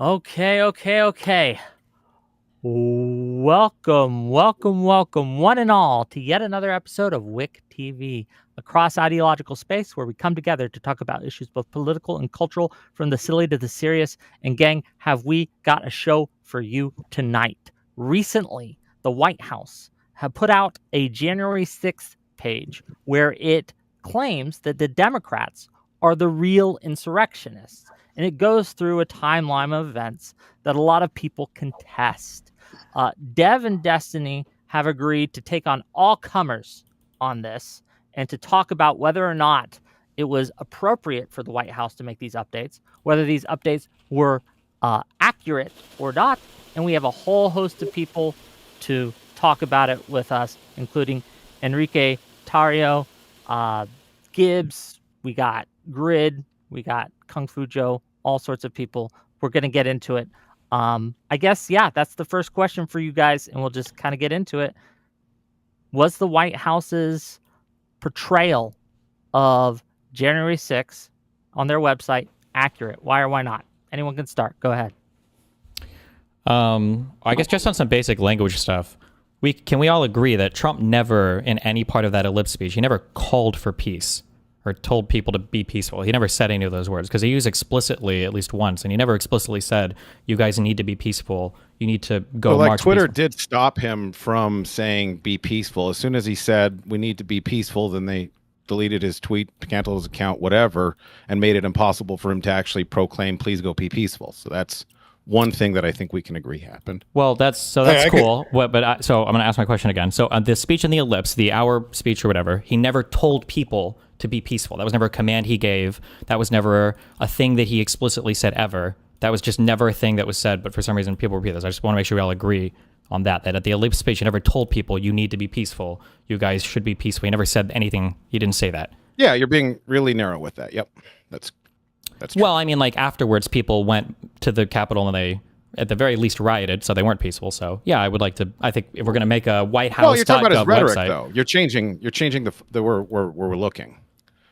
Okay. Welcome, one and all, to yet another episode of WhickTV, a cross-ideological space where we come together to talk about issues both political and cultural, from the silly to the serious. And gang, have we got a show for you tonight? Recently, the White House have put out a January 6th page where it claims that the Democrats are the real insurrectionists. And it goes through a timeline of events that a lot of people contest. Dev and Destiny have agreed to take on all comers on this and to talk about whether or not it was appropriate for the White House to make these updates, whether these updates were accurate or not. And we have a whole host of people to talk about it with us, including Enrique Tarrio, Gibbs, we got Grid, we got Kung Fu Joe, all sorts of people. We're going to get into it. I guess, yeah, that's the first question for you guys, and we'll just kind of get into it. Was the White House's portrayal of January 6th on their website accurate? Why or why not? Anyone can start. Go ahead. I guess just on some basic language stuff, can we all agree that Trump never, in any part of that ellipse speech, he never called for peace or told people to be peaceful. He never said any of those words, because he used explicitly at least once, and he never explicitly said, you guys need to be peaceful. You need to go march. Twitter did stop him from saying be peaceful. As soon as he said we need to be peaceful, then they deleted his tweet, canceled his account, whatever, and made it impossible for him to actually proclaim, please go be peaceful. So that's one thing that I think we can agree happened. Well, that's cool. So I'm going to ask my question again. So the speech in the ellipse, the hour speech or whatever, he never told people to be peaceful. That was never a command he gave. That was never a thing that he explicitly said ever. That was just never a thing that was said. But for some reason, people repeat this. I just want to make sure we all agree on that at the ellipse speech, he never told people you need to be peaceful. You guys should be peaceful. He never said anything. He didn't say that. Yeah, you're being really narrow with that. Yep. That's true. Well, I mean, like afterwards, people went to the Capitol and they, at the very least, rioted, so they weren't peaceful. So yeah, I would like to. I think if we're going to make a White House, you're talking about his rhetoric, website, though. You're changing the where we're looking.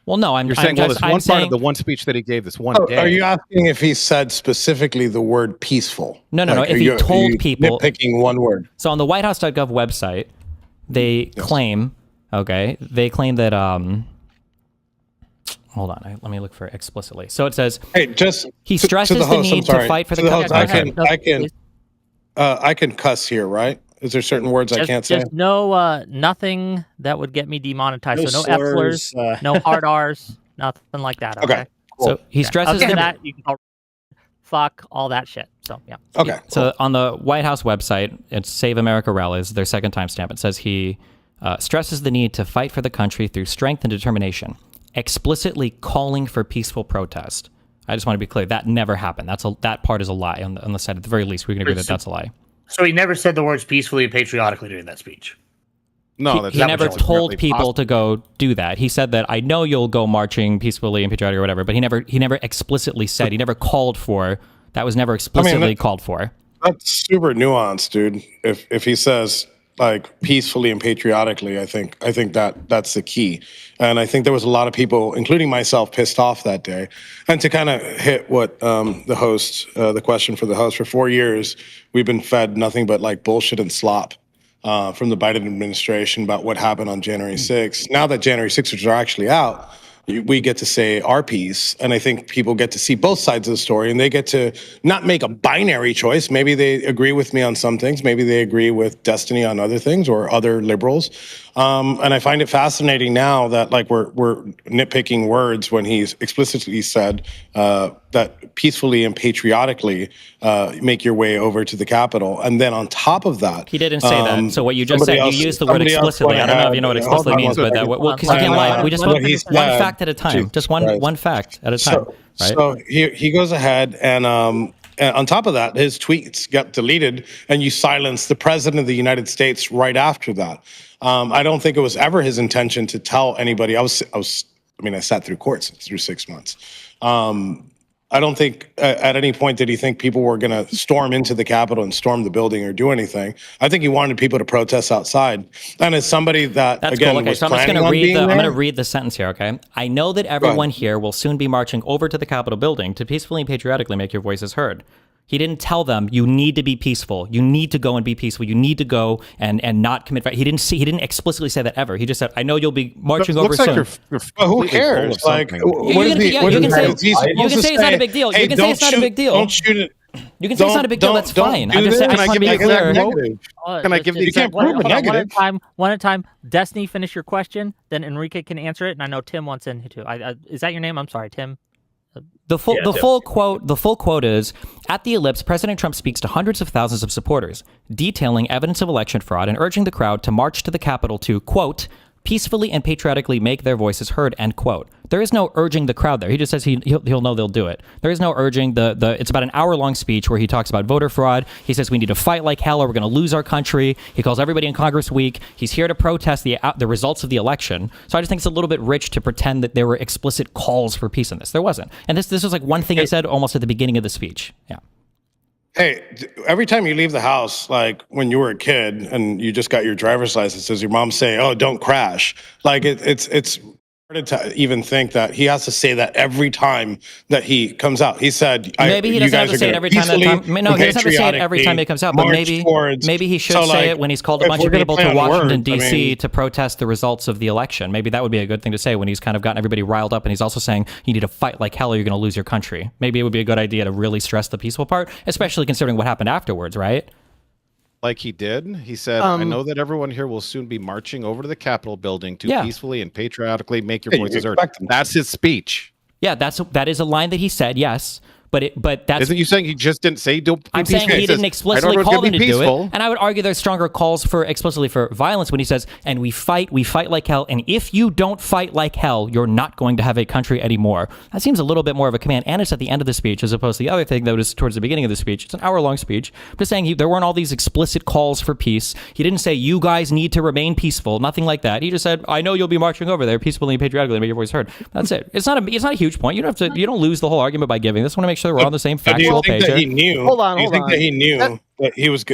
Well, no, You're saying, this one part of the one speech that he gave this one day. Are you asking if he said specifically the word peaceful? No. If he told people, nitpicking one word. So on the WhiteHouse.gov website, they claim that. Hold on, let me look for explicitly. So it says, "Hey, just he stresses the need to fight for the country." I can cuss here, right? Is there certain words I can't say? No, nothing that would get me demonetized. So no F slurs, no hard R's, nothing like that. Okay. Cool. So he stresses that you can call fuck all that shit. So yeah. Okay. Cool. So on the White House website, it's Save America Rallies, their second timestamp. It says he stresses the need to fight for the country through strength and determination, explicitly calling for peaceful protest. I just want to be clear, that never happened. That part is a lie on the side. At the very least, we can agree that that's a lie. So he never said the words peacefully and patriotically during that speech? No, he never told people to go do that. He said that, I know you'll go marching peacefully and patriotic or whatever, but he never explicitly said, he never called for, that was never explicitly called for. That's super nuanced, dude. If he says like peacefully and patriotically, I think that's the key. And I think there was a lot of people, including myself, pissed off that day. And to kind of hit what the question for the host, for 4 years, we've been fed nothing but like bullshit and slop from the Biden administration about what happened on January 6th. Now that January 6th are actually out, we get to say our piece, and I think people get to see both sides of the story, and they get to not make a binary choice. Maybe they agree with me on some things, maybe they agree with Destiny on other things, or other liberals. And I find it fascinating now that like we're nitpicking words when he's explicitly said that peacefully and patriotically make your way over to the Capitol, and then on top of that, he didn't say that. So what you just said, you used the word explicitly. I don't know if you know what explicitly means, but because you can't lie. We just want one fact at a time, just one fact at a time. So he goes ahead and on top of that, his tweets got deleted, and you silence the president of the United States right after that. I don't think it was ever his intention to tell anybody. I sat through courts through 6 months. I don't think at any point did he think people were going to storm into the Capitol and storm the building or do anything. I think he wanted people to protest outside. And as somebody that's again cool. Okay, was so I'm going to read the sentence here. Okay, I know that everyone here will soon be marching over to the Capitol building to peacefully and patriotically make your voices heard. He didn't tell them you need to be peaceful. You need to go and be peaceful. You need to go and not commit. He didn't explicitly say that ever. He just said, "I know you'll be marching over soon." Well, who cares? Like, you can say it's not a big deal. You can say it's not a big deal. Don't shoot it. You can say it's not a big deal. That's fine. I just want to be clear. Can I give the exact prove a negative? One at a time. Destiny, finish your question. Then Enrique can answer it. And I know Tim wants in too. Is that your name? I'm sorry, Tim. The full quote is, at the Ellipse, President Trump speaks to hundreds of thousands of supporters, detailing evidence of election fraud and urging the crowd to march to the Capitol to, quote, peacefully and patriotically make their voices heard, end quote. There is no urging the crowd there. He just says he'll know they'll do it. There is no urging. It's about an hour-long speech where he talks about voter fraud. He says we need to fight like hell or we're going to lose our country. He calls everybody in Congress weak. He's here to protest the results of the election. So I just think it's a little bit rich to pretend that there were explicit calls for peace in this. There wasn't. And this was like one thing he said almost at the beginning of the speech. Yeah. Hey, every time you leave the house, like when you were a kid and you just got your driver's license, does your mom say, "Oh, don't crash"? Like it's hard to even think that he has to say that every time that he comes out. He said, maybe he doesn't have to say it every time. No, he doesn't have to say it every time he comes out. But maybe he should say it when he's called a bunch of people to Washington D.C. to protest the results of the election. Maybe that would be a good thing to say when he's kind of gotten everybody riled up, and he's also saying you need to fight like hell or you're going to lose your country. Maybe it would be a good idea to really stress the peaceful part, especially considering what happened afterwards, right? Like he did. He said, I know that everyone here will soon be marching over to the Capitol building to peacefully and patriotically make your voices heard. That's his speech. Yeah, that is a line that he said, yes. But that's... Isn't you saying he just didn't say don't be I'm peaceful? saying he didn't explicitly call them to do it. And I would argue there's stronger calls explicitly for violence when he says, and we fight like hell. And if you don't fight like hell, you're not going to have a country anymore. That seems a little bit more of a command. And it's at the end of the speech as opposed to the other thing that was towards the beginning of the speech. It's an hour-long speech. I'm just saying there weren't all these explicit calls for peace. He didn't say, you guys need to remain peaceful. Nothing like that. He just said, I know you'll be marching over there peacefully and patriotically and make your voice heard. That's it. It's not a huge point. You don't lose the whole argument by giving this. I want to make sure we're on the same factual page. That he knew? Hold on. That he knew that he was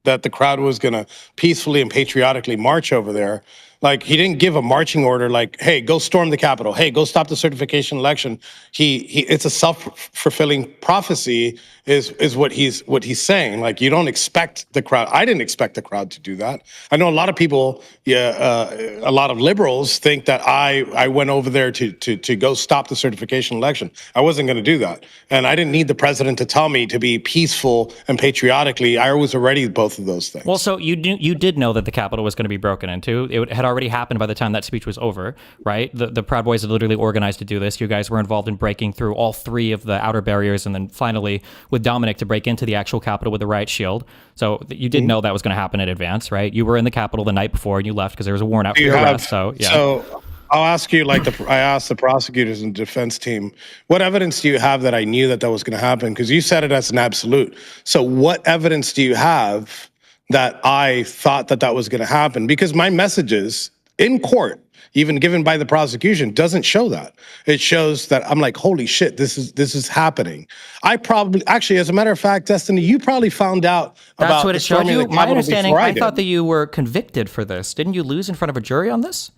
that the crowd was going to peacefully and patriotically march over there? Like, he didn't give a marching order like, hey, go storm the Capitol. Hey, go stop the certification election. It's a self-fulfilling prophecy is what he's saying. Like, you don't expect the crowd. I didn't expect the crowd to do that. I know a lot of people, a lot of liberals think that I went over there to go stop the certification election. I wasn't going to do that. And I didn't need the president to tell me to be peaceful and patriotically. I was already both of those things. Well, so you did know that the Capitol was going to be broken into. It had already happened by the time that speech was over, right? The Proud Boys had literally organized to do this. You guys were involved in breaking through all three of the outer barriers, and then finally with Dominic to break into the actual Capitol with the riot shield. So you did know that was going to happen in advance, right? You were in the Capitol the night before and you left because there was a warrant out for your arrest. So yeah. So I'll ask you, I asked the prosecutors and defense team, what evidence do you have that I knew that was going to happen? Because you said it as an absolute. So what evidence do you have that I thought that was going to happen? Because my messages in court, even given by the prosecution, doesn't show that. It shows that I'm like, holy shit, this is happening. I probably, actually, as a matter of fact, Destiny, you probably found out about that's what it showed you. My understanding, I did. thought that you were convicted for this. Didn't you lose in front of a jury on this?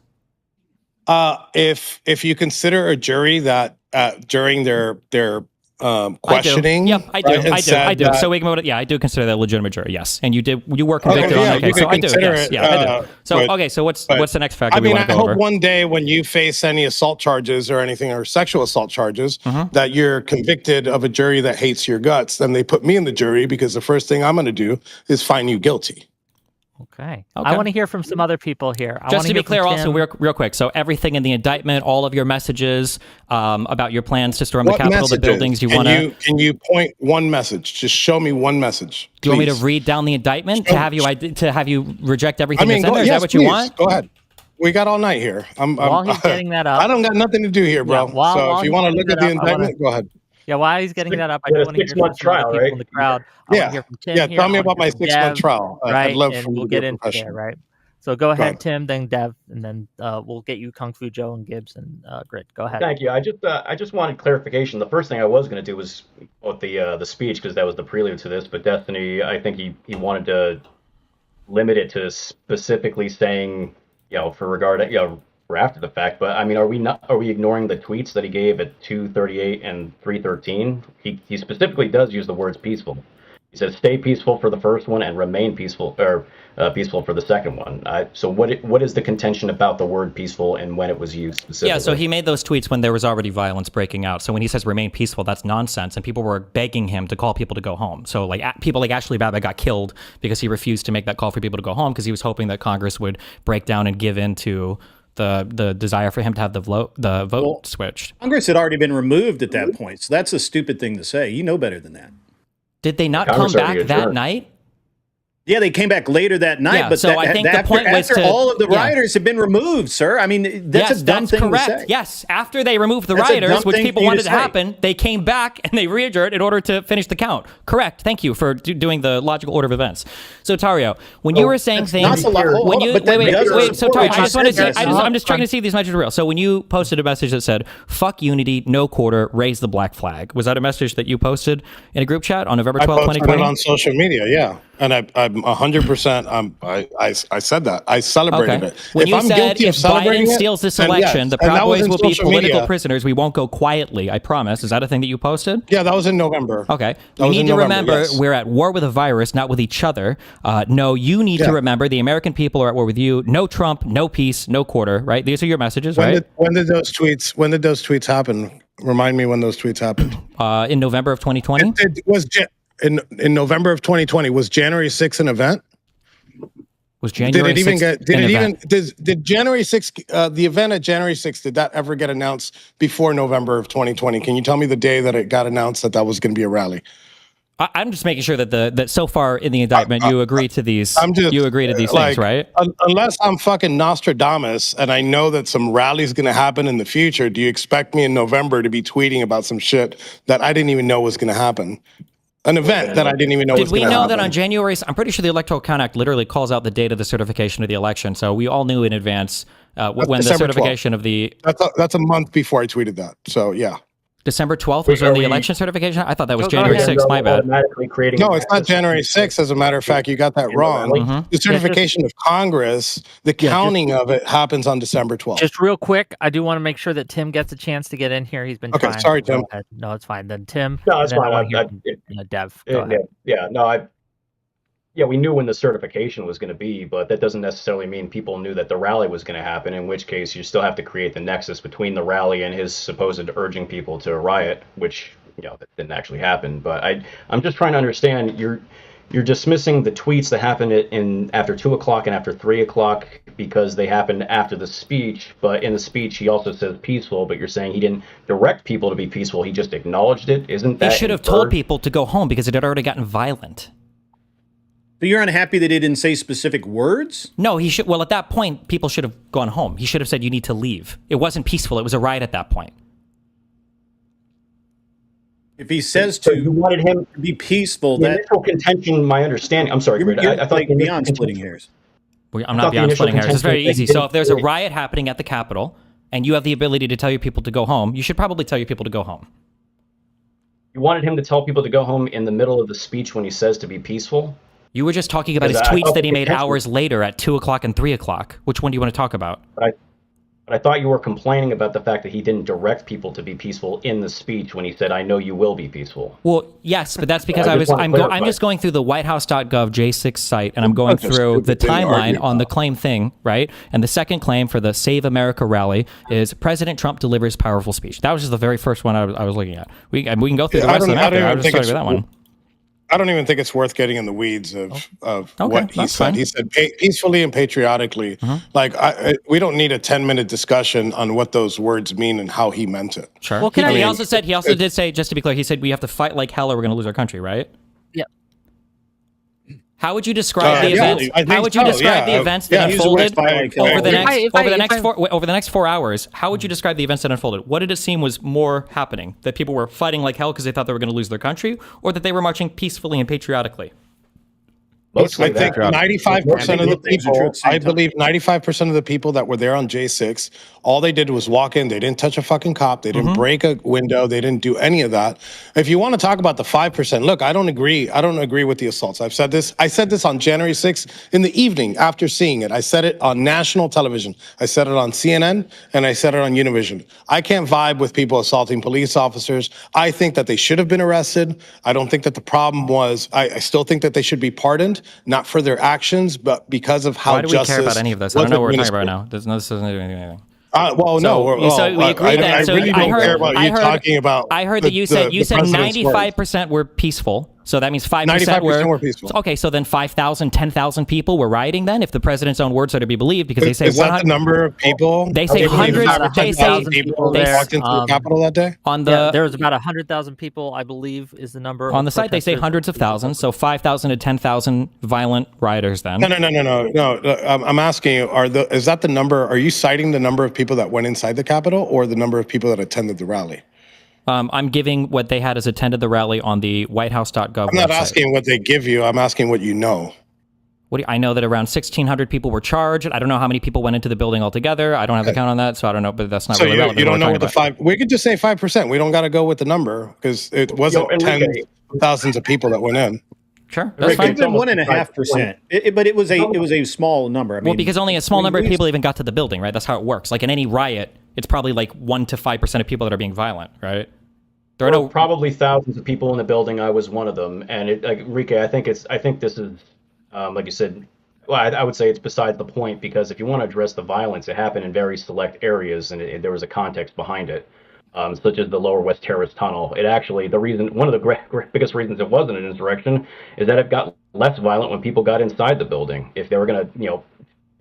If you consider a jury that during their questioning, I do. So we can I do consider that a legitimate jury. Yes, and you were convicted on that case. So I do. Yes, I do. So so what's the next factor? I hope one day when you face any assault charges or anything or sexual assault charges, that you're convicted of a jury that hates your guts. Then they put me in the jury because the first thing I'm going to do is find you guilty. Okay. I want to hear from some other people here. Just to be clear, also real quick. So everything in the indictment, all of your messages about your plans to storm the Capitol, the buildings you want to. Can you point one message? Just show me one message. Do you want me to read down the indictment to have you reject everything that's in there? Is that what you want? Go ahead. We got all night here. While he's getting that up, I don't got nothing to do here, bro. Yeah, so if you want to look at the indictment, go ahead. Yeah, while he's getting that up, I do want to hear from some other people in the crowd. Yeah, tell me about my 6-month trial. Right, I'd love and for you we'll to get be a into professional. there, right? So go ahead, Tim, then Dev, and then we'll get you Kung Fu Joe and Gibbs and Grit. Go ahead. Thank you. I just wanted clarification. The first thing I was going to do was about the speech because that was the prelude to this. But Destiny, I think he wanted to limit it to specifically saying, for for after the fact. But I mean, are we ignoring the tweets that he gave at 2:38 and 3:13? He specifically does use the words peaceful. He says, "Stay peaceful" for the first one and "remain peaceful," or peaceful for the second one. So what is the contention about the word peaceful and when it was used specifically? Yeah, so he made those tweets when there was already violence breaking out. So when he says "remain peaceful," that's nonsense, and people were begging him to call people to go home. So like people like Ashley Babbitt got killed because he refused to make that call for people to go home because he was hoping that Congress would break down and give in to the desire for him to have the vote switched. Congress had already been removed at that point, so that's a stupid thing to say. You know better than that. Did they not Congress come back already that adjourned. night? Yeah, they came back later that night, Yeah, but so I think the point was after to- all of the yeah. rioters have been removed, sir. I mean, that's a dumb thing correct. to say. Yes, after they removed the That's a rioters, dumb which thing people for you wanted to to say. happen, they came back and they re-adjourned in order to finish the count. Correct. Thank you for doing the logical order of events. So Tario, when you were saying That's not things, the law. Hold when on, you but that doesn't wait. So support Tario, what I you just want to see. said, Jesse. I'm just trying to see if these messages are real. So when you posted a message that said "fuck unity, no quarter, raise the black flag," was that a message that you posted in a group chat on November 12th, I posted 2020? it on social media, yeah, and I'm 100%. I said that. I celebrated it. When you I'm said guilty if of celebrating Biden it, steals this then election, yes. the And Proud that was Boys in will be social political media. prisoners. We won't go quietly. I promise. Is that a thing that you posted? Yeah, that was in November. Okay. That We was need in to November, remember yes. we're at war with a virus, not with each other. No, you need to Yeah. remember the American people are at war with you. No Trump, no peace, no quarter, right? These are your messages, right? When did those tweets happen? Remind me when those tweets happened. In November of 2020? In November of 2020, was January 6th an event? Was January 6th an event? Did January 6th, the event at January 6th, did that ever get announced before November of 2020? Can you tell me the day that it got announced that was going to be a rally? I'm just making sure that that so far in the indictment you agree to these. You agree to these things, right? Unless I'm fucking Nostradamus and I know that some rally's going to happen in the future, do you expect me in November to be tweeting about some shit that I didn't even know was going to happen? An event that I didn't even know was going to happen. Did we know that on January? I'm pretty sure the Electoral Count Act literally calls out the date of the certification of the election. So we all knew in advance when the December certification 12th. of the That's a month before I tweeted that. So yeah. December 12th was when the election certification. I thought that was January ahead. 6th. My bad. Automatically creating No, it's not January 6th. As a matter of fact, you got that wrong. Mm-hmm. The certification of Congress, the counting of it happens on December 12th. Just real quick, I do want to make sure that Tim gets a chance to get in here. He's been Okay, trying. sorry, Tim. Go ahead. No, it's fine. Then Tim. No, it's and then fine. I wanna hear from, Dev. Go ahead. Yeah, we knew when the certification was going to be, but that doesn't necessarily mean people knew that the rally was going to happen, in which case you still have to create the nexus between the rally and his supposed urging people to riot, which, that didn't actually happen. But I'm just trying to understand, you're dismissing the tweets that happened after 2 o'clock and after 3 o'clock because they happened after the speech, but in the speech he also says peaceful, but you're saying he didn't direct people to be peaceful, he just acknowledged it. Isn't that He should have told people to go home because it had already gotten violent. But you're unhappy that he didn't say specific words? No, he should. Well, at that point, people should have gone home. He should have said, "You need to leave." It wasn't peaceful. It was a riot at that point. If he says So to you wanted him be peaceful, the that initial contention, my understanding. I'm sorry, you're, Grid. you're I thought like the initial beyond splitting contention- hairs. I'm thought not the beyond initial splitting hairs. It's very contention easy. that So he if there's a didn't- riot happening at the Capitol and you have the ability to tell your people to go home, you should probably tell your people to go home. You wanted him to tell people to go home in the middle of the speech when he says to be peaceful. You were just talking about his Because I tweets thought that he the made intention- hours later at 2 o'clock and 3 o'clock. Which one do you want to talk about? But I thought you were complaining about the fact that he didn't direct people to be peaceful in the speech when he said, "I know you will be peaceful." Well, yes, but that's because I just wanna I'm clarify. just going through the whitehouse.gov J6 site and I'm going That's a through the stupid thing to timeline argue on the about. claim thing, right? And the second claim for the Save America rally is President Trump delivers powerful speech. That was just the very first one I was looking at. We can go through the Yeah, rest of them I after. don't I even was think just starting with that one. I don't even think it's worth getting in the weeds of Okay, what he that's said. fine. He said peacefully and patriotically. Like we don't need a 10-minute discussion on what those words mean and how he meant it. Sure. Well, can I he mean, also did say, just to be clear, he said we have to fight like hell or we're going to lose our country, right? Yeah. How would you describe the yeah, events? I think How would you so, describe yeah. the events Yeah, that use the word unfolded fight like hell. over the If I- over the next 4 hours? How would you describe the events that unfolded? What did it seem was more happening? That people were fighting like hell because they thought they were going to lose their country, or that they were marching peacefully and patriotically? Mostly I think that. 95% of the Things are true people, at the same I time. believe 95% of the people that were there on J6, all they did was walk in. They didn't touch a fucking cop. They didn't break a window. They didn't do any of that. If you want to talk about the 5%, look, I don't agree. I don't agree with the assaults. I've said this. I said this on January 6th in the evening after seeing it. I said it on national television. I said it on CNN and I said it on Univision. I can't vibe with people assaulting police officers. I think that they should have been arrested. I don't think that the problem was, I still think that they should be pardoned, not for their actions, but because of how Why do we justice care about any of this? I was don't know what we're talking about administered. now. This doesn't do anything. Well, So, no. so we agreed that. I So really I don't heard, care about I you heard, talking about. I heard that you said the president's 95% were peaceful. So that means 5% 95% were peaceful. Okay, so then 5,000, 10,000 people were rioting then, if the president's own words are to be believed, because they say Is that the number of people? They say hundreds. They say people there, walked into the Capitol that day. on the Yeah, there was about 100,000 people, I believe, is the number. on of the site. They say protesters. hundreds of thousands. So 5,000 to 10,000 violent rioters. Then No. I'm asking you: is that the number? Are you citing the number of people that went inside the Capitol, or the number of people that attended the rally? I'm giving what they had as attended the rally on the WhiteHouse.gov. I'm not website. asking what they give you. I'm asking what you know. I know that around 1,600 people were charged. I don't know how many people went into the building altogether. I don't have the count on that, so I don't know. But that's not So really relevant. you don't know what we're the talking 5. We could just say 5%. We don't got to go with the number because it wasn't tens of thousands of people that went in. about. Sure, that's It's fine. been 1.5%, but it was a small number. I mean, Well, because only a small number of people even got to the building, right? That's how it works. Like in any riot, it's probably like 1 to 5% of people that are being violent, right? There are There were probably thousands of people in the building. I was one of them, and Enrique, I think this is, like you said. Well, I would say it's beside the point, because if you want to address the violence, it happened in very select areas, and there was a context behind it, such as the Lower West Terrace Tunnel. It actually, one of the biggest reasons it wasn't an insurrection is that it got less violent when people got inside the building. If they were going to,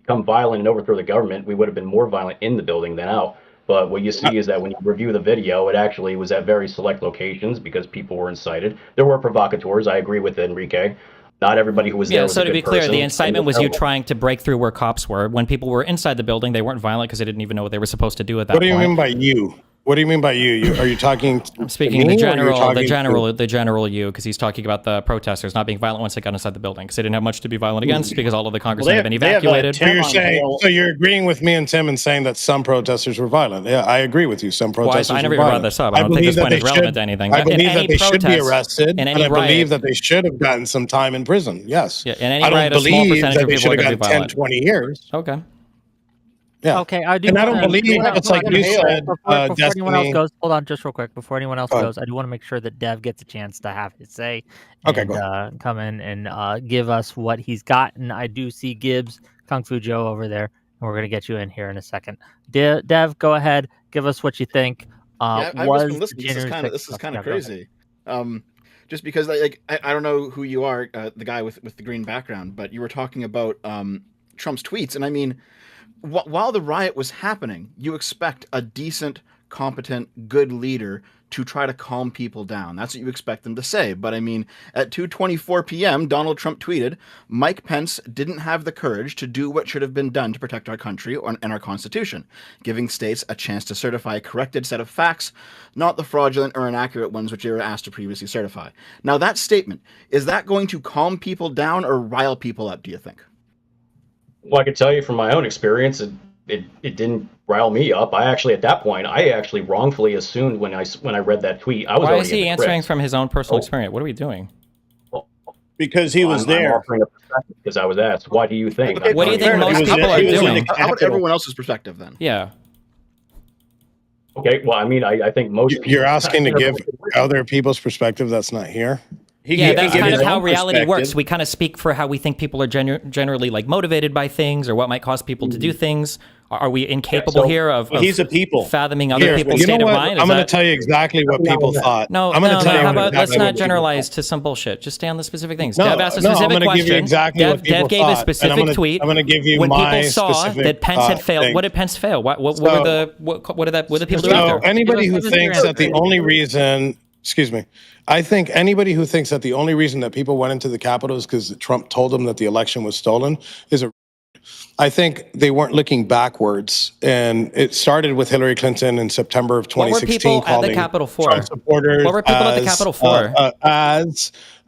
become violent and overthrow the government, we would have been more violent in the building than out. But what you see is that when you review the video, it actually was at very select locations because people were incited. There were provocateurs. I agree with Enrique. Not everybody who was there was so a to good be clear, person. the incitement was you trying to break through where cops were. When people were inside the building, they weren't violent because they didn't even know what they were supposed to do at that point. What do you mean by you? What do you mean by you? Are you talking? I'm speaking the general you, because he's talking about the protesters not being violent once they got inside the building, because they didn't have much to be violent against, because all of the congressmen have been evacuated. So you're agreeing with me and Tim and saying that some protesters were violent. Yeah, I agree with you. Some protesters I never were even violent. brought this up. I don't think this point is relevant to anything. I believe that they should be protest, arrested, in and any I riot, believe that they should have gotten some time in prison. Yes. Yeah, in any I don't riot, a small believe percentage that of they people should are have going to gotten be 10, violent. 20 years. Okay. Yeah. Okay, I do. And I don't believe it's like you said. Before Destiny. anyone else goes, hold on, just real quick. Before anyone else goes, I do want to make sure that Dev gets a chance to have his say. Okay, and, go come in and give us what he's gotten. I do see Gibbs, Kung Fu Joe over there, and we're gonna get you in here in a second. Dev, go ahead, give us what you think. Yeah, I've just been listening. This is kind of crazy. Just because I don't know who you are, the guy with the green background, but you were talking about Trump's tweets, and I mean, while the riot was happening, you expect a decent, competent, good leader to try to calm people down. That's what you expect them to say. But I mean, at 2:24 p.m., Donald Trump tweeted, "Mike Pence didn't have the courage to do what should have been done to protect our country and our Constitution, giving states a chance to certify a corrected set of facts, not the fraudulent or inaccurate ones which they were asked to previously certify." Now, that statement, is that going to calm people down or rile people up, do you think? Well, I can tell you from my own experience, it didn't rile me up. At that point, I actually wrongfully assumed when I read that tweet, I was Why already is he in the answering crypt. from his own personal experience? What are we doing? Because he was there. I'm offering a perspective because I was asked, "What do you think?" Okay, What do you think fair enough. most people are doing? How about everyone else's perspective then? Yeah. Okay, well, I mean, I think most people. You're asking to give other people's perspective that's not here. That's kind of how reality works. We kind of speak for how we think people are generally like motivated by things, or what might cause people to do things. Are we incapable here of he's a people fathoming other people's state of mind? I'm going to tell you exactly what people thought. No, I'm going to tell you. How about let's not what generalize to some bullshit. Just stay on the specific things. No, Dev asked a I'm specific going to give you question. exactly what people Dev gave thought, a specific and tweet. I'm going to give you when my people saw specific, that Pence had failed. thing. What did Pence fail? What did the people do after? Anybody who thinks that the only reason, I think anybody who thinks that the only reason that people went into the Capitol is because Trump told them that the election was stolen is a. I think they weren't looking backwards, and it started with Hillary Clinton in September of 2016. What were people at the Capitol for? Trump supporters. What were people at the Capitol for?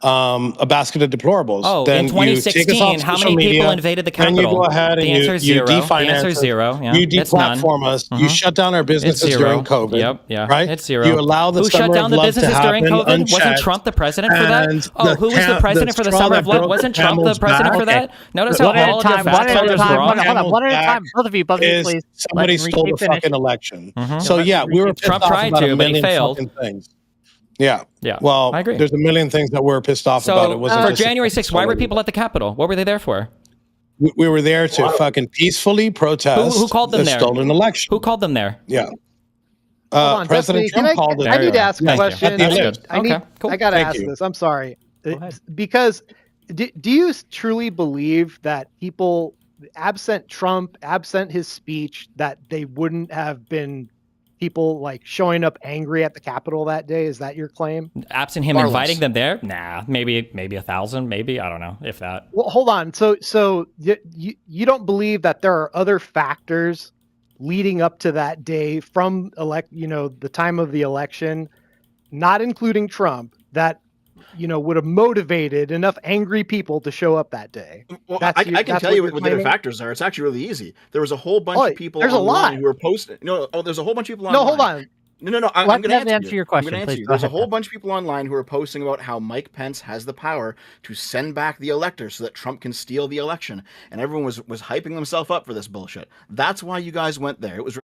a basket of deplorables. Oh, then in 2016, how many people invaded the Capitol? Then you go ahead and the answer is zero. you definance the answer is zero. Yeah, you deplatform us. You shut down our businesses during COVID. Yep, yeah, right? It's zero. You allow the who summer shut down of the love businesses to during happen COVID? unchecked. Wasn't Trump the president for that? And Oh, who was the president for the summer of love? Wasn't Trump the president for that? Notice how One at all a of your time. fact One at a checkers time. wrong. Hold on. One at a time. Both of you, please. Somebody stole the fucking election. So yeah, we were pissed Trump off tried about to, a but he million failed. fucking things. Yeah. Yeah. Well, I agree. There's a million things that we're pissed off about. It wasn't for just January 6th, why were people at the Capitol? What were they there for? We were there to fucking peacefully protest. Who called them the there? Stolen election. Who called them there? Yeah. Destiny, President Trump called it. I need to ask a question. I got to ask this. I'm sorry. Because do you truly believe that people, absent Trump, absent his speech, that they wouldn't have been people like showing up angry at the Capitol that day? Is that your claim? Absent him inviting them there? Nah, maybe 1,000, maybe. I don't know, if that. Well, hold on. So you don't believe that there are other factors leading up to that day from the time of the election, not including Trump, that would have motivated enough angry people to show up that day? Well, I can tell you what the other factors are. It's actually really easy. There was a whole bunch of people online who were posting. There's a whole bunch of people online. No, hold on. No. I'm going to answer your question. There's a whole bunch of people online who are posting about how Mike Pence has the power to send back the electors so that Trump can steal the election, and everyone was hyping themselves up for this bullshit. That's why you guys went there. It was.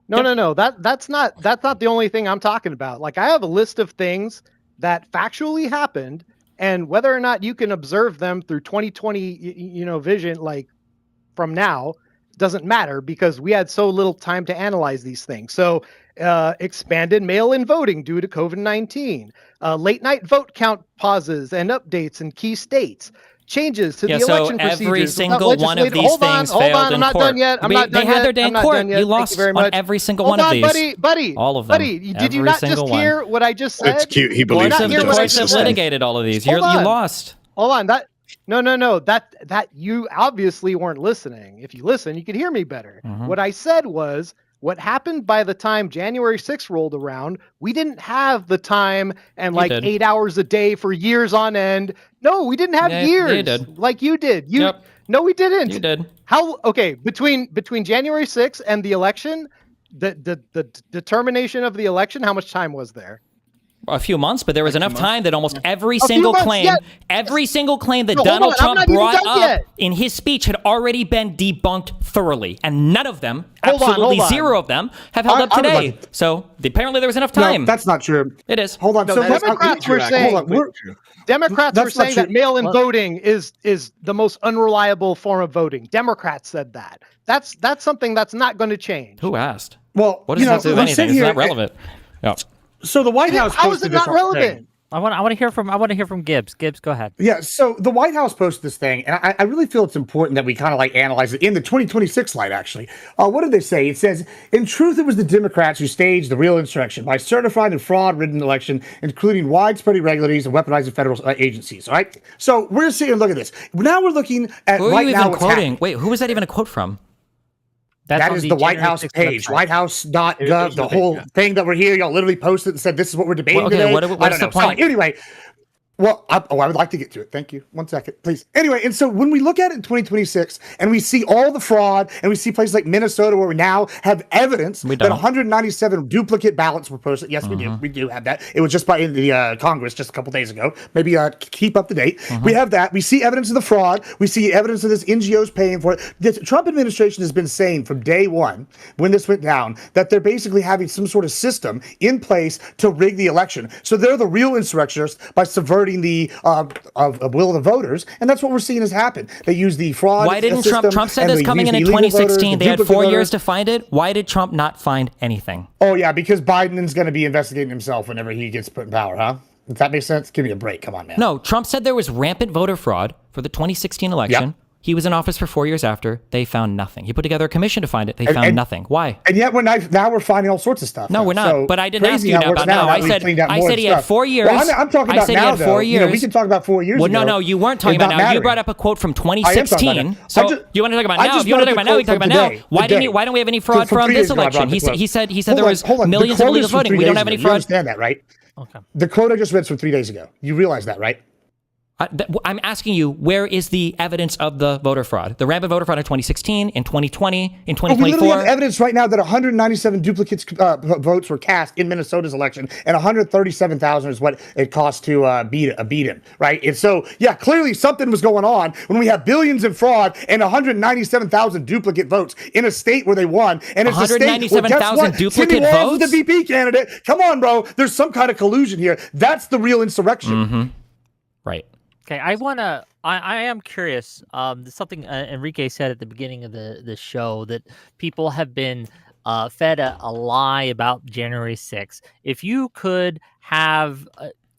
No. That's not the only thing I'm talking about. Like, I have a list of things that factually happened, and whether or not you can observe them through 2020 vision, like from now, doesn't matter, because we had so little time to analyze these things. So expanded mail-in voting due to COVID-19, late night vote count pauses and updates in key states, changes to the election procedures. Every single one of these things failed in court. They had their day in court. You lost on every single one of these. Buddy. All of them. Buddy, did you not just hear what I just said? It's cute. He believes in the courts have litigated all of these. You lost. Hold on. No. That you obviously weren't listening. If you listen, you could hear me better. What I said was, what happened by the time January 6th rolled around, we didn't have the time and 8 hours a day for years on end. No, we didn't have years. You did. Like you did. No, we didn't. You did. Between January 6th and the election, the determination of the election, how much time was there? A few months, but there was enough time that almost every single claim that Donald Trump brought up in his speech had already been debunked thoroughly, and none of them, absolutely zero of them, have held up today. So apparently there was enough time. No, that's not true. It is. Hold on. So Democrats were saying that mail-in voting is the most unreliable form of voting. Democrats said that. That's something that's not going to change. Who asked? Well, what does that do with anything? It's not relevant. Yeah. So the White House how is it not relevant? I want to hear from Gibbs. Gibbs, go ahead. Yeah. So the White House posted this thing, and I really feel it's important that we kind of analyze it in the 2026 light. Actually, what did they say? It says, in truth, it was the Democrats who staged the real insurrection by certifying a fraud-ridden election, including widespread irregularities and weaponizing federal agencies. All right. So we're seeing. Look at this. Now we're looking at who are right you now. Even what's quoting? happening. Wait, who was that even a quote from? That is the White House page, whitehouse.gov, the whole thing that we're here. Y'all literally posted and said, this is what we're debating today. What's the point? Anyway, well, I would like to get to it. Thank you. 1 second, please. Anyway, and so when we look at it in 2026 and we see all the fraud and we see places like Minnesota where we now have evidence that 197 duplicate ballots were posted. Yes, we do. We do have that. It was just by the Congress just a couple days ago. Maybe keep up to date. We have that. We see evidence of the fraud. We see evidence of this NGOs paying for it. The Trump administration has been saying from day one when this went down that they're basically having some sort of system in place to rig the election. So they're the real insurrectionists by subverting the will of the voters, and that's what we're seeing has happened. They use the fraud. Why didn't Trump said this coming in 2016? They had 4 years to find it. Why did Trump not find anything? Oh yeah, because Biden's going to be investigating himself whenever he gets put in power, huh? Does that make sense? Give me a break. Come on, man. No, Trump said there was rampant voter fraud for the 2016 election. Yep. He was in office for 4 years after. They found nothing. He put together a commission to find it. They found nothing. Why? And yet now we're finding all sorts of stuff. No, we're not. So but I didn't ask you about now. I said he had 4 years. Well, I'm talking about now, though. 4 years. We can talk about 4 years ago. Well, no, you weren't talking about now. You brought up a quote from 2016. So you want to talk about now? If you want to talk about now, we can talk about now. Why don't we have any fraud from this election? He said there was millions of illegal voting. We don't have any fraud. You understand that, right? Okay. The quote I just read from 3 days ago. You realize that, right? I'm asking you, where is the evidence of the voter fraud? The rampant voter fraud in 2016, in 2020, in 2024? We literally have evidence right now that 197 duplicates votes were cast in Minnesota's election, and 137,000 is what it cost to beat him, right? And so, yeah, clearly something was going on when we have billions in fraud and 197,000 duplicate votes in a state where they won. And it's a state where, guess what? Duplicate Cindy Walls votes? was the VP candidate. Come on, bro. There's some kind of collusion here. That's the real insurrection. Mm-hmm. Right. Okay, I am curious. Something Enrique said at the beginning of the show, that people have been fed a lie about January 6th. If you could have,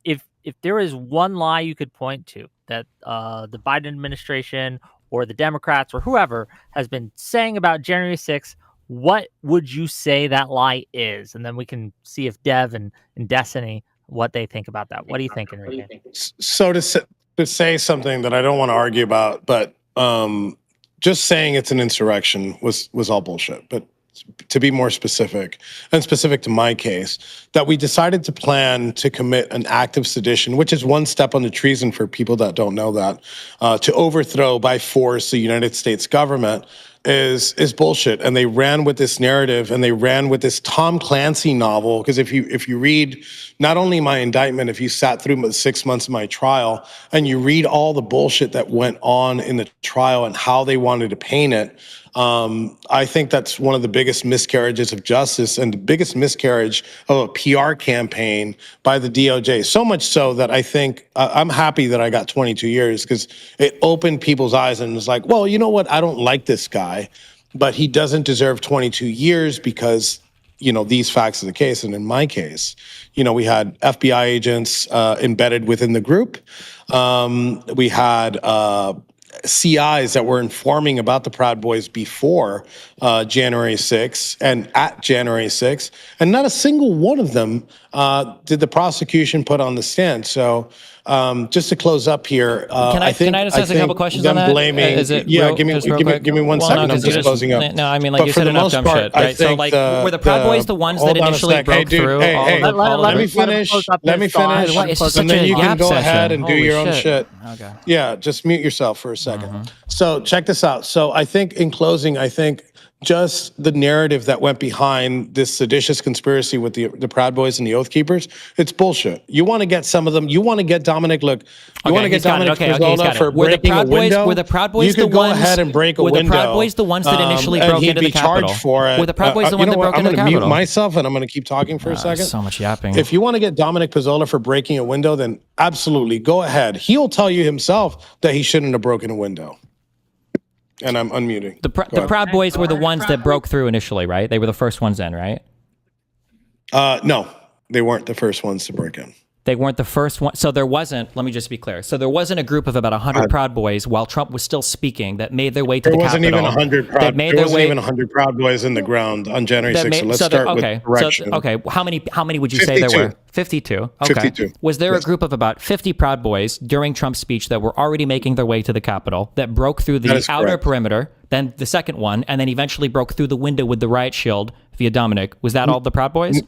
if there is one lie you could point to that the Biden administration or the Democrats or whoever has been saying about January 6th, what would you say that lie is? And then we can see if Dev and Destiny, what they think about that. What do you think, Enrique? So to say something that I don't want to argue about, but just saying it's an insurrection was all bullshit. But to be more specific, and specific to my case, that we decided to plan to commit an act of sedition, which is one step on the treason for people that don't know that, to overthrow by force the United States government is bullshit. And they ran with this narrative, and they ran with this Tom Clancy novel. Because if you read not only my indictment, if you sat through the 6 months of my trial and you read all the bullshit that went on in the trial and how they wanted to paint it, I think that's one of the biggest miscarriages of justice and the biggest miscarriage of a PR campaign by the DOJ. So much so that I think I'm happy that I got 22 years, because it opened people's eyes and was like, well, you know what? I don't like this guy, but he doesn't deserve 22 years because, you know, these facts are the case. And in my case, you know, we had FBI agents embedded within the group. We had CIs that were informing about the Proud Boys before January 6th and at January 6th, and not a single one of them did the prosecution put on the stand. So just to close up here, can I just ask a couple questions on that? Blaming, give me 1 second. I'm just closing up. No, I mean, like, you said enough dumb shit, right? So, like, were the Proud Boys the ones that initially broke through? Let me finish. And then you can go ahead and do your own shit. Okay. Yeah, just mute yourself for a second. So check this out. So I think in closing, I think just the narrative that went behind this seditious conspiracy with the Proud Boys and the Oath Keepers, it's bullshit. You want to get some of them. You want to get Dominic. Look, you want to get Dominic Pizzola for breaking a window. Were the Proud Boys the ones? Go ahead and break a window. Were the Proud Boys the ones that initially broke into the Capitol? For it. Were the Proud Boys the ones that broke into the Capitol? I'm going to mute myself and I'm going to keep talking for a second. So much yapping. If you want to get Dominic Pizzola for breaking a window, then absolutely go ahead. He'll tell you himself that he shouldn't have broken a window. And I'm unmuting. The Proud Boys were the ones that broke through initially, right? They were the first ones in, right? No, they weren't the first ones to break in. They weren't the first one. So there wasn't, let me just be clear. So there wasn't a group of about 100 Proud Boys while Trump was still speaking that made their way to the Capitol. There wasn't even 100 Proud Boys in the ground on January 6th. So let's start with correction. How many would you say there were? 52. Okay. 52. Was there a group of about 50 Proud Boys during Trump's speech that were already making their way to the Capitol that broke through the outer perimeter, then the second one, and then eventually broke through the window with the riot shield via Dominic? Was that all the Proud Boys?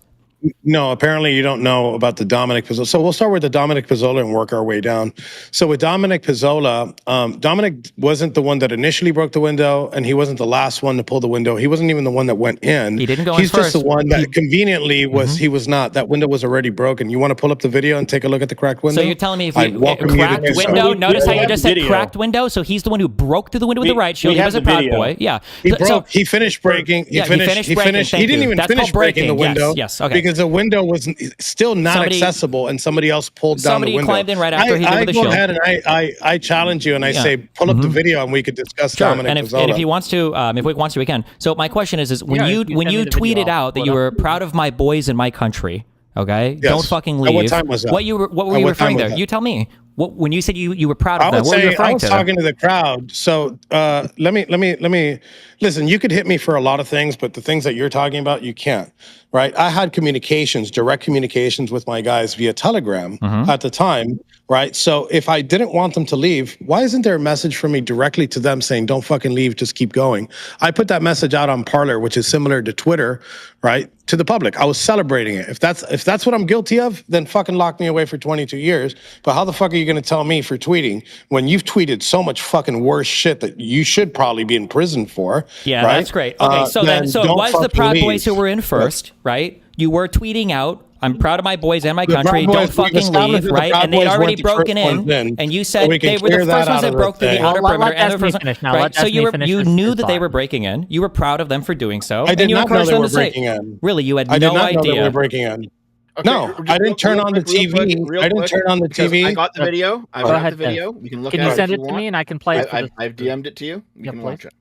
No, apparently you don't know about the Dominic Pizzola. So we'll start with the Dominic Pizzola and work our way down. So with Dominic Pizzola, Dominic wasn't the one that initially broke the window, and he wasn't the last one to pull the window. He wasn't even the one that went in. He didn't go in first. He's just the one that conveniently was, he was not. That window was already broken. You want to pull up the video and take a look at the cracked window? So you're telling me if you cracked window, notice how you just said cracked window? So he's the one who broke through the window with the riot shield. He was a Proud Boy. Yeah. He finished breaking. He didn't even finish breaking the window. Yes. Okay. Because the window was still not accessible, and somebody else pulled down the window. Somebody climbed in right after he did with the shield. I go ahead and I challenge you, and I say, pull up the video, and we could discuss Dominic Pizzola. And if he wants to, if Wick wants to, we can. So my question is when you tweeted out that you were proud of my boys in my country, okay? Yes. Don't fucking leave. What time was that? What were you referring there? You tell me. When you said you were proud of them, what were you referring to? I was talking to the crowd. So let me listen. You could hit me for a lot of things, but the things that you're talking about, you can't. Right? I had direct communications with my guys via Telegram at the time. Right? So if I didn't want them to leave, why isn't there a message from me directly to them saying, "Don't fucking leave, just keep going"? I put that message out on Parler, which is similar to Twitter. Right? to the public. I was celebrating it. If that's what I'm guilty of, then fucking lock me away for 22 years. But how the fuck are you going to tell me for tweeting when you've tweeted so much fucking worse shit that you should probably be in prison for? Yeah, right? that's great. Okay, so it was the Proud Boys who were in first, right? You were tweeting out, "I'm proud of my boys and my country. Don't fucking leave," right? And they'd already broken in, and you said they were the first ones that broke through the outer perimeter. And the first one, right? So you knew that they were breaking in. You were proud of them for doing so. I did not know they were breaking in. Really, you had no idea. I did not know they were breaking in. Okay, no, I didn't turn on the TV. I didn't turn on the TV. I got the video. I got the video. You can look at it. Can you send it to me and I can play it? I've DM'd it to you. You can watch it.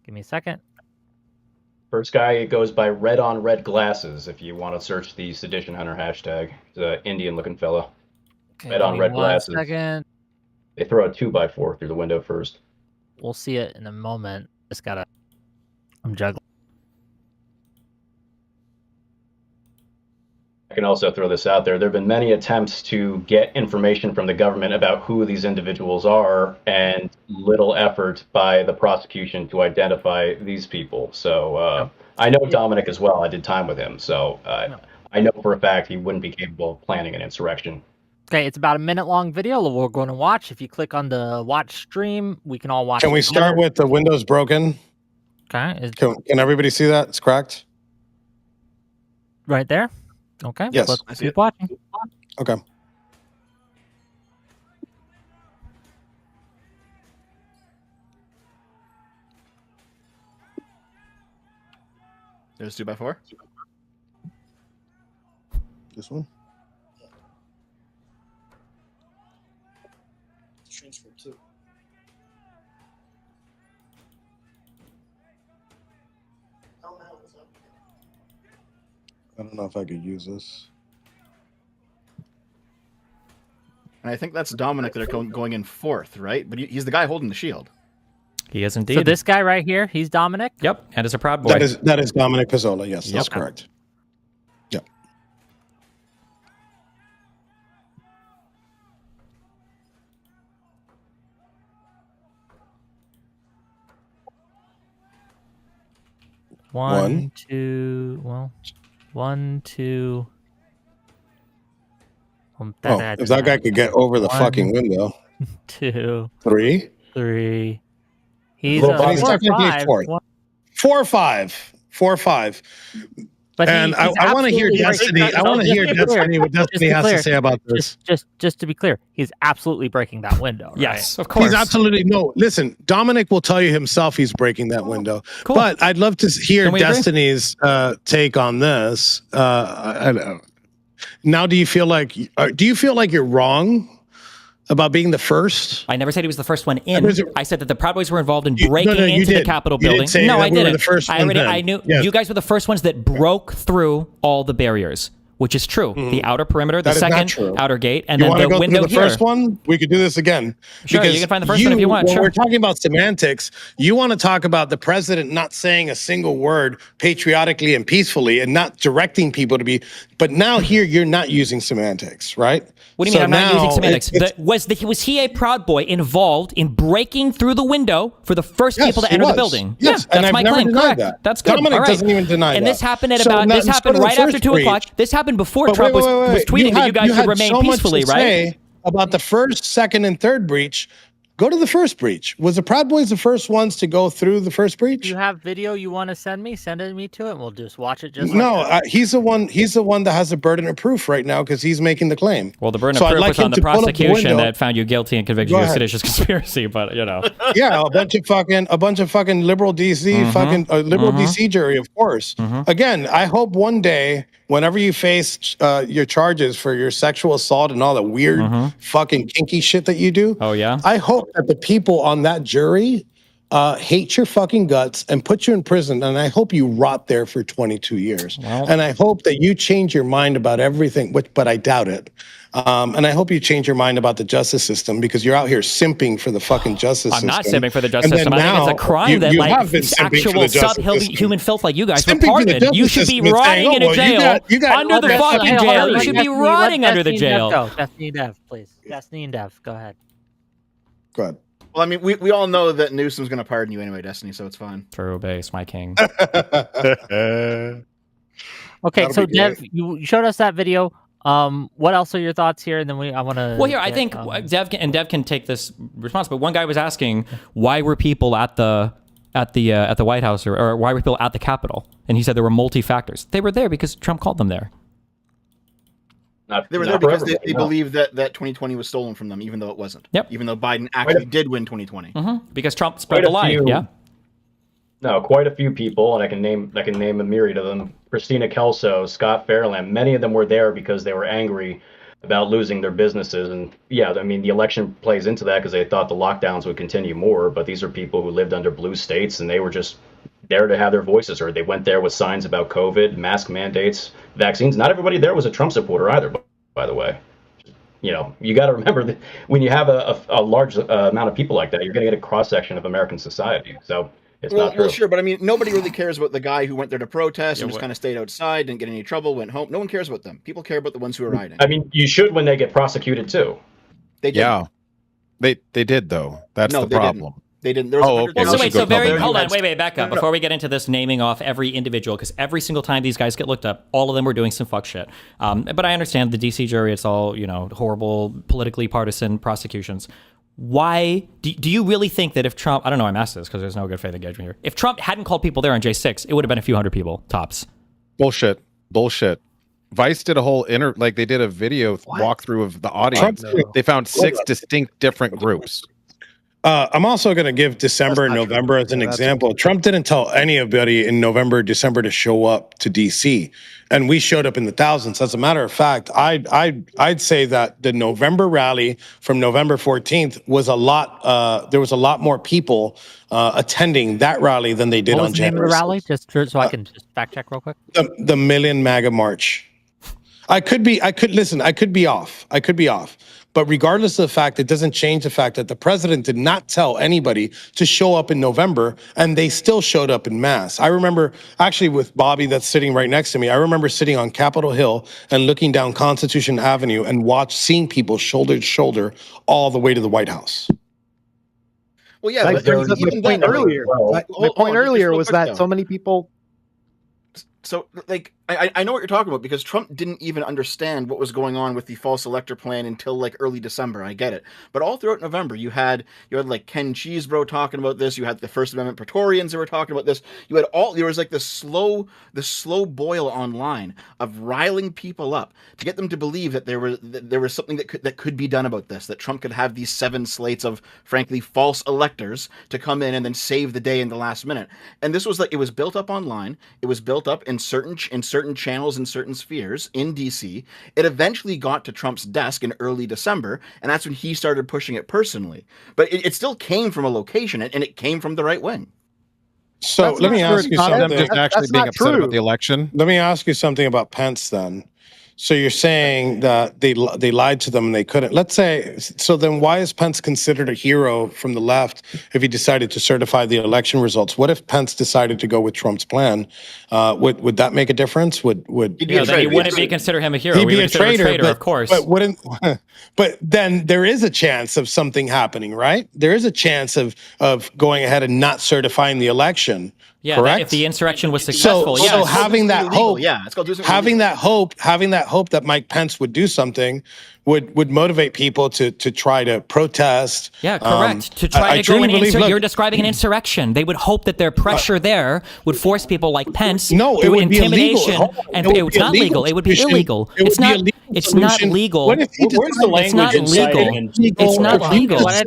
Give me a second. First guy goes by Red on Red Glasses. If you want to search the Sedition Hunter hashtag, he's an Indian-looking fellow. Okay, Red on Red Glasses. Second. They throw a 2x4 through the window first. We'll see it in a moment. Just gotta. I'm juggling. I can also throw this out there. There have been many attempts to get information from the government about who these individuals are, and little effort by the prosecution to identify these people. So I know Dominic as well. I did time with him. So I know for a fact he wouldn't be capable of planning an insurrection. Okay, it's about a minute-long video we're going to watch. If you click on the watch stream, we can all watch. Can we start with the windows broken? Okay. Can everybody see that? It's cracked. Right there? Okay. Yes. Let's keep watching. Okay. There's 2x4. This one. Transfer too. I don't know if I could use this. And I think that's Dominic that are going in fourth, right? But he's the guy holding the shield. He is indeed. So this guy right here, he's Dominic? Yep, and is a Proud Boy. That is Dominic Pizzola. Yes, that's correct. Yep. One, two. If that guy could get over the fucking window. 2, 3. 3. He's He's 4 or technically 5. fourth. 4 or 5. 4 or 5. But and I want to hear Destiny. I want to hear Destiny what Destiny has to say about this. Just to be clear, he's absolutely breaking that window. Right? Yes, of course. He's absolutely listen, Dominic will tell you himself he's breaking that window. Cool. But I'd love to hear Destiny's take on this. I don't know. Now, do you feel like you're wrong about being the first? I never said he was the first one in. I said that the Proud Boys were involved in breaking into the Capitol building. No, I didn't. I knew you guys were the first ones that broke through all the barriers, which is true. The outer perimeter, the second outer gate, and then the window here. The first one, we could do this again. Sure, you can find the first one if you want. When we're talking about semantics, you want to talk about the president not saying a single word patriotically and peacefully and not directing people to be. But now here, you're not using semantics, right? What do you mean I'm not using semantics? Was he a Proud Boy involved in breaking through the window for the first people to enter the building? Yes, yeah, that's my claim. Correct. That. That's good. Dominic doesn't even deny and that. This happened at this happened right after 2 o'clock. This happened before Trump was tweeting that you guys should remain peacefully, right? About the first, second, and third breach. Go to the first breach. Was the Proud Boys the first ones to go through the first breach? You have video you want to send me? Send it me to it, and we'll just watch it. He's the one. He's the one that has the burden of proof right now because he's making the claim. Well, the burden of proof was on the prosecution that found you guilty and convicted you of seditious conspiracy. But yeah, a bunch of fucking liberal DC, liberal DC jury, of course. Again, I hope one day, whenever you face your charges for your sexual assault and all the weird fucking kinky shit that you do. Oh yeah. I hope that the people on that jury hate your fucking guts and put you in prison, and I hope you rot there for 22 years. And I hope that you change your mind about everything, but I doubt it. And I hope you change your mind about the justice system because you're out here simping for the fucking justice system. I'm not simping for the justice system. I think it's a crime that actual subhuman filth like you guys were pardoned. You should be rotting in a jail under the fucking jail. You should be rotting under the jail. Destiny and Dev, please. Destiny and Dev, go ahead. Go ahead. Well, I mean, we all know that Newsom's going to pardon you anyway, Destiny, so it's fine. True base, my king. Okay, That'll so be great. Dev, you showed us that video. What else are your thoughts here? And then I want to. Well, here I think Dev can take this response. But one guy was asking why were people at the White House or why were people at the Capitol? And he said there were multi-factors. They were there because Trump called them there. They were there because they believed that 2020 was stolen from them, even though it wasn't. Yep. Even though Biden actually did win 2020. Because Trump spread the lie. Yeah. No, quite a few people, and I can name a myriad of them. Christina Kelso, Scott Fairland, many of them were there because they were angry about losing their businesses. And yeah, I mean, the election plays into that because they thought the lockdowns would continue more. But these are people who lived under blue states, and they were just there to have their voices heard. They went there with signs about COVID, mask mandates, vaccines. Not everybody there was a Trump supporter either, by the way. You know, you got to remember that when you have a large amount of people like that, you're going to get a cross-section of American society. So it's not true. Well, sure, but I mean, nobody really cares about the guy who went there to protest and just kind of stayed outside, didn't get any trouble, went home. No one cares about them. People care about the ones who are rioting. I mean, you should when they get prosecuted too. They did. Yeah, they did though. That's the problem. They didn't. There was Hold on, wait, back up. Before we get into this naming off every individual, because every single time these guys get looked up, all of them were doing some fuck shit. But I understand the DC jury, it's all, horrible, politically partisan prosecutions. Why do you really think that if Trump, I don't know, I'm asked this because there's no good faith engagement here. If Trump hadn't called people there on J6, it would have been a few hundred people, tops. Bullshit. Vice did a whole they did a video walkthrough of the audience. They found 6 distinct different groups. I'm also going to give December and November as an example. Trump didn't tell anybody in November, December to show up to DC, and we showed up in the thousands. As a matter of fact, I'd say that the November rally from November 14th was a lot. There was a lot more people attending that rally than they did on January. What was the name of the rally? Just so I can just fact check real quick. The Million MAGA March. I could be off. But regardless of the fact, it doesn't change the fact that the president did not tell anybody to show up in November, and they still showed up in mass. I remember, actually with Bobby that's sitting right next to me, I remember sitting on Capitol Hill and looking down Constitution Avenue and seeing people shoulder to shoulder all the way to the White House. Well, yeah, that brings up my point earlier. My point earlier was that so many people. So, I know what you're talking about because Trump didn't even understand what was going on with the false elector plan until early December. I get it, but all throughout November, you had Ken Cheesebro talking about this. You had the First Amendment Praetorians that were talking about this. You had there was this slow boil online of riling people up to get them to believe that there was something that could be done about this. That Trump could have these 7 slates of frankly false electors to come in and then save the day in the last minute. And this was it was built up online. It was built up in certain channels in certain spheres in DC. It eventually got to Trump's desk in early December, and that's when he started pushing it personally. But it still came from a location, and it came from the right wing. So let me ask you something. Just actually being upset about the election. Let me ask you something about Pence then. So you're saying that they lied to them and they couldn't. Let's say, so then why is Pence considered a hero from the left if he decided to certify the election results? What if Pence decided to go with Trump's plan? Would that make a difference? He wouldn't be consider him a hero. He'd be a traitor, of course. But then there is a chance of something happening, right? There is a chance of going ahead and not certifying the election. Yeah, correct? If the insurrection was successful, so having that hope, it's called having that hope that Mike Pence would do something would motivate people to try to protest. Yeah, correct. To try to go and you're describing an insurrection. They would hope that their pressure there would force people like Pence through intimidation. And it's not legal. It would be illegal. It's not legal. Where's the language inciting? It's not legal. That's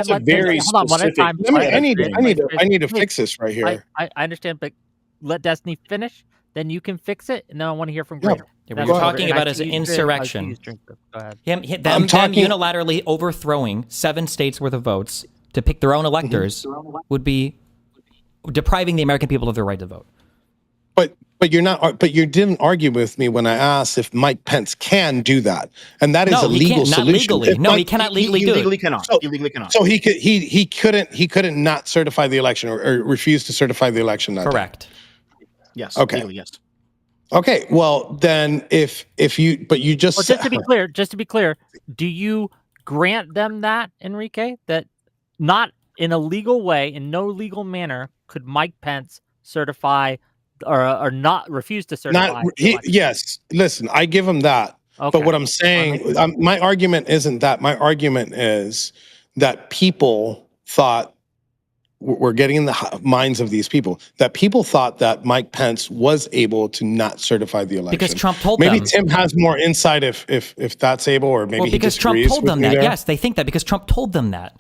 a very specific. I need to fix this right here. I understand, but let Destiny finish. Then you can fix it, and then I want to hear from Greg. Yeah, what you're talking about is insurrection. Go ahead. Them unilaterally overthrowing 7 states worth of votes to pick their own electors would be depriving the American people of their right to vote. But you're not. But you didn't argue with me when I asked if Mike Pence can do that, and that is a legal solution. Not legally. He cannot legally do it. He legally cannot. So he couldn't not certify the election or refuse to certify the election. Correct. Yes. Okay. Legally, yes. Okay. Well, then if you just well, just to be clear, do you grant them that, Enrique, that not in a legal way, in no legal manner, could Mike Pence certify or not refused to certify. Yes, listen, I give him that. Okay. But what I'm saying, my argument isn't that. My argument is that people thought, we're getting in the minds of these people, that people thought that Mike Pence was able to not certify the election. Because Trump told maybe them. Tim has more insight if that's able, or maybe he because Trump disagrees told with them me that. there. Yes, they think that because Trump told them that.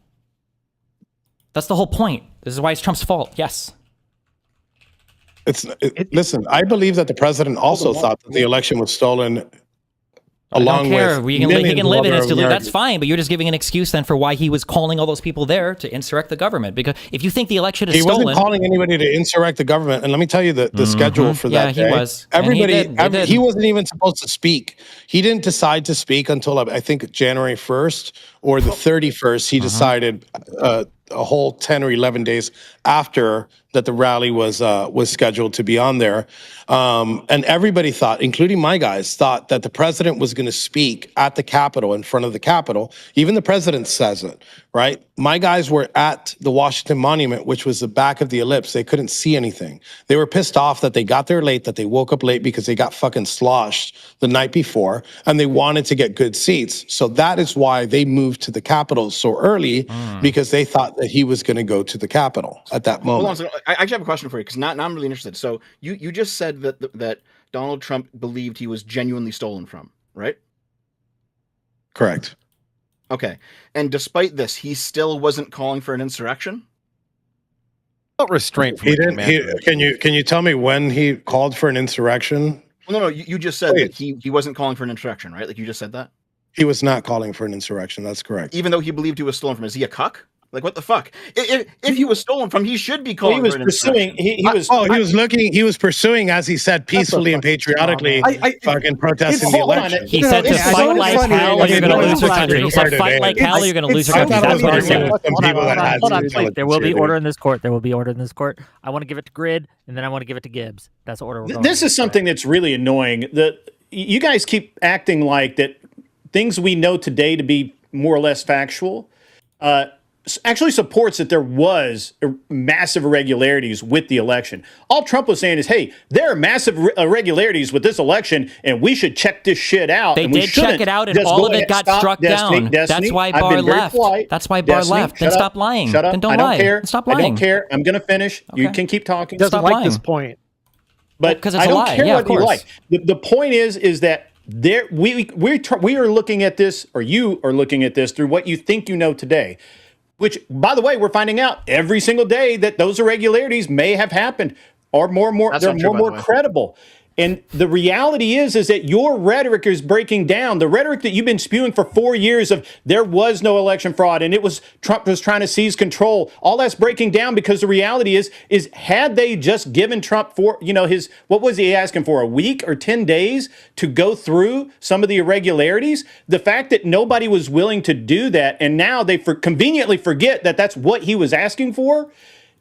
That's the whole point. This is why it's Trump's fault. Yes. Listen, I believe that the president also thought that the election was stolen. I don't care. He can live in his delusion. That's Americans. fine, but you're just giving an excuse then for why he was calling all those people there to insurrect the government. Because if you think the election is stolen, he wasn't calling anybody to insurrect the government. And let me tell you the schedule for that. Yeah, he was. And Everybody, he wasn't even supposed to speak. He didn't decide to speak until I think January 1st or the 31st. He decided a whole 10 or 11 days after that the rally was scheduled to be on there. And everybody thought, including my guys, thought that the president was going to speak at the Capitol, in front of the Capitol. Even the president says it, right? My guys were at the Washington Monument, which was the back of the ellipse. They couldn't see anything. They were pissed off that they got there late, that they woke up late because they got fucking sloshed the night before, and they wanted to get good seats. So that is why they moved to the Capitol so early, because they thought that he was going to go to the Capitol at that moment. Hold on, so I actually have a question for you, because now I'm really interested. So you just said that Donald Trump believed he was genuinely stolen from, right? Correct. Okay. And despite this, he still wasn't calling for an insurrection? Not restraint from He the didn't. commander. Can you tell me when he called for an insurrection? Well, no, you just said that he wasn't calling for an insurrection, right? Like you just said that? He was not calling for an insurrection. That's correct. Even though he believed he was stolen from, is he a cuck? Like what the fuck? If he was stolen from, he should be calling. He was for an pursuing. He was pursuing, as he said, peacefully and patriotically, fucking protesting the election. he said to fight like hell or you're going to lose your country. He said fight like hell or you're going to lose your country. That's what he said. Hold on, please. There will be order in this court. There will be order in this court. I want to give it to Grid, and then I want to give it to Gibbs. That's the order we're going. This is something that's really annoying. You guys keep acting like that things we know today to be more or less factual actually supports that there was massive irregularities with the election. All Trump was saying is, hey, there are massive irregularities with this election, and we should check this shit out. They did check it out, and all of it got struck down. That's why Barr left. That's why Barr left. Then stop lying. Shut up. Then don't I don't lie. care. Stop lying. I don't care. I'm going to finish. Okay. You can keep talking. Doesn't Stop like lying. this point. But because it's I a don't lie. care Yeah, what of you course. like. The point is that we are looking at this, or you are looking at this through what you think you know today. Which, by the way, we're finding out every single day that those irregularities may have happened, or they're more credible. And the reality is that your rhetoric is breaking down. The rhetoric that you've been spewing for 4 years of there was no election fraud and it was Trump was trying to seize control. All that's breaking down because the reality is had they just given Trump what was he asking for, a week or 10 days to go through some of the irregularities? The fact that nobody was willing to do that, and now they conveniently forget that that's what he was asking for,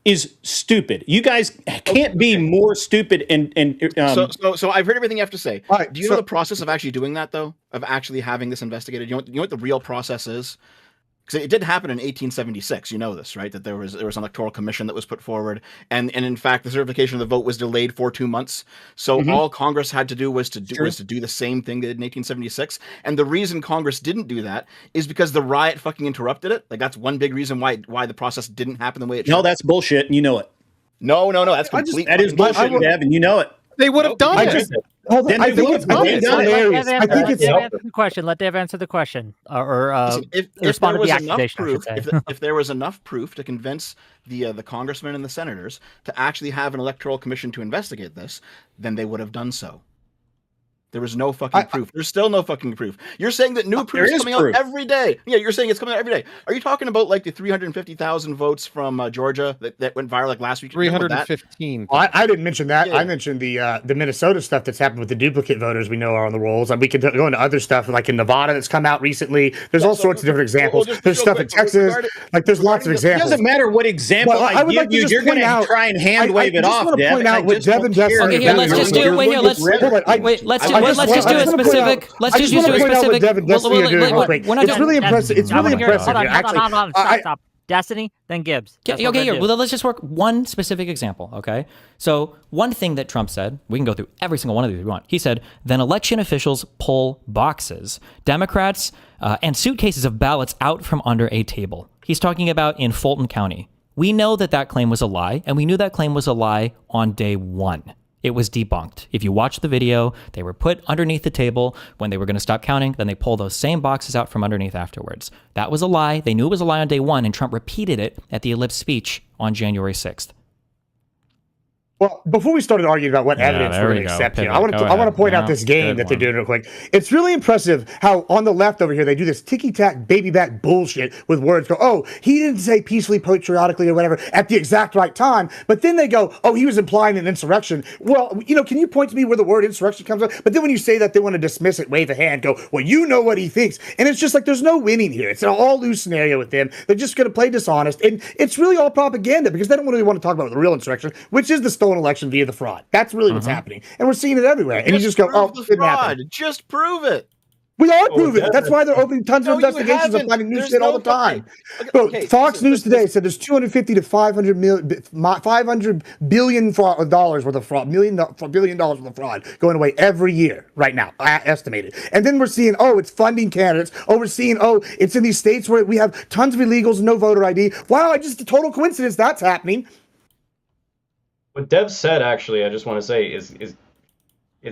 is stupid. You guys can't be more stupid. So I've heard everything you have to say. Right, do you know the process of actually doing that, though? Of actually having this investigated? You know what the real process is? Because it did happen in 1876. You know this, right? That there was an electoral commission that was put forward, and in fact the certification of the vote was delayed for 2 months. So all Congress had to do was to do the same thing they did in 1876. And the reason Congress didn't do that is because the riot fucking interrupted it. Like that's one big reason why the process didn't happen the way it should. No, that's bullshit, and you know it. No, that's complete. That is bullshit, Dev, and you know it. They would have done it. I think it's hilarious. I think it's answer the question. Let Dave answer the question, respond to the accusation. If there was enough proof to convince the congressmen and the senators to actually have an electoral commission to investigate this, then they would have done so. There was no fucking proof. There's still no fucking proof. You're saying that new proof is coming out every day. Yeah, you're saying it's coming out every day. Are you talking about like the 350,000 votes from Georgia that went viral like last week? 315. I didn't mention that. Yeah. I mentioned the Minnesota stuff that's happened with the duplicate voters we know are on the rolls. And we could go into other stuff like in Nevada that's come out recently. There's all sorts of different examples. There's stuff in Texas. There's lots of examples. It doesn't matter what example I give you. You're going to try and hand wave it off. I just want to point out what Devin just said. Okay, here, let's just do it. Let's just do it specific. Let's just do it specific. It's really impressive. It's really impressive. Stop. Destiny, then Gibbs. Okay, well, let's just work one specific example, okay? So one thing that Trump said, we can go through every single one of these if we want. He said, then election officials pull boxes, Democrats, and suitcases of ballots out from under a table. He's talking about in Fulton County. We know that that claim was a lie, and we knew that claim was a lie on day one. It was debunked. If you watch the video, they were put underneath the table when they were going to stop counting. Then they pull those same boxes out from underneath afterwards. That was a lie. They knew it was a lie on day one, and Trump repeated it at the Ellipse speech on January 6th. Well, before we started arguing about what evidence we're going to accept here, I want to point out this game that they're doing real quick. It's really impressive how on the left over here, they do this ticky-tack, baby-back bullshit with words. Go, oh, he didn't say peacefully, patriotically, or whatever at the exact right time. But then they go, oh, he was implying an insurrection. Well, can you point to me where the word insurrection comes from? But then when you say that, they want to dismiss it, wave a hand, go, well, you know what he thinks. And it's just like there's no winning here. It's an all-lose scenario with them. They're just going to play dishonest. And it's really all propaganda because they don't really want to talk about the real insurrection, which is the stolen election via the fraud. That's really what's happening. And we're seeing it everywhere. And you just go, oh, it didn't happen. Just prove it. We are proving it. That's why they're opening tons of investigations and finding new shit all the time. Fox News today said there's 250 to 500 billion dollars worth of fraud, billion dollars worth of fraud going away every year right now, estimated. And then we're seeing, oh, it's funding candidates. Oh, we're seeing, oh, it's in these states where we have tons of illegals, no voter ID. Wow, just a total coincidence that's happening. What Dev said, actually, I just want to say is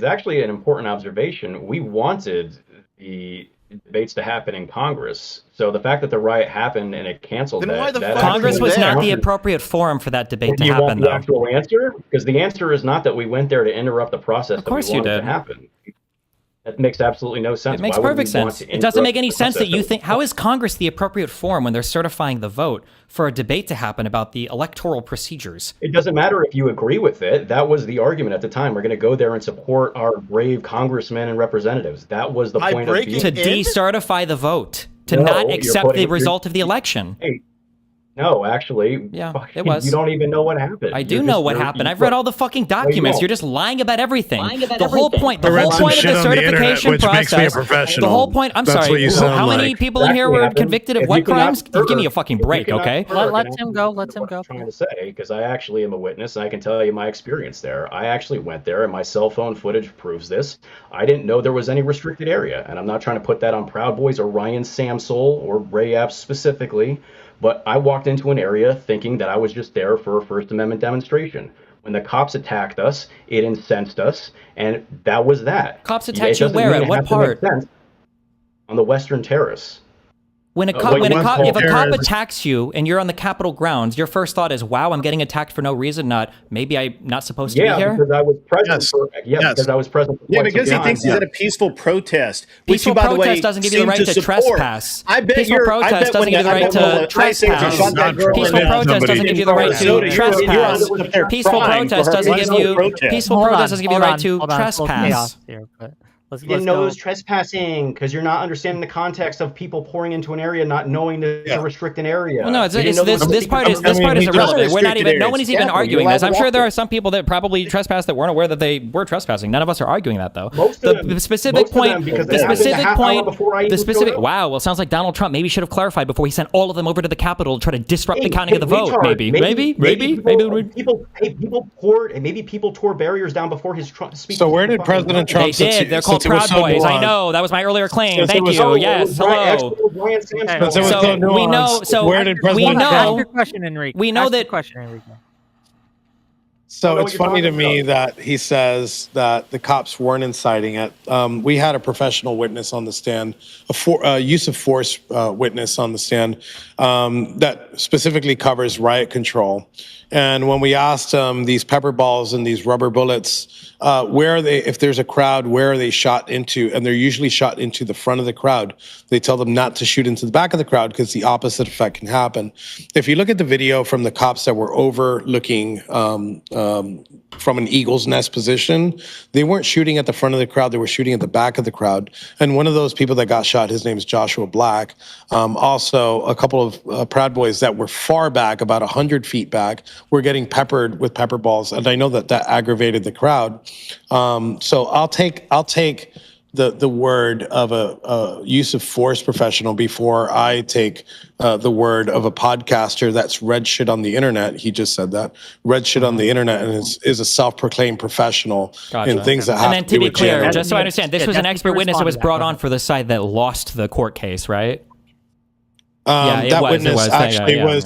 actually an important observation. We wanted the debates to happen in Congress. So the fact that the riot happened and it canceled Congress was not the appropriate forum for that debate to happen, want the actual answer? Because the answer is not that we went there to interrupt the process that we wanted to happen. That makes absolutely no sense. It makes perfect sense. It doesn't make any sense that you think, how is Congress the appropriate forum when they're certifying the vote for a debate to happen about the electoral procedures? It doesn't matter if you agree with it. That was the argument at the time. We're going to go there and support our brave congressmen and representatives. That was the point of being. To decertify the vote, to not accept the result of the election. Hey, no, actually, it was. You don't even know what happened. I do know what happened. I've read all the fucking documents. You're just lying about everything. The whole point of the certification process. The whole point. I'm sorry. How many people in here were convicted of what crimes? Give me a fucking break, okay? Let him go. Let him go. I'm trying to say, because I actually am a witness, and I can tell you my experience there. I actually went there, and my cell phone footage proves this. I didn't know there was any restricted area, and I'm not trying to put that on Proud Boys or Ryan Samsol or Ray Epps specifically. But I walked into an area thinking that I was just there for a First Amendment demonstration. When the cops attacked us, it incensed us, and that was that. Cops attacked you where? At what part? On the Western Terrace. If a cop attacks you and you're on the Capitol grounds, your first thought is, "Wow, I'm getting attacked for no reason. Maybe I'm not supposed to be here." Yeah, because I was present. Because I was present. Because he thinks he's at a peaceful protest. Peaceful protest doesn't give you the right to trespass. Peaceful protest doesn't give you the right to trespass. Peaceful protest doesn't give you the right to trespass. Peaceful protest doesn't give you the right to trespass. You didn't know it was trespassing because you're not understanding the context of people pouring into an area, not knowing to restrict an area. Well, no, this part is irrelevant. We're not even. No one is even arguing this. I'm sure there are some people that probably trespassed that weren't aware that they were trespassing. None of us are arguing that, though. The specific point. Wow. Well, it sounds like Donald Trump maybe should have clarified before he sent all of them over to the Capitol to try to disrupt the counting of the vote. Maybe. People tore barriers down before his speech. So where did President Trump? They did. They're called Proud Boys. I know. That was my earlier claim. Thank you. Yes. Hello. So we know. So where did President we know. Ask your question, Enrique. We know that. So it's funny to me that he says that the cops weren't inciting it. We had a professional witness on the stand, a use of force witness on the stand that specifically covers riot control. And when we asked these pepper balls and these rubber bullets, where are they, if there's a crowd, where are they shot into? And they're usually shot into the front of the crowd. They tell them not to shoot into the back of the crowd because the opposite effect can happen. If you look at the video from the cops that were overlooking from an eagle's nest position, they weren't shooting at the front of the crowd, they were shooting at the back of the crowd. And one of those people that got shot, his name is Joshua Black. Also, a couple of Proud Boys that were far back, about 100 feet back, were getting peppered with pepper balls. And I know that aggravated the crowd. So I'll take the word of a use of force professional before I take the word of a podcaster that's read shit on the internet. He just said that read shit on the internet and is a self-proclaimed professional in things that have and then to be clear, just so I understand, this was an expert witness that was brought on for the side that lost the court case, right? That witness actually was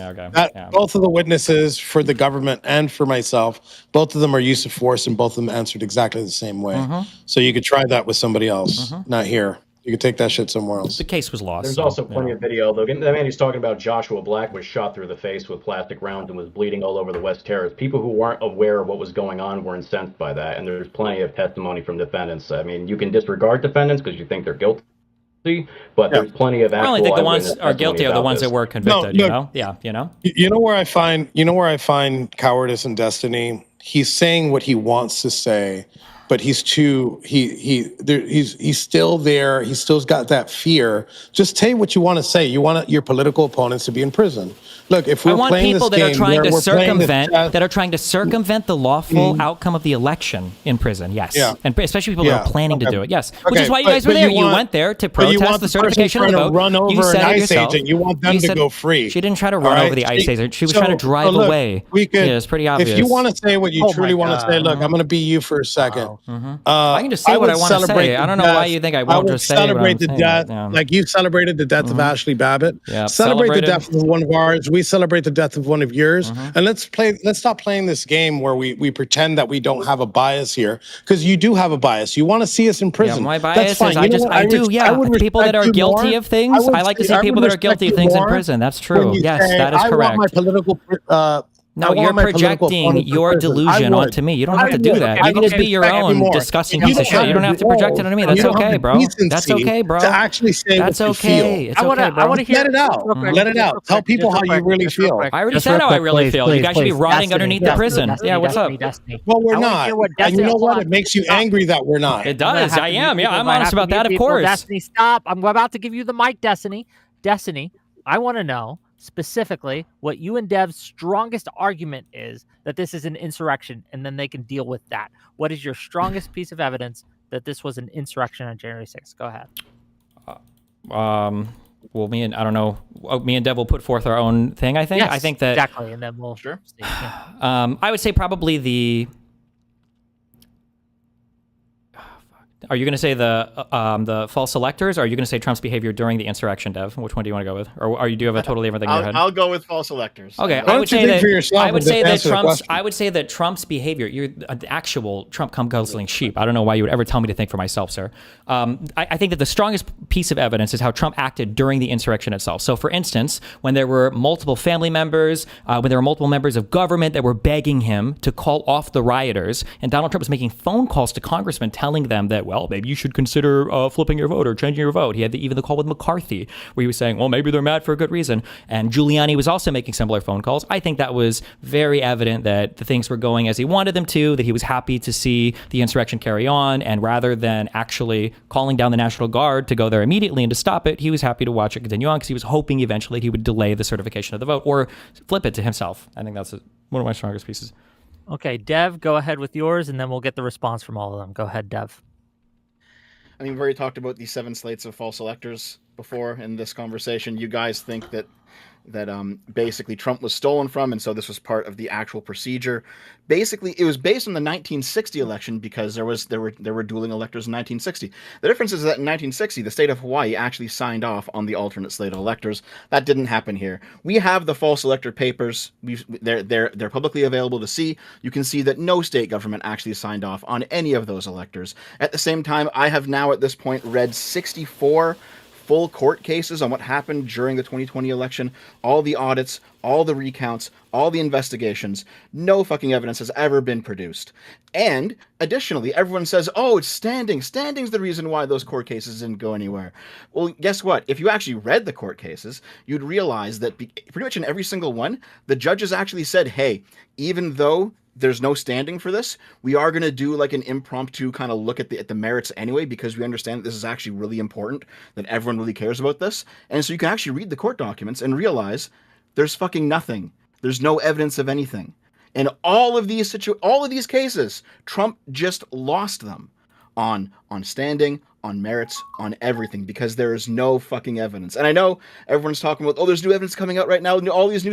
both of the witnesses for the government and for myself, both of them are use of force and both of them answered exactly the same way. So you could try that with somebody else, not here. You could take that shit somewhere else. The case was lost. There's also plenty of video. The man he's talking about, Joshua Black, was shot through the face with plastic rounds and was bleeding all over the West Terrace. People who weren't aware of what was going on were incensed by that, and there's plenty of testimony from defendants. I mean, you can disregard defendants because you think they're guilty, but there's plenty of. I only think the ones are guilty are the ones that were convicted. You know, You know where I find cowardice in Destiny. He's saying what he wants to say, but he's still there. He still's got that fear. Just say what you want to say. You want your political opponents to be in prison. Look, if we're playing this game, that are trying to circumvent the lawful outcome of the election in prison. Yes, and especially people that are planning to do it. Yes, which is why you guys were there. You went there to protest the certification of the vote. Run over you said an it ICE yourself. agent. You want them to go free. She didn't try to run over the ICE agent. She was trying to drive away. It's pretty obvious. If you want to say what you truly want to say, look, I'm going to be you for a second. I can just say what I want to say. I don't know why you think I won't just say celebrate the death, like you celebrated the death of Ashley Babbitt. Celebrate the death of one of ours. We celebrate the death of one of yours. And let's stop playing this game where we pretend that we don't have a bias here, because you do have a bias. You want to see us in prison. My bias is I do. People that are guilty of things. I like to see people that are guilty of things in prison. That's true. Yes, that is correct. I want my political. No, you're projecting your delusion onto me. You don't have to do that. You can just be your own disgusting piece of shit. You don't have to project it onto me. That's okay, bro. That's okay, bro. To actually say that's what you feel. It's okay, bro. I want to hear it out. Let it out. Tell people how you really feel. I already said how I really feel. You guys should be rotting underneath the prison. Yeah, what's up? Well, we're not. And you know what? It makes you angry that we're not. It does. I am. Yeah, I'm honest about that, of course. Destiny, stop. I'm about to give you the mic, Destiny. Destiny, I want to know specifically what you and Dev's strongest argument is that this is an insurrection, and then they can deal with that. What is your strongest piece of evidence that this was an insurrection on January 6th? Go ahead. Well, me and Dev will put forth our own thing, I think. Yes, I think that exactly, and then we'll see. Yeah. I would say probably the. Are you going to say the false electors, or are you going to say Trump's behavior during the insurrection, Dev? Which one do you want to go with, or do you have a totally different thing in your head? I'll go with false electors. Okay, I would say that Trump's behavior. You're the actual Trump come guzzling sheep. I don't know why you would ever tell me to think for myself, sir. I think that the strongest piece of evidence is how Trump acted during the insurrection itself. So, for instance, when there were multiple family members, when there were multiple members of government that were begging him to call off the rioters, and Donald Trump was making phone calls to congressmen telling them that, well, maybe you should consider flipping your vote or changing your vote. He had even the call with McCarthy where he was saying, well, maybe they're mad for a good reason. And Giuliani was also making similar phone calls. I think that was very evident that the things were going as he wanted them to, that he was happy to see the insurrection carry on. And rather than actually calling down the National Guard to go there immediately and to stop it, he was happy to watch it continue on because he was hoping eventually he would delay the certification of the vote or flip it to himself. I think that's one of my strongest pieces. Okay, Dev, go ahead with yours, and then we'll get the response from all of them. Go ahead, Dev. I mean, we've already talked about the 7 slates of false electors before in this conversation. You guys think that basically Trump was stolen from, and so this was part of the actual procedure. Basically, it was based on the 1960 election because there were dueling electors in 1960. The difference is that in 1960, the state of Hawaii actually signed off on the alternate slate of electors. That didn't happen here. We have the false elector papers. They're publicly available to see. You can see that no state government actually signed off on any of those electors. At the same time, I have now at this point read 64 full court cases on what happened during the 2020 election, all the audits, all the recounts, all the investigations. No fucking evidence has ever been produced. And additionally, everyone says, oh, it's standing. Standing's the reason why those court cases didn't go anywhere. Well, guess what? If you actually read the court cases, you'd realize that pretty much in every single one, the judges actually said, hey, even though there's no standing for this, we are going to do like an impromptu kind of look at the merits anyway, because we understand that this is actually really important, that everyone really cares about this. And so you can actually read the court documents and realize there's fucking nothing. There's no evidence of anything. In all of these cases, Trump just lost them on standing, on merits, on everything, because there is no fucking evidence. And I know everyone's talking about, oh, there's new evidence coming out right now, all these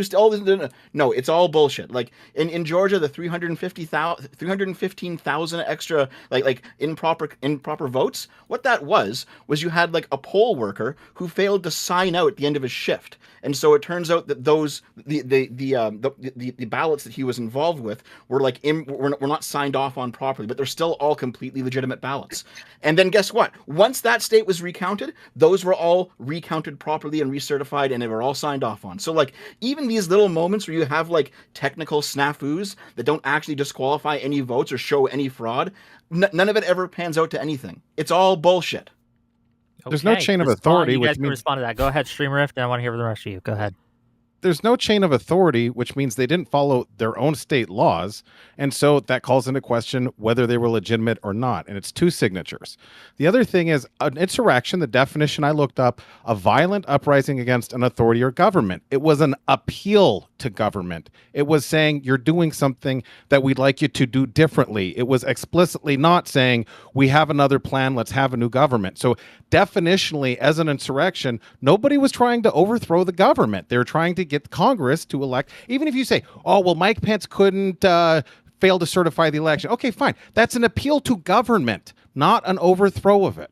no, it's all bullshit. Like in Georgia, the 315,000 extra like improper votes, what that was you had like a poll worker who failed to sign out at the end of his shift. And so it turns out that the ballots that he was involved with were were not signed off on properly, but they're still all completely legitimate ballots. And then guess what? Once that state was recounted, those were all recounted properly and recertified, and they were all signed off on. So like even these little moments where you have like technical snafus that don't actually disqualify any votes or show any fraud, none of it ever pans out to anything. It's all bullshit. There's no chain of authority. You guys can respond to that. Go ahead, Stream Rift, and I want to hear from the rest of you. Go ahead. There's no chain of authority, which means they didn't follow their own state laws. And so that calls into question whether they were legitimate or not. And it's 2 signatures. The other thing is an insurrection, the definition I looked up, a violent uprising against an authority or government. It was an appeal to government. It was saying you're doing something that we'd like you to do differently. It was explicitly not saying we have another plan, let's have a new government. So definitionally, as an insurrection, nobody was trying to overthrow the government. They were trying to get Congress to elect. Even if you say, oh, well, Mike Pence couldn't fail to certify the election. Okay, fine. That's an appeal to government, not an overthrow of it.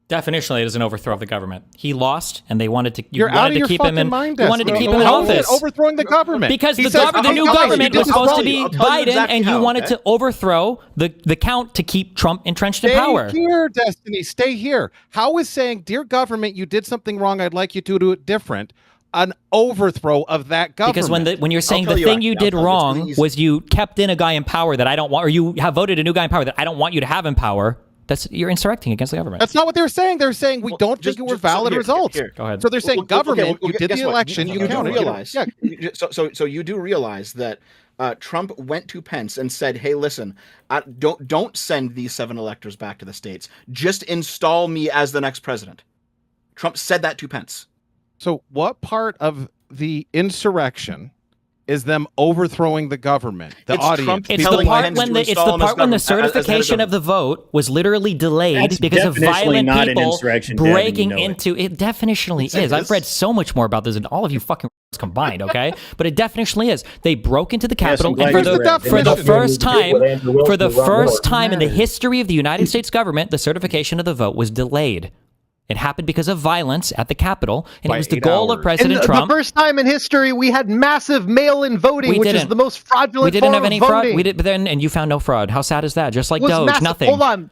Definitionally, it is an overthrow of the government. He lost, and they wanted to. You're out of your fucking mind. You wanted to keep him in office. Overthrowing the government because the new government was supposed to be Biden, and you wanted to overthrow the count to keep Trump entrenched in power. Stay here, Destiny. Stay here. How is saying, dear government, you did something wrong. I'd like you to do it different. An overthrow of that government. Because when you're saying the thing you did wrong was you kept in a guy in power that I don't want, or you have voted a new guy in power that I don't want you to have in power. You're insurrecting against the government. That's not what they were saying. They're saying we don't think it were valid results. Here. Go ahead. So they're saying government, you did the election, you counted. Realize, so you do realize that Trump went to Pence and said, "Hey, listen, don't send these 7 electors back to the states. Just install me as the next president." Trump said that to Pence. So what part of the insurrection is them overthrowing the government? The audience. It's the part when the certification of the vote was literally delayed because of violent people breaking into it. Definitionally is. I've read so much more about this than all of you fucking combined. Okay, but it definitionally is. They broke into the Capitol, and for the first time in the history of the United States government, the certification of the vote was delayed. It happened because of violence at the Capitol, and it was the goal of President Trump. The first time in history we had massive mail-in voting, which is the most fraudulent We didn't have any fraud. voting. We did, but then, and you found no fraud. How sad is that? Just like Doge, massive. nothing. Hold on,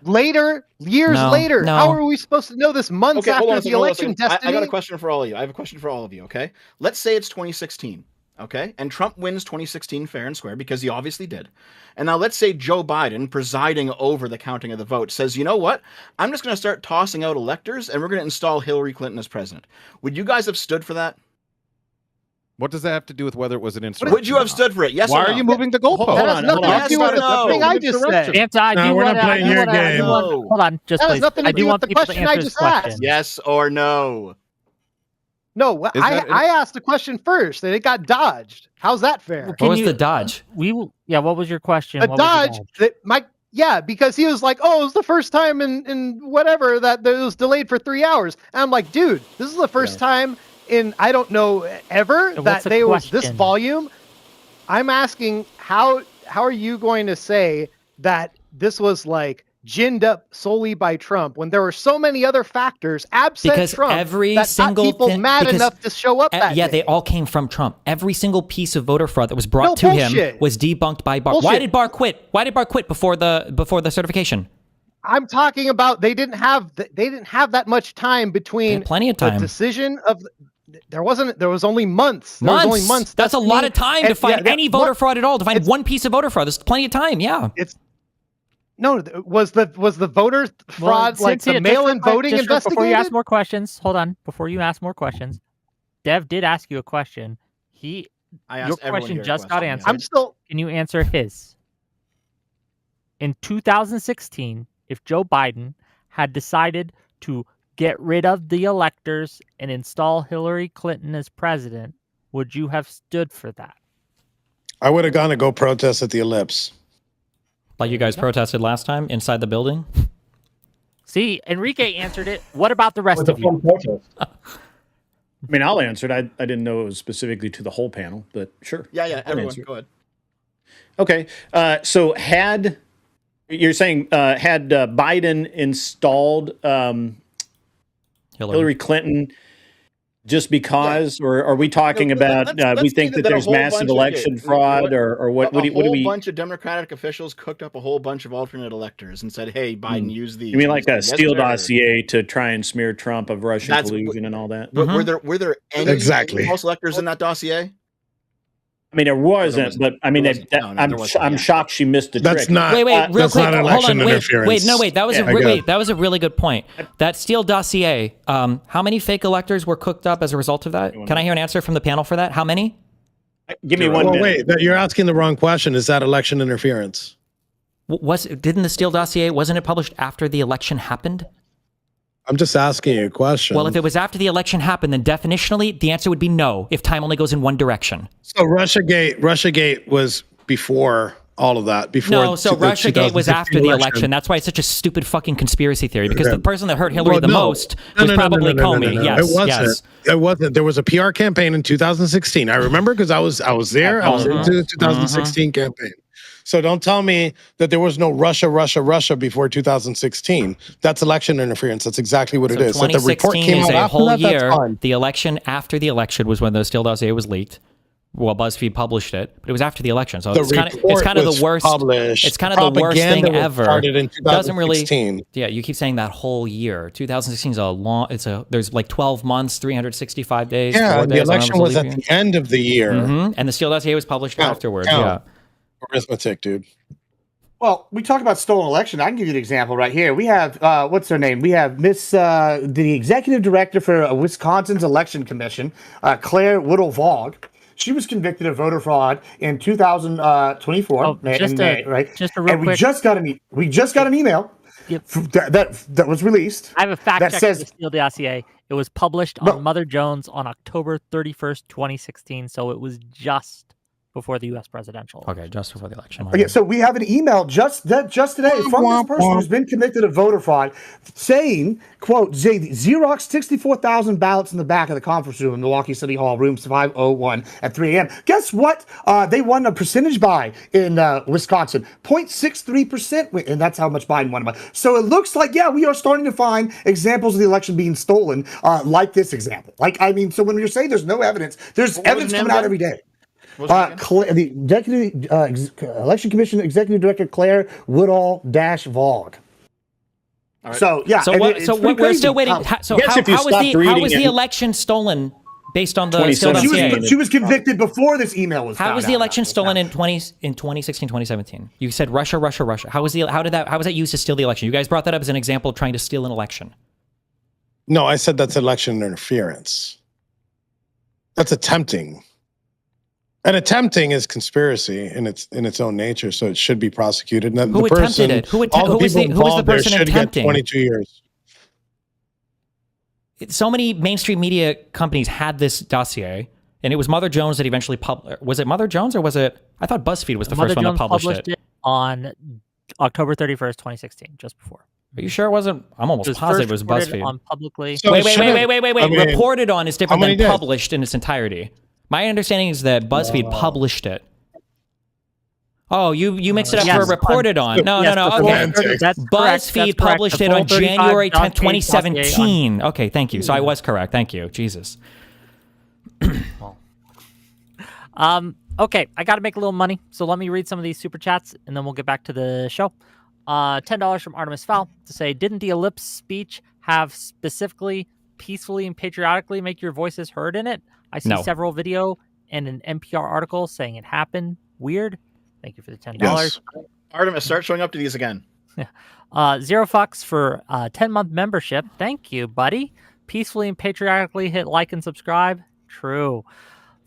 years later. No. How are we supposed to know this months after the election? Destiny. I got a question for all of you. I have a question for all of you. Okay, let's say it's 2016. Okay, and Trump wins 2016 fair and square because he obviously did. And now let's say Joe Biden, presiding over the counting of the vote, says, you know what? I'm just going to start tossing out electors and we're going to install Hillary Clinton as president. Would you guys have stood for that? What does that have to do with whether it was an insurrection? Would you have stood for it? Yes Why or no? are you moving the goalpost? That has nothing to do with the thing I just said. We're not playing your game. Hold on, just that please. has nothing to I do do want with the people to question I answer just this question. asked. Yes or no? No, I asked the question first, and it got dodged. How's that fair? What was the dodge? Yeah, what was your question? A dodge that because he was like, oh, it was the first time in whatever that it was delayed for 3 hours. And I'm like, dude, this is the first time in I don't know ever that they was this volume. I'm asking how are you going to say that this was like ginned up solely by Trump when there were so many other factors absent because Trump every that single got people mad enough to show up that day. They all came from Trump. Every single piece of voter fraud that was brought to him was debunked by Barr. Why did Barr quit? Why did Barr quit before the certification? I'm talking about they didn't have that much time between plenty of time. The decision of there was only months. There was only months. That's a lot of time to find any voter fraud at all. To find one piece of voter fraud. There's plenty of time. Yeah. No, was the voter fraud like the mail-in voting investigated? Before you ask more questions, hold on. Before you ask more questions, Dev did ask you a question. Your question just got answered. Can you answer his? In 2016, if Joe Biden had decided to get rid of the electors and install Hillary Clinton as president, would you have stood for that? I would have gone to go protest at the Ellipse. Like you guys protested last time inside the building? See, Enrique answered it. What about the rest With a of you? fun protest. I mean, I'll answer it. I didn't know it was specifically to the whole panel, but sure. Yeah, I'll everyone, answer it. go ahead. Okay, so you're saying had Biden installed Hillary Clinton just because, or are we talking about we think that there's massive election fraud, or what? What do we? A bunch of Democratic officials cooked up a whole bunch of alternate electors and said, "Hey, Biden, use these." You mean like a Steele dossier to try and smear Trump of Russian collusion and all that? Were there any false electors in that dossier? I mean, there wasn't, but I mean, I'm shocked she missed the trick. That's not. Wait, real quick. Hold on. Interference. That was a really good point. That Steele dossier. How many fake electors were cooked up as a result of that? Can I hear an answer from the panel for that? How many? Give me one minute. Wait, you're asking the wrong question. Is that election interference? Didn't the Steele dossier, wasn't it published after the election happened? I'm just asking you a question. Well, if it was after the election happened, then definitionally the answer would be no, if time only goes in one direction. So Russiagate was before all of that. Russiagate was after the election. That's why it's such a stupid fucking conspiracy theory, because the person that hurt Hillary the most was probably Comey. Yes, it wasn't. It wasn't. There was a PR campaign in 2016. I remember because I was there. I was into the 2016 campaign. So don't tell me that there was no Russia before 2016. That's election interference. That's exactly what it is. That the report came out a whole year. The election after the election was when the Steele dossier was leaked. Well, BuzzFeed published it, but it was after the election. So it's kind of the worst. It's kind of the worst thing ever. It doesn't really. Yeah, you keep saying that whole year. 2016 is a long. There's like 12 months, 365 days. Yeah, the election was at the end of the year, and the Steele dossier was published afterwards. Yeah. Arithmetic, dude. Well, we talk about stolen election. I can give you an example right here. We have, what's her name? We have the executive director for Wisconsin's election commission, Claire Whittle-Vaugh. She was convicted of voter fraud in 2024. And we just got an email that was released. I have a fact check for the Steele dossier. It was published on Mother Jones on October 31st, 2016. So it was just before the U.S. presidential election. Okay, just before the election. Okay, so we have an email just today from this person who's been convicted of voter fraud, saying, quote, Xerox 64,000 ballots in the back of the conference room in Milwaukee City Hall, rooms 501 at 3 a.m. Guess what? They won a percentage by in Wisconsin, 0.63%, and that's how much Biden won by. So it looks like, we are starting to find examples of the election being stolen, like this example. So when you're saying there's no evidence, there's evidence coming out every day. The election commission executive director Claire Woodall-Vaugh. Right. So we're still waiting. So how was the election stolen based on the Steele dossier? She was convicted before this email was. How was the election stolen in 2016, 2017? You said Russia. How was that used to steal the election? You guys brought that up as an example of trying to steal an election. No, I said that's election interference. That's attempting. And attempting is conspiracy in its own nature, so it should be prosecuted. And who attempted it? Who was the person attempting? 22 years. So many mainstream media companies had this dossier, and it was Mother Jones that eventually published. Was it Mother Jones or was it? I thought BuzzFeed was the first one that published it on October 31st, 2016, just before. Are you sure it wasn't? I'm almost positive it was BuzzFeed. On publicly. So wait. Reported on is different than published in its entirety. My understanding is that BuzzFeed published it. Oh, you mixed it up for reported on. No. Okay. BuzzFeed published it on January 10th, 2017. Okay, thank you. So I was correct. Thank you. Jesus. Okay, I got to make a little money. So let me read some of these super chats and then we'll get back to the show. $10 from Artemis Fowl to say, didn't the ellipse speech have specifically peacefully and patriotically make your voices heard in it? I see several video and an NPR article saying it happened. Weird. Thank you for the $10. Yes. Artemis, start showing up to these again. $0 for 10-month membership. Thank you, buddy. Peacefully and patriotically hit like and subscribe. True.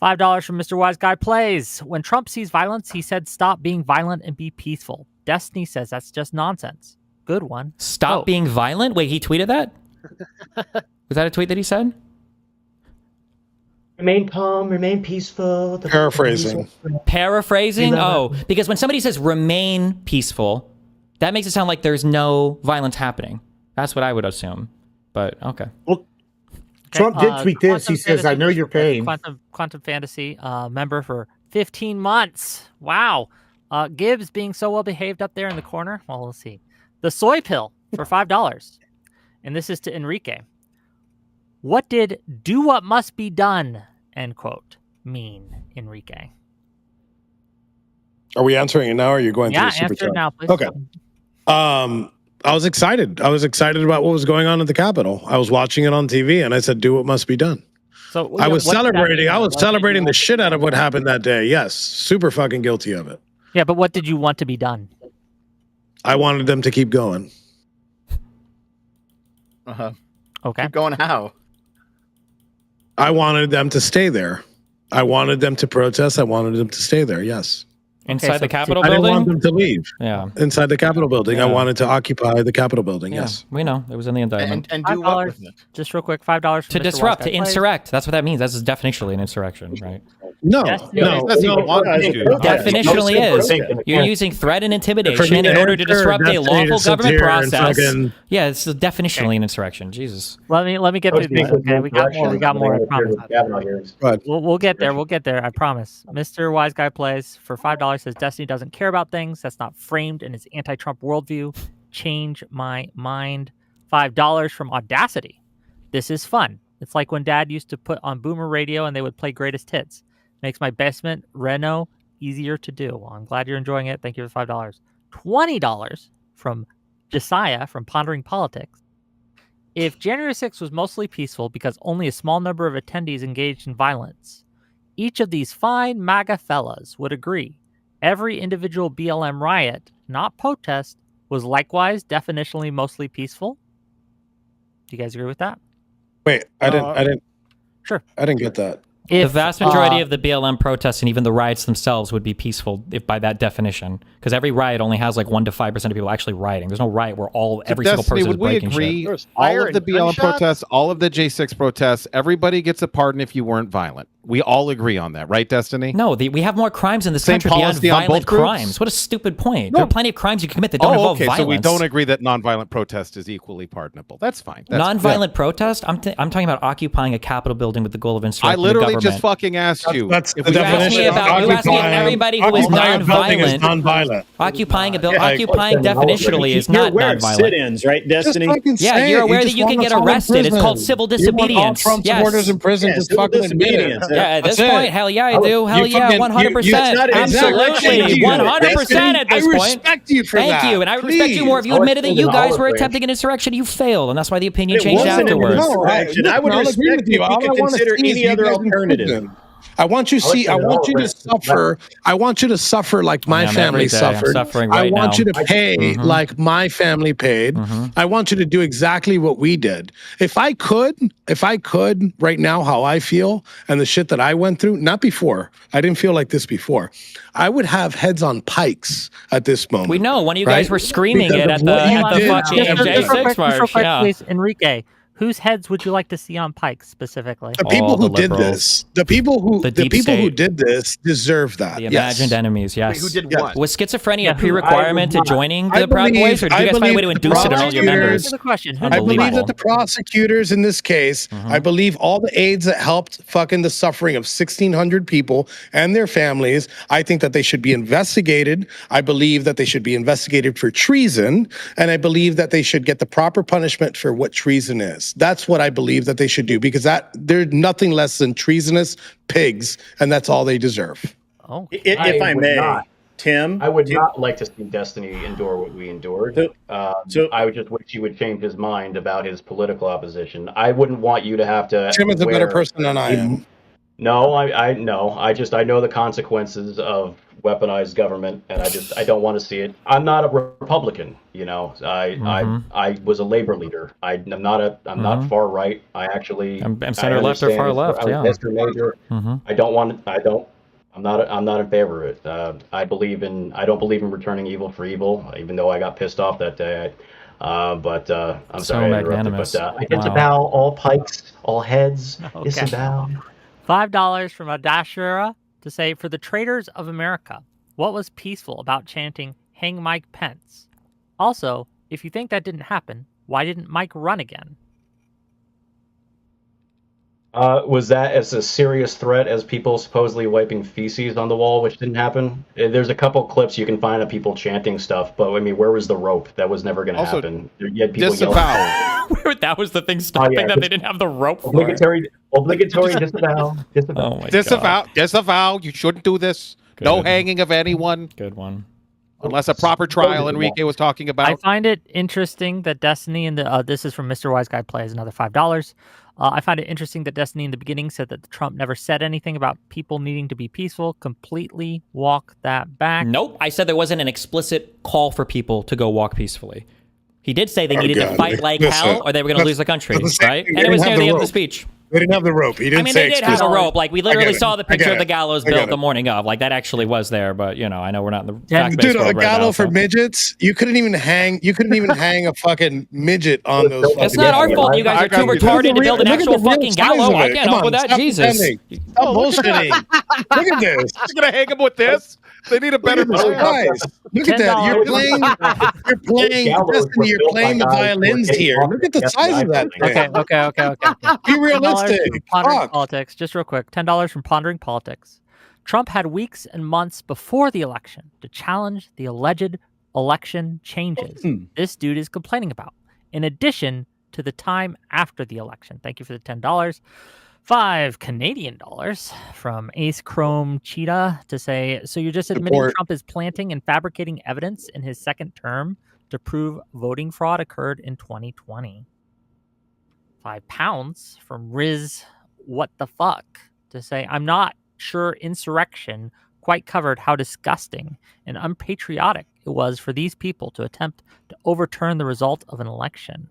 $5 from Mr. Wise Guy Plays. When Trump sees violence, he said, stop being violent and be peaceful. Destiny says that's just nonsense. Good one. Stop being violent? Wait, he tweeted that? Was that a tweet that he said? Remain calm, remain peaceful. Paraphrasing? Oh, because when somebody says remain peaceful, that makes it sound like there's no violence happening. That's what I would assume. But okay. Well, Trump did tweet this. He says, "I know you're paying." Quantum Fantasy member for 15 months. Wow. Gibbs being so well behaved up there in the corner. Well, let's see. The soy pill for $5. And this is to Enrique. What did "do what must be done" end quote mean, Enrique? Are we answering it now, or are you going through the super answer it chat? now, please. Okay. I was excited. I was excited about what was going on at the Capitol. I was watching it on TV, and I said, "Do what must be done." So I was celebrating. I was celebrating the shit out of what happened that day. Yes, super fucking guilty of it. Yeah, but what did you want to be done? I wanted them to keep going. Okay. Keep going how? I wanted them to stay there. I wanted them to protest. I wanted them to stay there. Yes. Inside the Capitol I didn't building? want them to leave. Yeah. Inside the Capitol building. I Yeah. wanted to occupy the Capitol building. Yeah, Yes. we know. It was in the indictment. And do what with it? Just real quick, $5 To disrupt, to insurrect. That's what that means. That's definitionally an insurrection, right? No, Definitionally is. You're using threat and intimidation in order to disrupt a lawful government process. Yeah, it's definitionally an insurrection. Jesus. Let me get through these. Okay, we got more. I promise. We'll get there. We'll get there. I promise. Mr. Wise Guy Plays for $5 says Destiny doesn't care about things that's not framed in his anti-Trump worldview. Change my mind. $5 from Audacity. This is fun. It's like when Dad used to put on Boomer Radio and they would play greatest hits. Makes my basement reno easier to do. Well, I'm glad you're enjoying it. Thank you for $5. $20 from Josiah from Pondering Politics. If January 6th was mostly peaceful because only a small number of attendees engaged in violence, each of these fine MAGA fellas would agree every individual BLM riot, not protest, was likewise definitionally mostly peaceful. Do you guys agree with that? Wait, I didn't. Sure. I didn't get that. The vast majority of the BLM protests and even the riots themselves would be peaceful if by that definition, because every riot only has like 1 to 5% of people actually rioting. There's no riot where every single person is breaking shit. All of the BLM protests, all of the J6 protests, everybody gets a pardon if you weren't violent. We all agree on that, right, Destiny? No, we have more crimes in this Same country beyond policy on violent both groups? crimes. What a stupid point. There are plenty of crimes you can commit that don't involve violence. So we don't agree that nonviolent protest is equally pardonable. That's fine. Nonviolent protest? I'm talking about occupying a Capitol building with the goal of instructing the government. I literally just fucking asked you. That's if the definition. You asked me if everybody who is nonviolent. Occupying definitionally is not nonviolent. Sit-ins, right, Destiny? Yeah, you're aware that you can get arrested. It's called civil disobedience. Trump supporters in prison. Just fucking admit it. Yeah, at this point, hell yeah, I do. Hell yeah, 100%. Absolutely, 100% at this point. I respect you for that. Thank you, and I respect you more if you admitted that you guys were attempting an insurrection. You failed, and that's why the opinion changed afterwards. I would respect you if you could consider any other alternative. I want you to suffer. I want you to suffer like my family suffered. I want you to pay like my family paid. I want you to do exactly what we did. If I could right now, how I feel and the shit that I went through, not before. I didn't feel like this before. I would have heads on pikes at this moment. We know one of you guys were screaming it at the fucking J6 march. Yeah. Please, Enrique. Whose heads would you like to see on pikes specifically? The people who did this. The people who did this deserve that. The imagined enemies, yes. Wait, who did what? Was schizophrenia a pre-requirement to joining the Proud Boys, or did you guys find a way to induce it in all your members? I believe that the prosecutors in this case, I believe all the aides that helped fucking the suffering of 1,600 people and their families, I think that they should be investigated. I believe that they should be investigated for treason, and I believe that they should get the proper punishment for what treason is. That's what I believe that they should do, because they're nothing less than treasonous pigs, and that's all they deserve. Oh, if I may, Tim, I would not like to see Destiny endure what we endured. So I would just wish he would change his mind about his political opposition. I wouldn't want you to have to. Tim is a better person than I am. No, I know the consequences of weaponized government, and I don't want to see it. I'm not a Republican, I was a labor leader. I'm not far right. I'm center left or far left. Yeah. Major. I'm not in favor of it. I don't believe in returning evil for evil, even though I got pissed off that day. But I'm so sorry, magnanimous. Disavow all pikes, all heads. Okay. Disavow. $5 from Adashura to say, for the traitors of America, what was peaceful about chanting "Hang Mike Pence"? Also, if you think that didn't happen, Why didn't Mike run again? Was that as a serious threat as people supposedly wiping feces on the wall, which didn't happen? There's a couple clips you can find of people chanting stuff, but I mean, where was the rope? That was never going to happen. You had people yelling. That was the thing stopping them. They didn't have the rope. Obligatory disavow. Disavow. You shouldn't do this. Good. No hanging of anyone. Good one. Unless a proper trial, Enrique was talking about. I find it interesting that Destiny and this is from Mr. Wise Guy Plays, another $5. I find it interesting that Destiny in the beginning said that Trump never said anything about people needing to be peaceful. Completely walk that back. Nope. I said there wasn't an explicit call for people to go walk peacefully. He did say they needed to fight like hell or they were going to lose the country, right? And it was near the end of the speech. They didn't have the rope. He didn't they did have a rope. Like, we literally saw the picture of the gallows built the morning of. Like, that actually was there, but, you know, I know we're not in the fact-based world a right gallows now, for midgets? You couldn't even hang a fucking midget on those. It's not our fault you guys are too retarded to build an actual fucking gallows. I can't help with that, Jesus. Stop bullshitting. Look at this. You're going to hang him with this? They need a better guys. Look at that. You're playing Destiny, you're playing the violins here. Look at the size of that thing. Okay. Be realistic. Pondering Politics, just real quick. $10 from Pondering Politics. Trump had weeks and months before the election to challenge the alleged election changes this dude is complaining about, in addition to the time after the election. Thank you for the $10. 5 Canadian dollars from Ace Chrome Cheetah to say, so you're just admitting Trump is planting and fabricating evidence in his second term to prove voting fraud occurred in 2020. £5 from Riz What the Fuck to say, I'm not sure insurrection quite covered how disgusting and unpatriotic it was for these people to attempt to overturn the result of an election.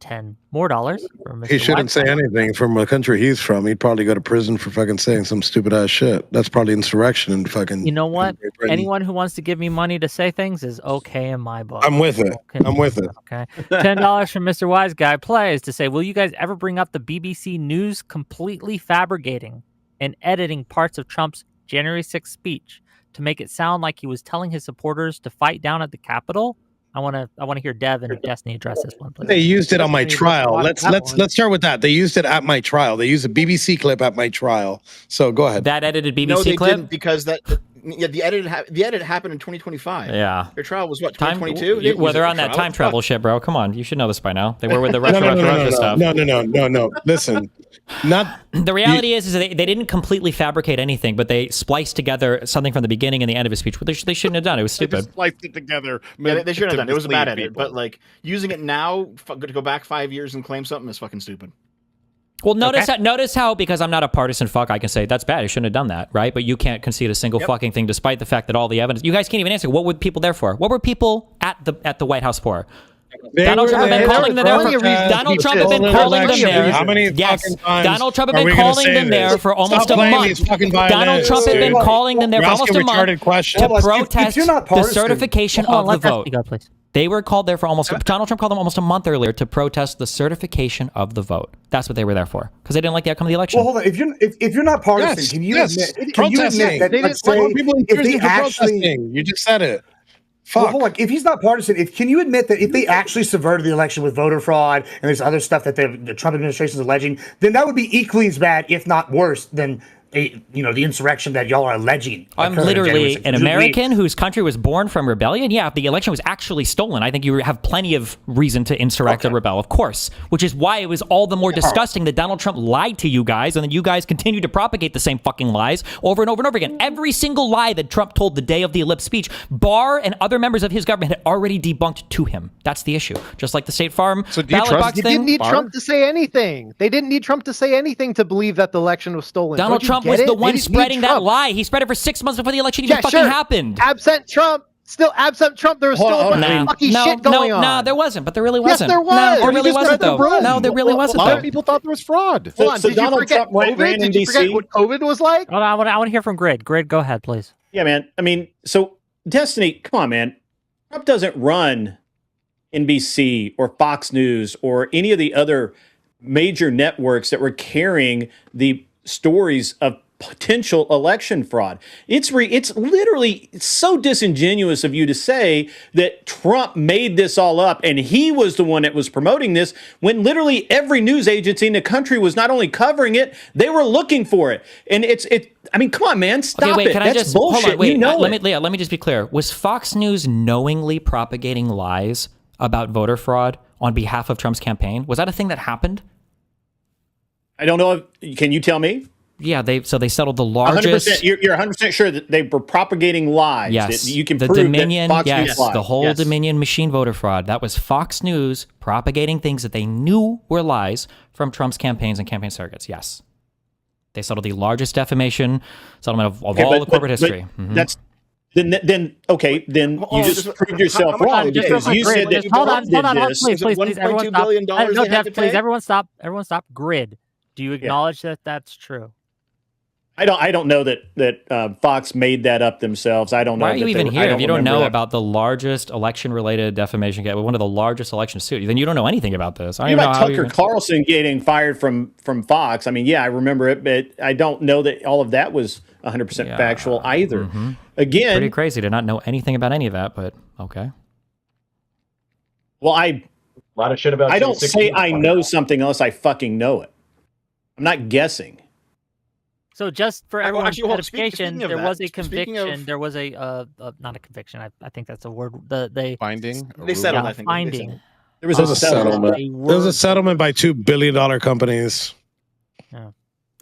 $10 more from Mr. He shouldn't say anything from the country he's from. He'd probably go to prison for fucking saying some stupid ass shit. That's probably insurrection and fucking. You know what? Anyone who wants to give me money to say things is okay in my book. I'm with it. Okay. I'm with it. Okay. $10 from Mr. Wise Guy Plays to say, will you guys ever bring up the BBC News completely fabricating and editing parts of Trump's January 6th speech to make it sound like he was telling his supporters to fight down at the Capitol? I want to hear Dev and Destiny address this one, please. They used it on my trial. Let's start with that. They used it at my trial. They used a BBC clip at my trial. So go ahead. That edited BBC no, they clip? didn't, because the edit happened in 2025. Yeah. Their trial was what, 2022? Well, they're on that time travel shit, bro. Come on, you should know this by now. They were with the Russia stuff. No. Listen, not the reality is they didn't completely fabricate anything, but they spliced together something from the beginning and the end of his speech. But they shouldn't have done. It was stupid. They just spliced it together. Yeah, they shouldn't have done. It was a bad edit. But like using it now to go back 5 years and claim something is fucking stupid. Well, notice how, because I'm not a partisan fuck, I can say that's bad. You shouldn't have done that, right? But you can't concede a single fucking thing, despite the fact that all the evidence. You guys can't even answer. What were people there for? What were people at the White House for? Donald Trump had been calling them there. Donald Trump had been calling them there. How many Donald Trump had been calling them there for almost a month. Donald Trump had been calling them there for almost a month to protest the certification of the vote. They were called there for Donald Trump called them almost a month earlier to protest the certification of the vote. That's what they were there for, because they didn't like the outcome of the election. Well, hold on. If you're not partisan, can you admit that they didn't say if they actually? You just said it. Fuck. Well, hold on. If he's not partisan, can you admit that if they actually subverted the election with voter fraud and there's other stuff that the Trump administration is alleging, then that would be equally as bad, if not worse, than the insurrection that y'all are alleging. I'm literally an American whose country was born from rebellion. Yeah, if the election was actually stolen, I think you have plenty of reason to insurrect or rebel, of course, which is why it was all the more disgusting that Donald Trump lied to you guys, and then you guys continue to propagate the same fucking lies over and over and over again. Every single lie that Trump told the day of the ellipse speech, Barr and other members of his government had already debunked to him. That's the issue. Just like the State Farm ballot box thing. They didn't need Trump to say anything. They didn't need Trump to say anything to believe that the election was stolen. Donald Trump was the one spreading that lie. He spread it for 6 months before the election even fucking happened. Absent Trump, there was still a bunch of fucking shit going on. No, there wasn't, but there really wasn't. Yes, there was. No, there really wasn't, though. No, there really wasn't, though. A lot though. of people thought there was fraud. Hold on, did Donald Trump ran in DC? Did you forget what COVID was like? I want to hear from Grid. Grid, go ahead, please. Yeah, man. I mean, so Destiny, come on, man. Trump doesn't run NBC or Fox News or any of the other major networks that were carrying the stories of potential election fraud. It's literally so disingenuous of you to say that Trump made this all up and he was the one that was promoting this when literally every news agency in the country was not only covering it, they were looking for it. And I mean, come on, man, stop okay, wait, it. Can That's I just bullshit. hold on? Wait, Let let me just be clear. Was Fox News knowingly propagating lies about voter fraud on behalf of Trump's campaign? Was that a thing that happened? I don't know. Can you tell me? Yeah, they settled the largest. 100%, you're 100% sure that they were propagating lies. Yes, That you can the prove Dominion. that Fox Yes, News lied. the whole Yes. Dominion machine voter fraud. That was Fox News propagating things that they knew were lies from Trump's campaigns and campaign surrogates. Yes, they settled the largest defamation settlement of all the corporate history. That's then okay. Then you just proved yourself wrong because you said that. Hold on, please, everyone $1.2 stop. billion No, they had Jeff, to please, pay? everyone stop. Grid. Do you acknowledge that that's true? I don't know that Fox made that up themselves. I don't know. Why are you even here if you don't remember know that. about the largest election-related defamation case, one of the largest election suits? Then you don't know anything about this. I You don't about know how Tucker Carlson getting fired from Fox. I mean, yeah, I remember it, but I don't know that all of that was 100% factual either. Mm-hmm. Again, pretty crazy to not know anything about any of that, but okay. Well, a lot of shit about. I don't say I know something unless I fucking know it. I'm not guessing. So just for everyone's actually, well, edification, speaking of there that, was a speaking conviction. of- There was a not a conviction. I think that's a word. They Finding. They settled, yeah, I think. finding. There was There's a a settlement. settlement. There was a settlement by $2 billion companies. Yeah.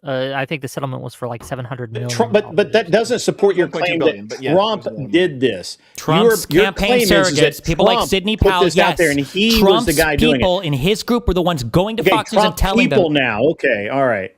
I think the settlement was for like $700 million. But that doesn't support your 1.2 claim billion, that but yeah, Trump it was, did this. Trump's Your campaign claim is surrogates, that people like Trump Sidney put Powell, this out there, and he Trump's was the guy doing people it. in his group were the ones going to Okay, Fox News and Trump telling people them. now. Okay, all right.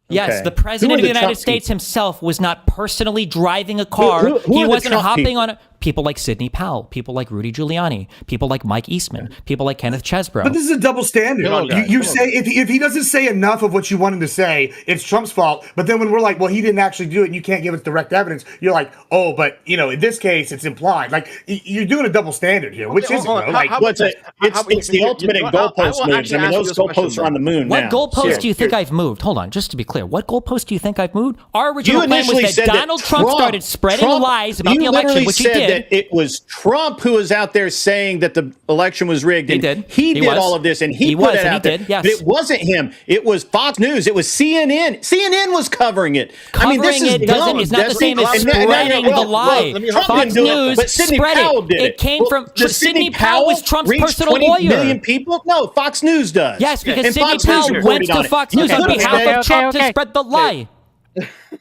Yes, Okay. the president Who are of the United Trump States people? himself was not personally driving a car. Who He are the wasn't Trump hopping people? on people like Sidney Powell, people like Rudy Giuliani, people like Mike Eastman, people like Kenneth Chesbrough. But this is a double standard. You say if he doesn't say enough of what you want him to say, it's Trump's fault. But then when we're like, well, he didn't actually do it, and you can't give us direct evidence, you're like, oh, but in this case, it's implied. Like you're doing a double standard here, which isn't. Like, it's the ultimate in goalpost moves. I mean, those goalposts are on the moon What now. goalpost do you think I've moved? Hold on, just to be clear, what goalpost do you think I've moved? Our original You plan initially was said that Donald Trump started spreading lies about the election, literally which he said did. that it was Trump who was out there saying that the election was rigged. He and did. He did was. all of this, and he put was, it and he out there. did, yes. But it wasn't him. It was Fox News. It was CNN. CNN was covering it. Covering this is it dumb. is not the same as And spreading the lie. Trump Fox didn't do News it, but Sidney spread Powell it. did It came from does Sidney Powell was Trump's reach personal 20 lawyer. million people? No, Fox News does. Yes, because And Sidney Fox News Powell went reported on to it. Fox You News on could have behalf said- of Trump to spread the lie.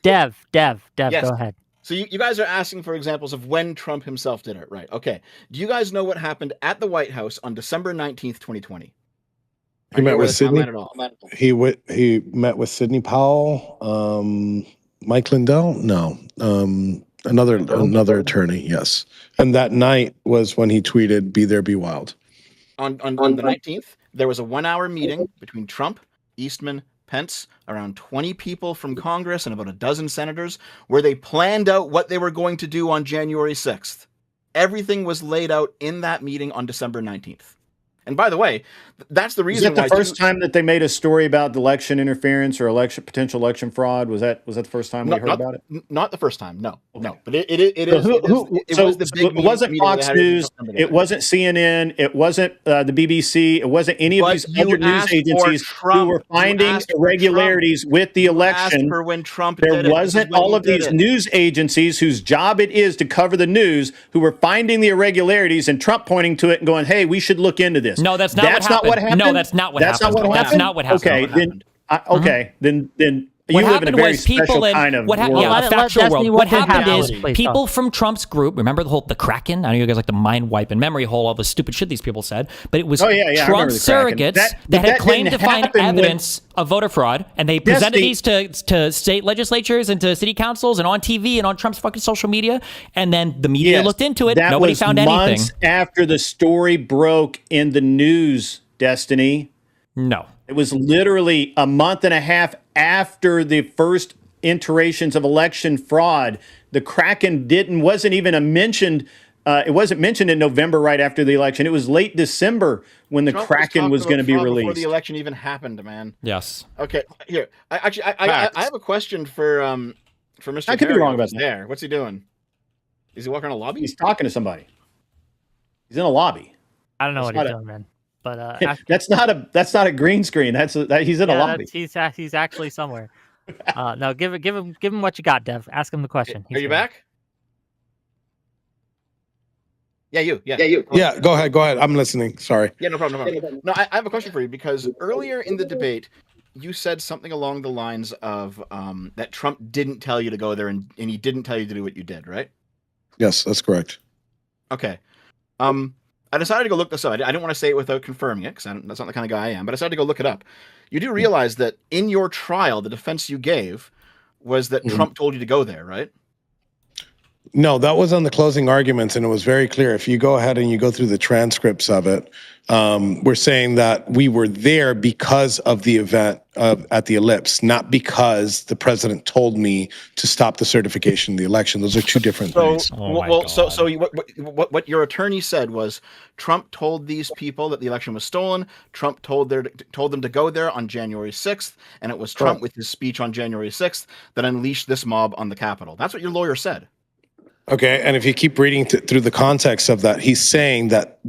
Dev, Yes. go ahead. So you guys are asking for examples of when Trump himself did it, right? Okay. Do you guys know what happened at the White House on December 19th, 2020? He met with Sidney. At all? He met with Sidney Powell, Mike Lindell. No, another attorney. Yes, and that night was when he tweeted, "Be there, be wild." On the 19th, there was a 1-hour meeting between Trump, Eastman, Pence, around 20 people from Congress, and about a dozen senators, where they planned out what they were going to do on January 6th. Everything was laid out in that meeting on December 19th. And by the way, that's the Is reason that the why first time that they made a story about election interference or potential election fraud? Was that the first time we heard about it? Not the first time, no. But it So was the big it wasn't meeting Fox that had it in News, December. it wasn't CNN, it wasn't the BBC, it wasn't any of But these you other news asked for agencies who Trump. were You finding asked for irregularities with the You asked election. for when Trump did There it. This is wasn't when all he of did these it. news agencies whose job it is to cover the news who were finding the irregularities and Trump pointing to it and going, "Hey, we should look into this." No, that's not what happened. No, that's not what That's happened. not what That's happened. not what happened. Okay, That's not what then What you live in a happened very was people special in kind of what world. yeah, a factual Destiny, world. What what's happened reality? is Please people talk. from Trump's group. Remember the Kraken? I know you guys like the mind wipe and memory hole, all the stupid shit these people said. But it was I remember Trump's the Kraken. surrogates That that had claimed to didn't find happen when- evidence of voter fraud, and they presented these to state legislatures and to city councils and on TV and on Trump's fucking social media. And then the media Yes, looked into it. that Nobody was found months anything. after the story broke in the news, Destiny. No. It was literally a month and a half after the first iterations of election fraud. The Kraken wasn't even mentioned It wasn't mentioned in November right after the election. It was late December when the Kraken was going to be released. Before the election even happened, man. Yes. Okay. Here, I have a question for Mr. I could be Tarrio wrong about who's there. What's he doing? Is he walking around a lobby? He's talking to somebody. He's in a lobby. I don't know what he's doing, man. But that's not a green screen. He's in a lobby. He's actually somewhere. No, give him what you got, Dev. Ask him the question. Are you back? Yeah, you. Yeah, go ahead. I'm listening. Sorry. Yeah, no problem. No, I have a question for you because earlier in the debate, you said something along the lines of that Trump didn't tell you to go there and he didn't tell you to do what you did, right? Yes, that's correct. Okay. I decided to go look this up. I didn't want to say it without confirming it because that's not the kind of guy I am, but I decided to go look it up. You do realize that in your trial, the defense you gave was that Trump told you to go there, right? No, that was on the closing arguments, and it was very clear. If you go ahead and you go through the transcripts of it, we're saying that we were there because of the event at the Ellipse, not because the president told me to stop the certification of the election. Those are two different things. What your attorney said was Trump told these people that the election was stolen. Trump told them to go there on January 6th, and it was Trump with his speech on January 6th that unleashed this mob on the Capitol. That's what your lawyer said. Okay, and if you keep reading through the context of that, he's saying that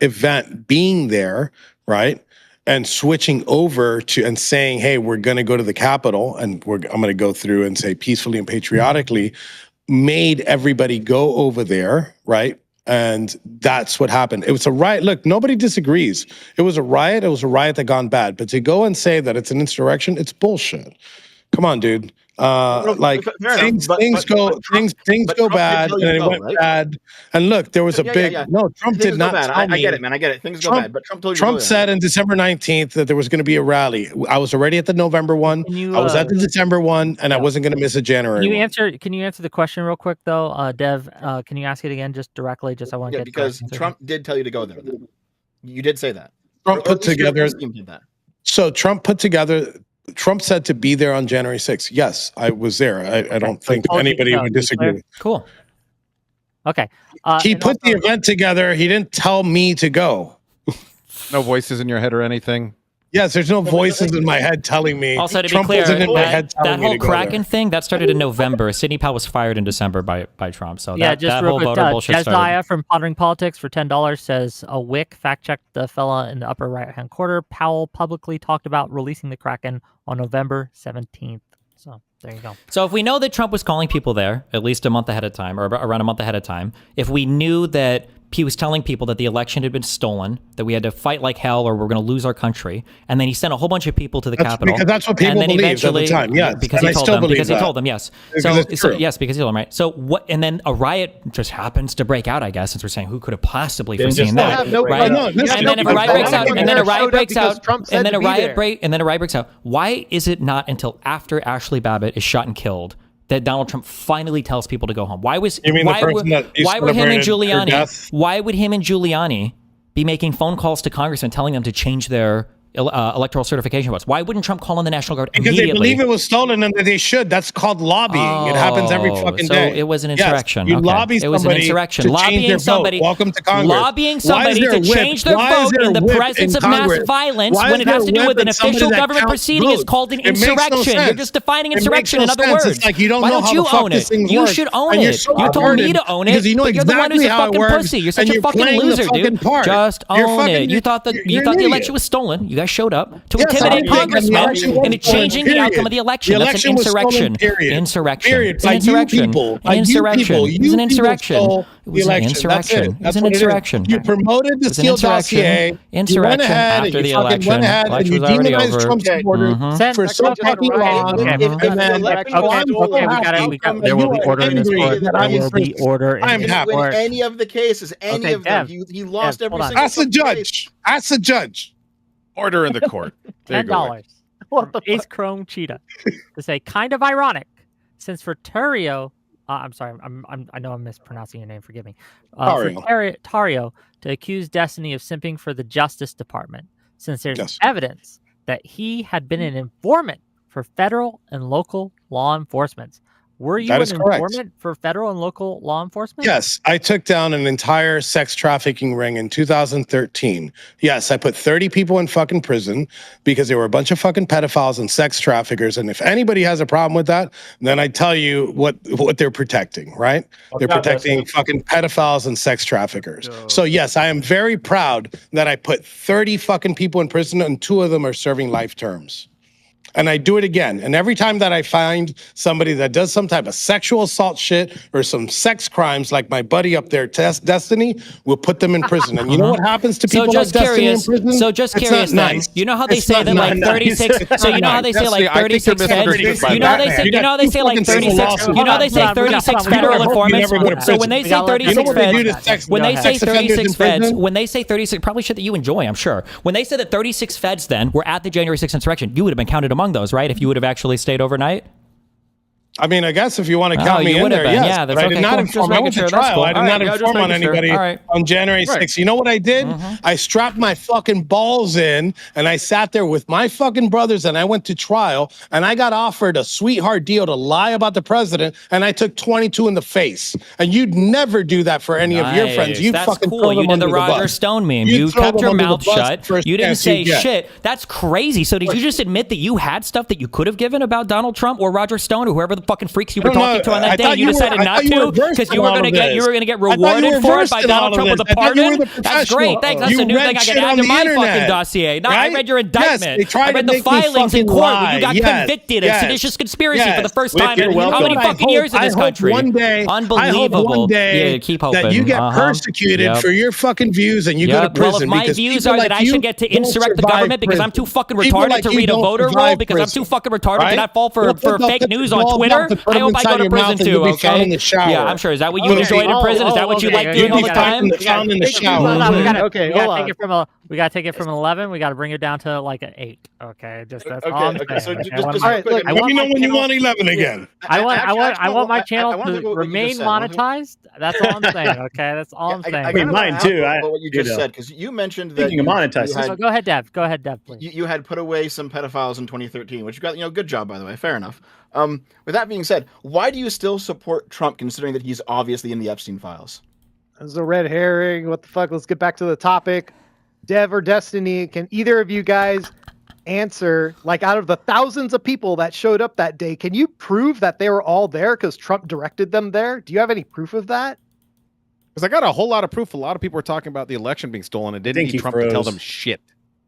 event being there, right, and switching over to and saying, hey, we're going to go to the Capitol, and I'm going to go through and say peacefully and patriotically, made everybody go over there, right? And that's what happened. It was a riot. Look, nobody disagrees. It was a riot. It was a riot that gone bad. But to go and say that it's an insurrection, it's bullshit. Come on, dude. Things go bad and it went bad. And look, there was a big no. Trump did not. I get it, man. I get it. Things go bad, but Trump told you. Trump said on December 19th that there was going to be a rally. I was already at the November one. I was at the December one, and I wasn't going to miss a January. Can you answer the question real quick though, Dev? Can you ask it again, just directly? Just I want to get because Trump did tell you to go there. You did say that. Trump put together. So Trump put together. Trump said to be there on January 6th. Yes, I was there. I don't think anybody would disagree. Cool. Okay. He put the event together. He didn't tell me to go. No voices in your head or anything? Yes, there's no voices in my head telling me. Also, to Trump be clear, wasn't in my head that whole Kraken there. thing, that started in November. Sidney Powell was fired in December by Trump. So yeah, that, just that real whole quick, voter bullshit started. Jediah from Pondering Politics for $10 says, a Wick fact-checked the fella in the upper right-hand corner. Powell publicly talked about releasing the Kraken on November 17th. So there you go. So if we know that Trump was calling people there at least a month ahead of time, or around a month ahead of time, if we knew that he was telling people that the election had been stolen, that we had to fight like hell or we're going to lose our country, and then he sent a whole bunch of people to the Capitol. Because that's what people believed at the time, yes. Because he told them, yes. Yes, because he told them, right. So what? And then a riot just happens to break out, I guess, since we're saying who could have possibly foreseen that, right? And then if a riot breaks out, and then a riot breaks out, and then a riot breaks out, why is it not until after Ashley Babbitt is shot and killed that Donald Trump finally tells people to go home? Why would him and Giuliani be making phone calls to congressmen telling them to change their electoral certification votes? Why wouldn't Trump call in the National Guard immediately? Because they believe it was stolen and that they should. That's called lobbying. It happens every fucking day. So it was an insurrection. Yes, you lobby somebody. It was an insurrection. Lobbying somebody. Welcome to Congress. Lobbying somebody to change their vote in the presence of mass violence when it has to do with an official government proceeding is called an insurrection. You're just defining insurrection in other words. It's like you don't Why know don't how you the fuck own this it? thing You works. should own it. You told me to own it, but you're the one who's a fucking pussy. You're such a fucking loser, dude. Just own it. You thought the election was stolen. You guys showed up to intimidate congressmen into changing the outcome of the election. That's an insurrection. Insurrection. It's an insurrection. An insurrection. It was an insurrection. It was an insurrection. It was an insurrection. You promoted the Steele dossier. Insurrection after the election. Election was already over. Trump supporters for so fucking long. There will be order in this court. There will be order in this court. Any of the cases, any of them, he lost every single. Ask the judge. Ask the judge. Order in the court. $10 from Ace Chrome Cheetah to say, kind of ironic, since for Tarrio, I'm sorry, I know I'm mispronouncing your name. Forgive me. For Tarrio to accuse Destiny of simping for the Justice Department, since there's evidence that he had been an informant for federal and local law enforcement. Were you That an is correct. informant for federal and local law enforcement? Yes, I took down an entire sex trafficking ring in 2013. Yes, I put 30 people in fucking prison because they were a bunch of fucking pedophiles and sex traffickers. And if anybody has a problem with that, then I tell you what they're protecting, right? They're protecting fucking pedophiles and sex traffickers. So yes, I am very proud that I put 30 fucking people in prison and 2 of them are serving life terms. And I do it again. And every time that I find somebody that does some type of sexual assault shit or some sex crimes, like my buddy up there, Destiny, we'll put them in prison. And you know what happens to people like Destiny in prison? So just curious then. Nice. You know how they say that like 36 so you know how they say like 36 feds? You know how they say like 36 you know they say 36 federal informants. So when they say 36 feds, when they say 36 feds, when they say 36 probably shit that you enjoy, I'm sure. When they say that 36 feds then were at the January 6th insurrection, you would have been counted among those, right? If you would have actually stayed overnight? I mean, I guess if you want to count me in there, yes. Yeah, that's but I okay. did not inform. I went to trial. I did not inform on anybody on January 6th. You know what I did? I strapped my fucking balls in and I sat there with my fucking brothers and I went to trial and I got offered a sweetheart deal to lie about the president and I took 22 in the face. And you'd never do that for any of your friends. You fucking cool. You did the Roger Stone meme. You kept your mouth shut. You didn't say shit. That's crazy. So did you just admit that you had stuff that you could have given about Donald Trump or Roger Stone or whoever the fucking freaks you were talking to on that day, and you decided not to because you were going to get rewarded for it by Donald Trump with a pardon? That's great. Thanks. That's a new thing I can add to my fucking dossier. No, I read your indictment. I read the filings in court where you got convicted of seditious conspiracy for the first time in how many fucking years in this country? Unbelievable. Yeah, keep hoping that you get persecuted for your fucking views and you go to prison. Well, if my views are that I should get to insurrect the government because I'm too fucking retarded to read a voter roll, because I'm too fucking retarded to not fall for fake news on Twitter, I hope I go to prison too, okay? Yeah, I'm sure. Is that what you enjoyed in prison? Is that what you like doing all the time? Found in the shower. Okay, we gotta take it from 11. We gotta bring it down to like an 8. Okay, just that's all I'm saying. So all right, look, let me know when you want 11 again. I want my channel to remain monetized. That's all I'm saying. Okay, that's all I'm saying. I mean, mine too. What you just said, because you mentioned that you monetized. Go ahead, Dev. Go ahead, Dev, please. You had put away some pedophiles in 2013, which you got, good job, by the way. Fair enough. With that being said, why do you still support Trump, considering that he's obviously in the Epstein files? There's a red herring. What the fuck? Let's get back to the topic. Dev or Destiny, can either of you guys answer, like, out of the thousands of people that showed up that day, can you prove that they were all there because Trump directed them there? Do you have any proof of that? Because I got a whole lot of proof. A lot of people were talking about the election being stolen and didn't need Trump to tell them shit.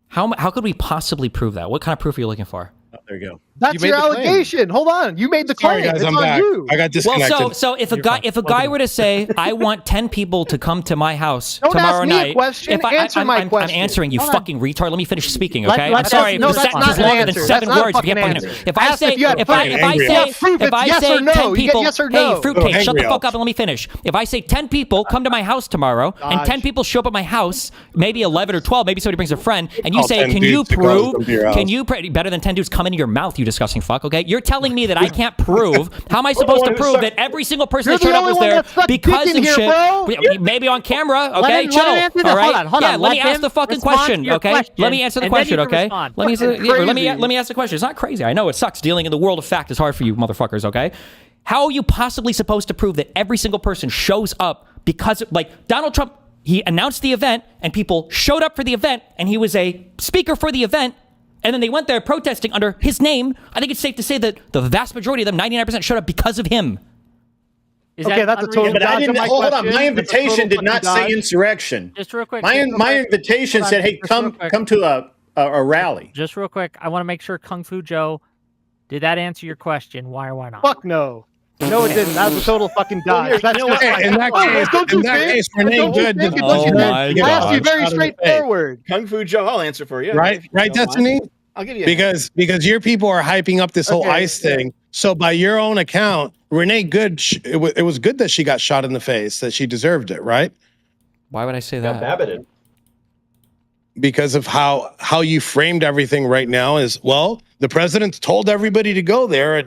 How could we possibly prove that? What kind of proof are you looking for? Oh, there you go. That's your allegation. Hold on. You made the claim. Sorry, guys, it's I'm on back. you. I got disconnected. Well, so if a guy were to say, I want 10 people to come to my house Don't tomorrow ask me night. A question. Answer my question. I'm answering you, Hold fucking retard. Let me finish speaking, okay? I'm sorry. If the sentence is longer than 7 words, you can't fucking. If I say 10 people, hey, fruitcake, shut the fuck up and let me finish. If I say 10 people come to my house tomorrow, and 10 people show up at my house, maybe 11 or 12, maybe somebody brings a friend, and you say, can you prove? Better than 10 dudes come into your mouth, you disgusting fuck, okay? You're telling me that I can't prove. How am I supposed to prove that every single person that showed up was there because of shit? Bro. Maybe on camera, okay? Chill. All right? Hold on. Let me ask the fucking question, okay? Let me answer the question, okay? Let me ask the question. It's not crazy. I know it sucks. Dealing in the world of fact is hard for you motherfuckers, okay? How are you possibly supposed to prove that every single person shows up because, like, Donald Trump, he announced the event and people showed up for the event and he was a speaker for the event, and then they went there protesting under his name? I think it's safe to say that the vast majority of them, 99%, showed up because of him. Okay, that's a total. But I didn't. Hold on. My invitation did not say insurrection. Just real quick. My invitation said, "Hey, come to a rally." Just real quick. I want to make sure Kung Fu Joe, did that answer your question? Why or why not? Fuck no. No, it didn't. That was a total fucking dodge. In that case, Renee Good. I asked you very straightforward. Kung Fu Joe, I'll answer for you. Right, Destiny? I'll give you because your people are hyping up this whole ICE thing. So by your own account, Renee Good, it was good that she got shot in the face, that she deserved it, right? Why would I say that? Babbitt. Because of how you framed everything right now is, well, the president told everybody to go there,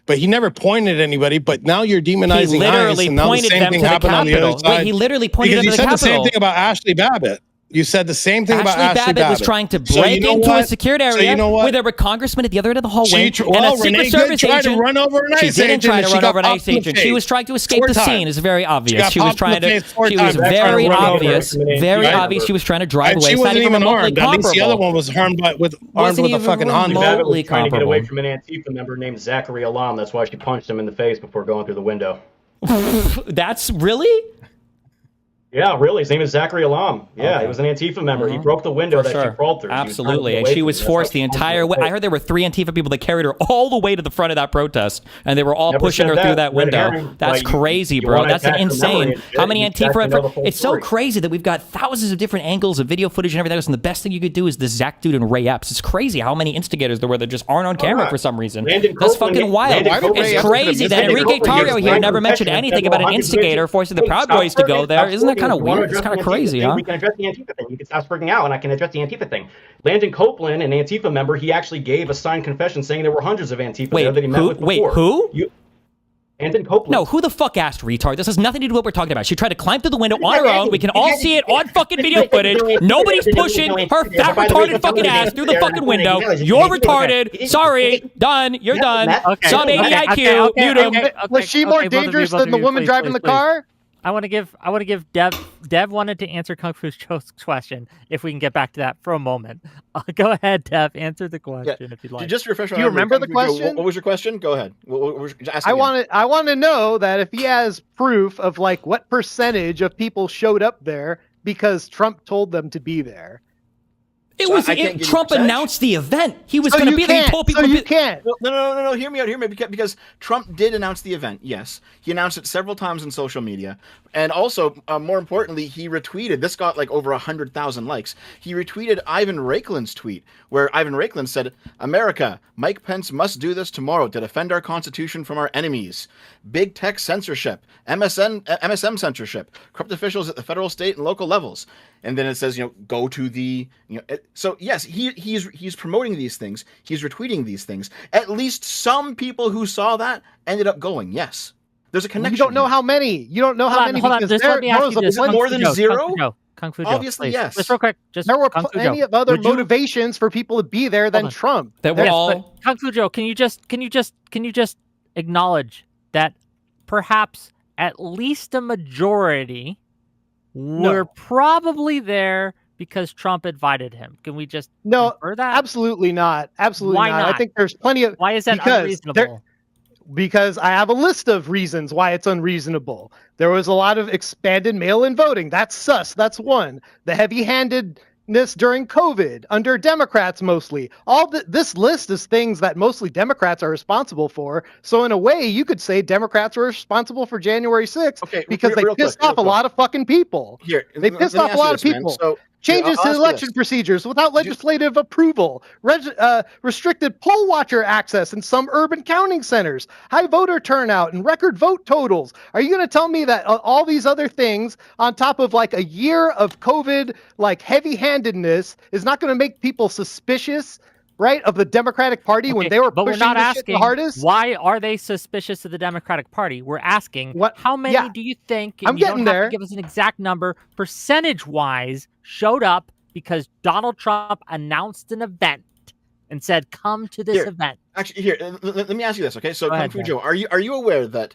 but he never pointed at anybody. But now you're demonizing he literally ICE, and now the same thing happened on the other side. Wait, he literally pointed because them to the Capitol. Because he said the same thing about Ashley Babbitt. You said the same thing about Ashley Babbitt was trying to break into a secured area where there were congressmen at the other end of the hallway and a Secret Service agent. To run over an ICE she didn't try to run over an ICE agent. agent. She was trying to escape the scene. It's very obvious. She was trying to. She was very obvious. Very obvious. She was trying to drive away. She wasn't even armed. At least the other one was armed with a fucking Honda. Babbitt was trying to get away from an Antifa member named Zachary Alam. That's why she punched him in the face before going through the window. That's really. Yeah, really. His name is Zachary Alam. Yeah, he was an Antifa member. He broke the window that she crawled through. Absolutely. And she was forced the entire way. I heard there were 3 Antifa people that carried her all the way to the front of that protest, and they were all pushing her through that window. That's crazy, bro. That's insane. How many Antifa... It's so crazy that we've got thousands of different angles of video footage and everything else, and the best thing you could do is the Zach dude and Ray Epps. It's crazy how many instigators there were that just aren't on camera for some reason. That's fucking wild. It's crazy that Enrique Tarrio here never mentioned anything about an instigator forcing the Proud Boys to go there. Isn't that kind of weird? It's kind of crazy, huh? We can address the Antifa thing. You can stop freaking out, and I can address the Antifa thing. Landon Copeland, an Antifa member, he actually gave a signed confession saying there were hundreds of Antifa there that he met with before. Wait, who? Landon Copeland. No, who the fuck asked, retard? This has nothing to do with what we're talking about. She tried to climb through the window on her own. We can all see it on fucking video footage. Nobody's pushing her fat retarded fucking ass through the fucking window. You're retarded. Sorry. Done. You're done. Sub 80 IQ. Mute him. Was she more dangerous than the woman driving the car? I want to give Dev wanted to answer Kung Fu Joe's question. If we can get back to that for a moment, go ahead, Dev. Answer the question if you'd like. Just refresh. Do you remember the question? What was your question? Go ahead. I want to know that if he has proof of like what percentage of people showed up there because Trump told them to be there. It was Trump announced the event. He was going to be there. He told people you can't. No. Hear me out. Because Trump did announce the event. Yes, he announced it several times on social media, and also more importantly, he retweeted. This got like over 100,000 likes. He retweeted Ivan Raiklin's tweet, where Ivan Raiklin said, "America, Mike Pence must do this tomorrow to defend our Constitution from our enemies. Big tech censorship, MSM censorship, corrupt officials at the federal, state, and local levels." And then it says, go to the, so yes, he's promoting these things. He's retweeting these things. At least some people who saw that ended up going. Yes, there's a connection. You don't know how many. You don't know how many. Hold on. Let me ask you this. More than zero. Kung Fu Joe, obviously, please. yes. Just real quick. There were plenty of other motivations for people to be there than Trump. That were all. Kung Fu Joe, can you just acknowledge that perhaps at least a majority were probably there because Trump invited him? Can we just infer that? Absolutely not. Absolutely Why not. not? I think there's plenty of. Why is that unreasonable? Because I have a list of reasons why it's unreasonable. There was a lot of expanded mail-in voting. That's sus. That's one. The heavy-handedness during COVID under Democrats mostly. This list is things that mostly Democrats are responsible for. So in a way, you could say Democrats were responsible for January 6th because they pissed off a lot of fucking people. They pissed off a lot of people. Changes to election procedures without legislative approval, restricted poll watcher access in some urban counting centers, high voter turnout, and record vote totals. Are you going to tell me that all these other things on top of like a year of COVID, like heavy-handedness, is not going to make people suspicious, right, of the Democratic Party when they were pushing this shit the hardest? Why are they suspicious of the Democratic Party? We're asking how many do you think, and I'm you getting don't have there. to give us an exact number, percentage-wise, showed up because Donald Trump announced an event and said, come to this event. Actually, let me ask you this, okay? So, Kung Fu Joe, are you aware that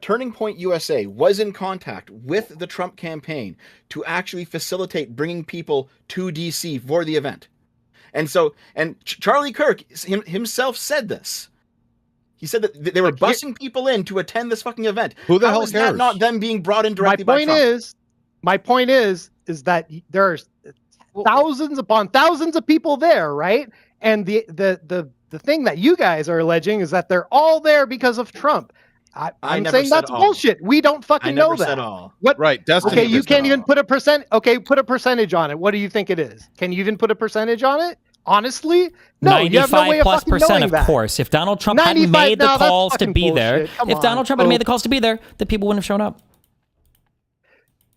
Turning Point USA was in contact with the Trump campaign to actually facilitate bringing people to DC for the event? And Charlie Kirk himself said this. He said that they were busing people in to attend this fucking event. Who the hell cares? That not them being brought in directly by Trump? My point is that there are thousands upon thousands of people there, right? And the thing that you guys are alleging is that they're all there because of Trump. I'm saying that's bullshit. We don't fucking know that. What? Right. Okay, you can't even put a percent. Okay, put a percentage on it. What do you think it is? Can you even put a percentage on it? Honestly, no. 95+%, of course. If Donald Trump hadn't made the calls to be there, if Donald Trump had made the calls to be there, the people wouldn't have shown up.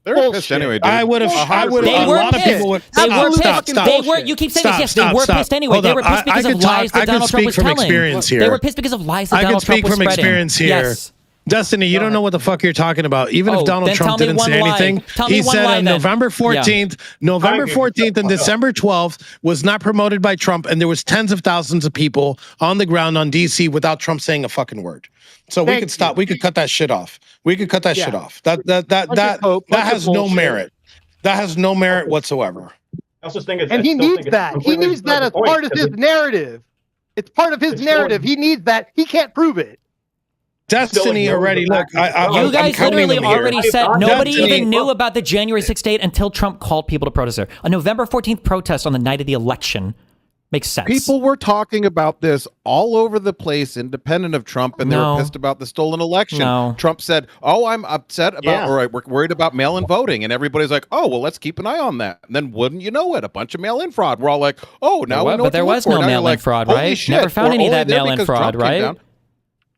They're pissed anyway, dude. I would have. A lot of people would. They were pissed. They were. You keep saying this. Yes, they were pissed anyway. They were pissed because of lies that Donald Trump was telling. They were pissed because of lies that Donald Trump was spreading. I can speak from experience here. Yes. Destiny, you don't know what the fuck you're talking about. Even if Donald Trump didn't say anything, he said on November 14th, November 14th and December 12th was not promoted by Trump, and there was tens of thousands of people on the ground on DC without Trump saying a fucking word. So we could stop. We could cut that shit off. We could cut that shit off. That has no merit. That has no merit whatsoever. I also think and he needs that. He needs that as part of his narrative. It's part of his narrative. He needs that. He can't prove it. Destiny already. Look, you guys literally already said nobody even knew about the January 6th date until Trump called people to protest there. A November 14th protest on the night of the election makes sense. People were talking about this all over the place, independent of Trump, and they were pissed about the stolen election. Trump said, "Oh, I'm upset about, or we're worried about mail-in voting," and everybody's like, "Oh, well, let's keep an eye on that." And then, wouldn't you know it, a bunch of mail-in fraud. We're all like, "Oh, now we know." But there was no mail-in fraud, right? Never found any of that mail-in fraud, right?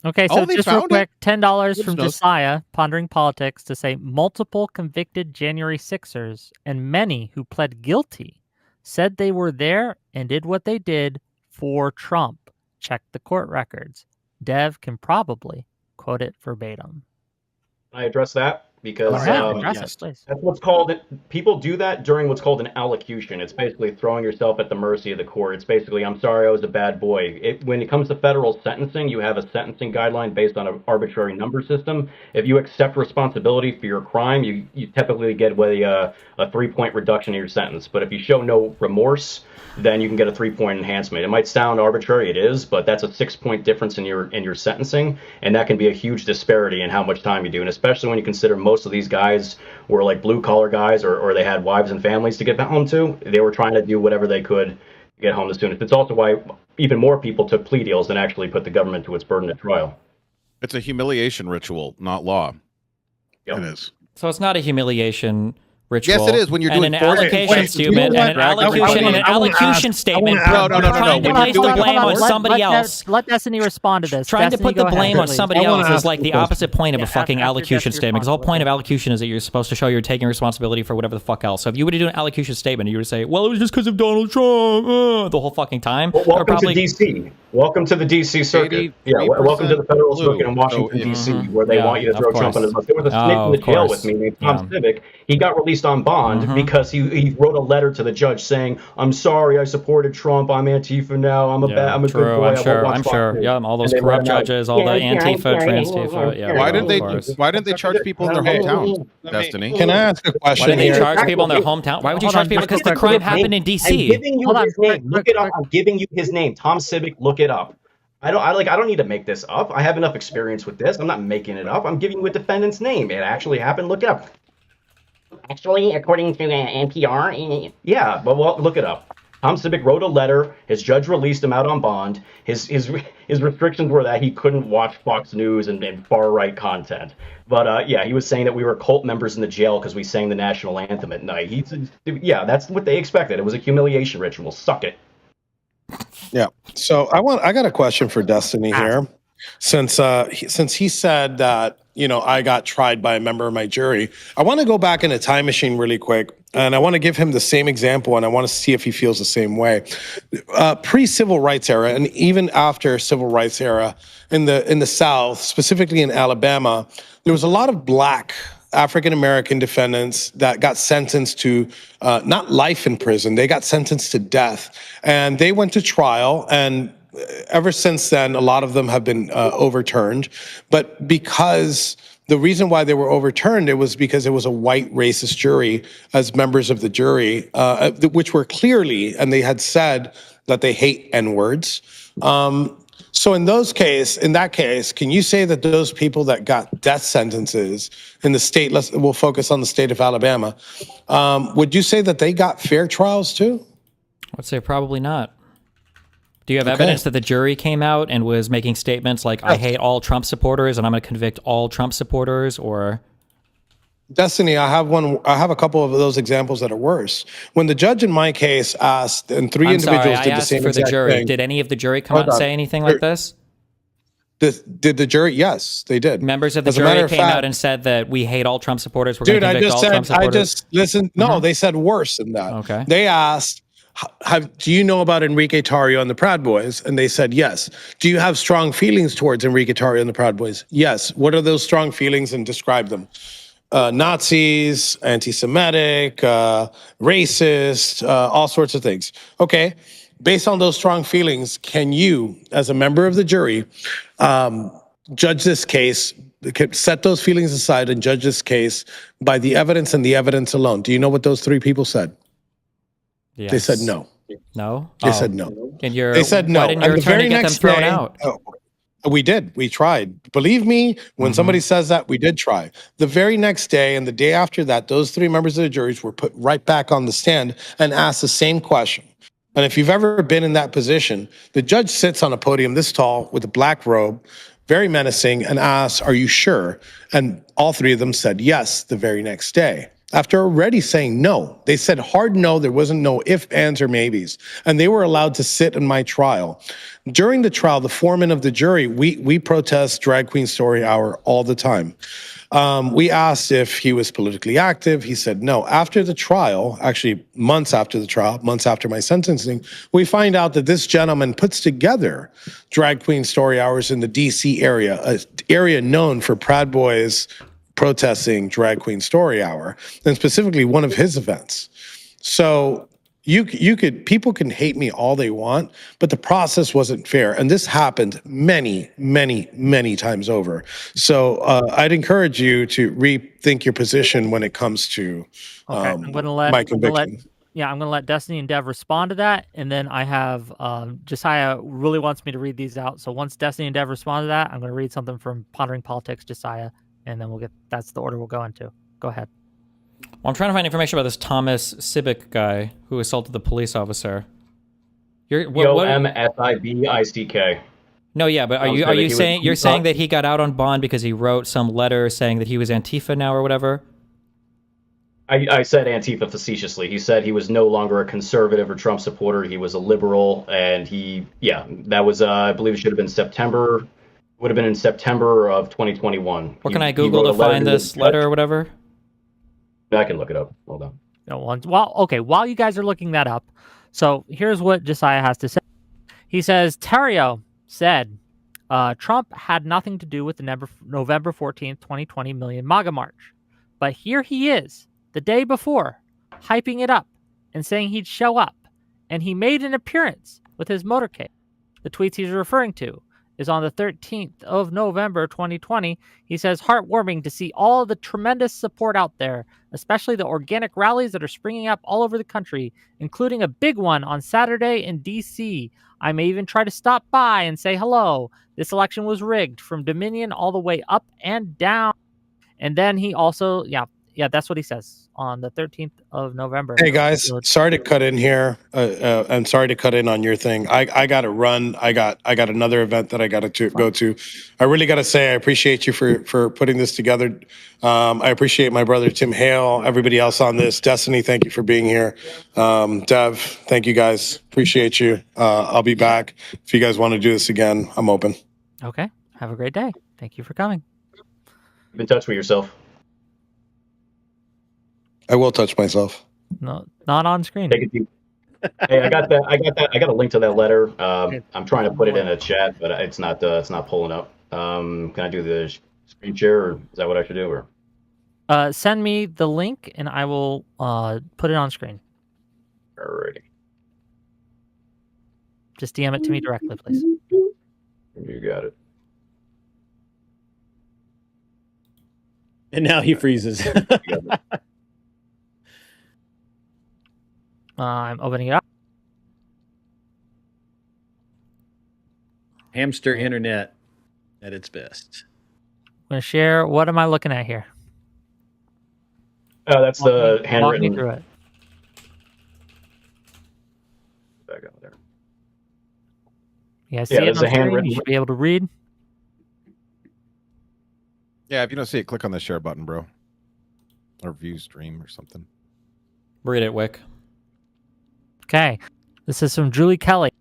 Okay, so just real quick, $10 from Josiah, Pondering Politics, to say multiple convicted January 6ers and many who pled guilty said they were there and did what they did for Trump. Check the court records. Dev can probably quote it verbatim. Can I address that? Because please. That's what's called, people do that during what's called an allocution. It's basically throwing yourself at the mercy of the court. It's basically, I'm sorry, I was a bad boy. When it comes to federal sentencing, you have a sentencing guideline based on an arbitrary number system. If you accept responsibility for your crime, you typically get a 3-point reduction in your sentence. But if you show no remorse, then you can get a 3-point enhancement. It might sound arbitrary, it is, but that's a 6-point difference in your sentencing, and that can be a huge disparity in how much time you do. And especially when you consider most of these guys were like blue collar guys, or they had wives and families to get home to. They were trying to do whatever they could to get home the soonest. It's also why even more people took plea deals than actually put the government to its burden at trial. It's a humiliation ritual, not law. Yep. It is. So it's not a humiliation ritual. Yes, it is when you're doing an allocation statement. An allocution statement. No. Trying to place the blame on somebody else. Let Destiny respond to this. Trying to put the blame on somebody else is like the opposite point of a fucking allocution statement. Because the whole point of allocution is that you're supposed to show you're taking responsibility for whatever the fuck else. So if you were to do an allocution statement, you would say, "Well, it was just because of Donald Trump," the whole fucking time. Well, welcome to DC. Welcome to the DC circuit. Welcome to the federal circuit in Washington, D.C., where they want you to throw Trump under the bus. There was a snake in the jail with me named Tom Civic. He got released on bond because he wrote a letter to the judge saying, "I'm sorry, I supported Trump. I'm Antifa now. I'm a good boy." I'm sure. Yeah, all those corrupt judges, all the Antifa, Trans-Tifa. Yeah. Why didn't they charge people in their hometowns, Destiny? Can I ask a question? Why didn't they charge people in their hometown? Why would you charge people? Because the crime happened in D.C. I'm giving you his name. Look it up. I'm giving you his name. Tom Civic. Look it up. I don't need to make this up. I have enough experience with this. I'm not making it up. I'm giving you a defendant's name. It actually happened. Look it up. Actually, according to the NPR, yeah, but look it up. Tom Civic wrote a letter. His judge released him out on bond. His restrictions were that he couldn't watch Fox News and far right content. But he was saying that we were cult members in the jail because we sang the national anthem at night. That's what they expected. It was a humiliation ritual. Suck it. Yeah. So I got a question for Destiny here. Since he said that, I got tried by a member of my jury, I want to go back in a time machine really quick, and I want to give him the same example, and I want to see if he feels the same way. Pre-civil rights era, and even after civil rights era, in the South, specifically in Alabama, there was a lot of black African-American defendants that got sentenced to not life in prison, they got sentenced to death. And they went to trial, and ever since then, a lot of them have been overturned. But because the reason why they were overturned, it was because it was a white racist jury as members of the jury, which were clearly, and they had said that they hate N-words. So in that case, can you say that those people that got death sentences in the state, we'll focus on the state of Alabama, would you say that they got fair trials too? I would say probably not. Do you have evidence that the jury came out and was making statements like, "I hate all Trump supporters and I'm going to convict all Trump supporters," or? Destiny, I have a couple of those examples that are worse. When the judge in my case asked, and three individuals did the same exact thing. Did any of the jury come out and say anything like this? Did the jury? Yes, they did. Members of the jury came out and said that we hate all Trump supporters. We're going to convict all Trump supporters. No, they said worse than that. Okay. They asked, Do you know about Enrique Tarrio and the Proud Boys? And they said yes. Do you have strong feelings towards Enrique Tarrio and the Proud Boys? Yes. What are those strong feelings, and describe them? Nazis, anti-Semitic, racist, all sorts of things. Okay. Based on those strong feelings, can you, as a member of the jury, judge this case, set those feelings aside and judge this case by the evidence and the evidence alone? Do you know what those three people said? Yes. They said no. No? They said no. And they said no. Why didn't your attorney get them thrown out? We did. We tried. Believe me, when somebody says that, we did try. The very next day and the day after that, those three members of the juries were put right back on the stand and asked the same question. And if you've ever been in that position, the judge sits on a podium this tall with a black robe, very menacing, and asks, "Are you sure?" And all three of them said yes the very next day. After already saying no, they said hard no. There wasn't no ifs, ands, or maybes. And they were allowed to sit in my trial. During the trial, the foreman of the jury, we protest Drag Queen Story Hour all the time. We asked if he was politically active. He said no. After the trial, actually months after the trial, months after my sentencing, we find out that this gentleman puts together Drag Queen Story Hours in the DC area, an area known for Proud Boys protesting Drag Queen Story Hour, and specifically one of his events. So people can hate me all they want, but the process wasn't fair. And this happened many, many, many times over. So I'd encourage you to rethink your position when it comes to I'm going to let my conviction. I'm going to let Destiny and Dev respond to that. And then I have Josiah really wants me to read these out. So once Destiny and Dev respond to that, I'm going to read something from Pondering Politics, Josiah, and then that's the order we'll go into. Go ahead. Well, I'm trying to find information about this Thomas Sibick guy who assaulted the police officer. Sibick. No, yeah, but are you saying you're saying that he got out on bond because he wrote some letter saying that he was Antifa now or whatever? I said Antifa facetiously. He said he was no longer a conservative or Trump supporter. He was a liberal, and that was I believe it should have been September. Would have been in September of 2021. What can I Google to find this letter or whatever? I can look it up. Hold on. While you guys are looking that up, so here's what Josiah has to say. He says, Tarrio said Trump had nothing to do with the November 14th, 2020 Million MAGA March. But here he is, the day before, hyping it up and saying he'd show up. And he made an appearance with his motorcade. The tweets he's referring to is on the 13th of November, 2020. He says, heartwarming to see all the tremendous support out there, especially the organic rallies that are springing up all over the country, including a big one on Saturday in D.C. I may even try to stop by and say hello. This election was rigged from Dominion all the way up and down. And then he also, that's what he says on the 13th of November. Hey guys, sorry to cut in here. I'm sorry to cut in on your thing. I got to run. I got another event that I got to go to. I really got to say I appreciate you for putting this together. I appreciate my brother Tim Hale, everybody else on this. Destiny, thank you for being here. Dev, thank you guys. Appreciate you. I'll be back. If you guys want to do this again, I'm open. Okay. Have a great day. Thank you for coming. Keep in touch with yourself. I will touch myself. No, not on screen. Take it deep. Hey, I got that. I got a link to that letter. I'm trying to put it in a chat, but it's not pulling up. Can I do the screen share, or is that what I should do? Or send me the link, and I will put it on screen. Alrighty. Just DM it to me directly, please. You got it. And now he freezes. I'm opening it up. Hamster internet at its best. I'm going to share. What am I looking at here? Oh, that's the handwritten. Walk me through it. Back up there. You guys see it on the handwritten. You should be able to read. Yeah, if you don't see it, click on the share button, bro. Or view stream or something. Read it, Wick. Okay. This is from Julie Kelly.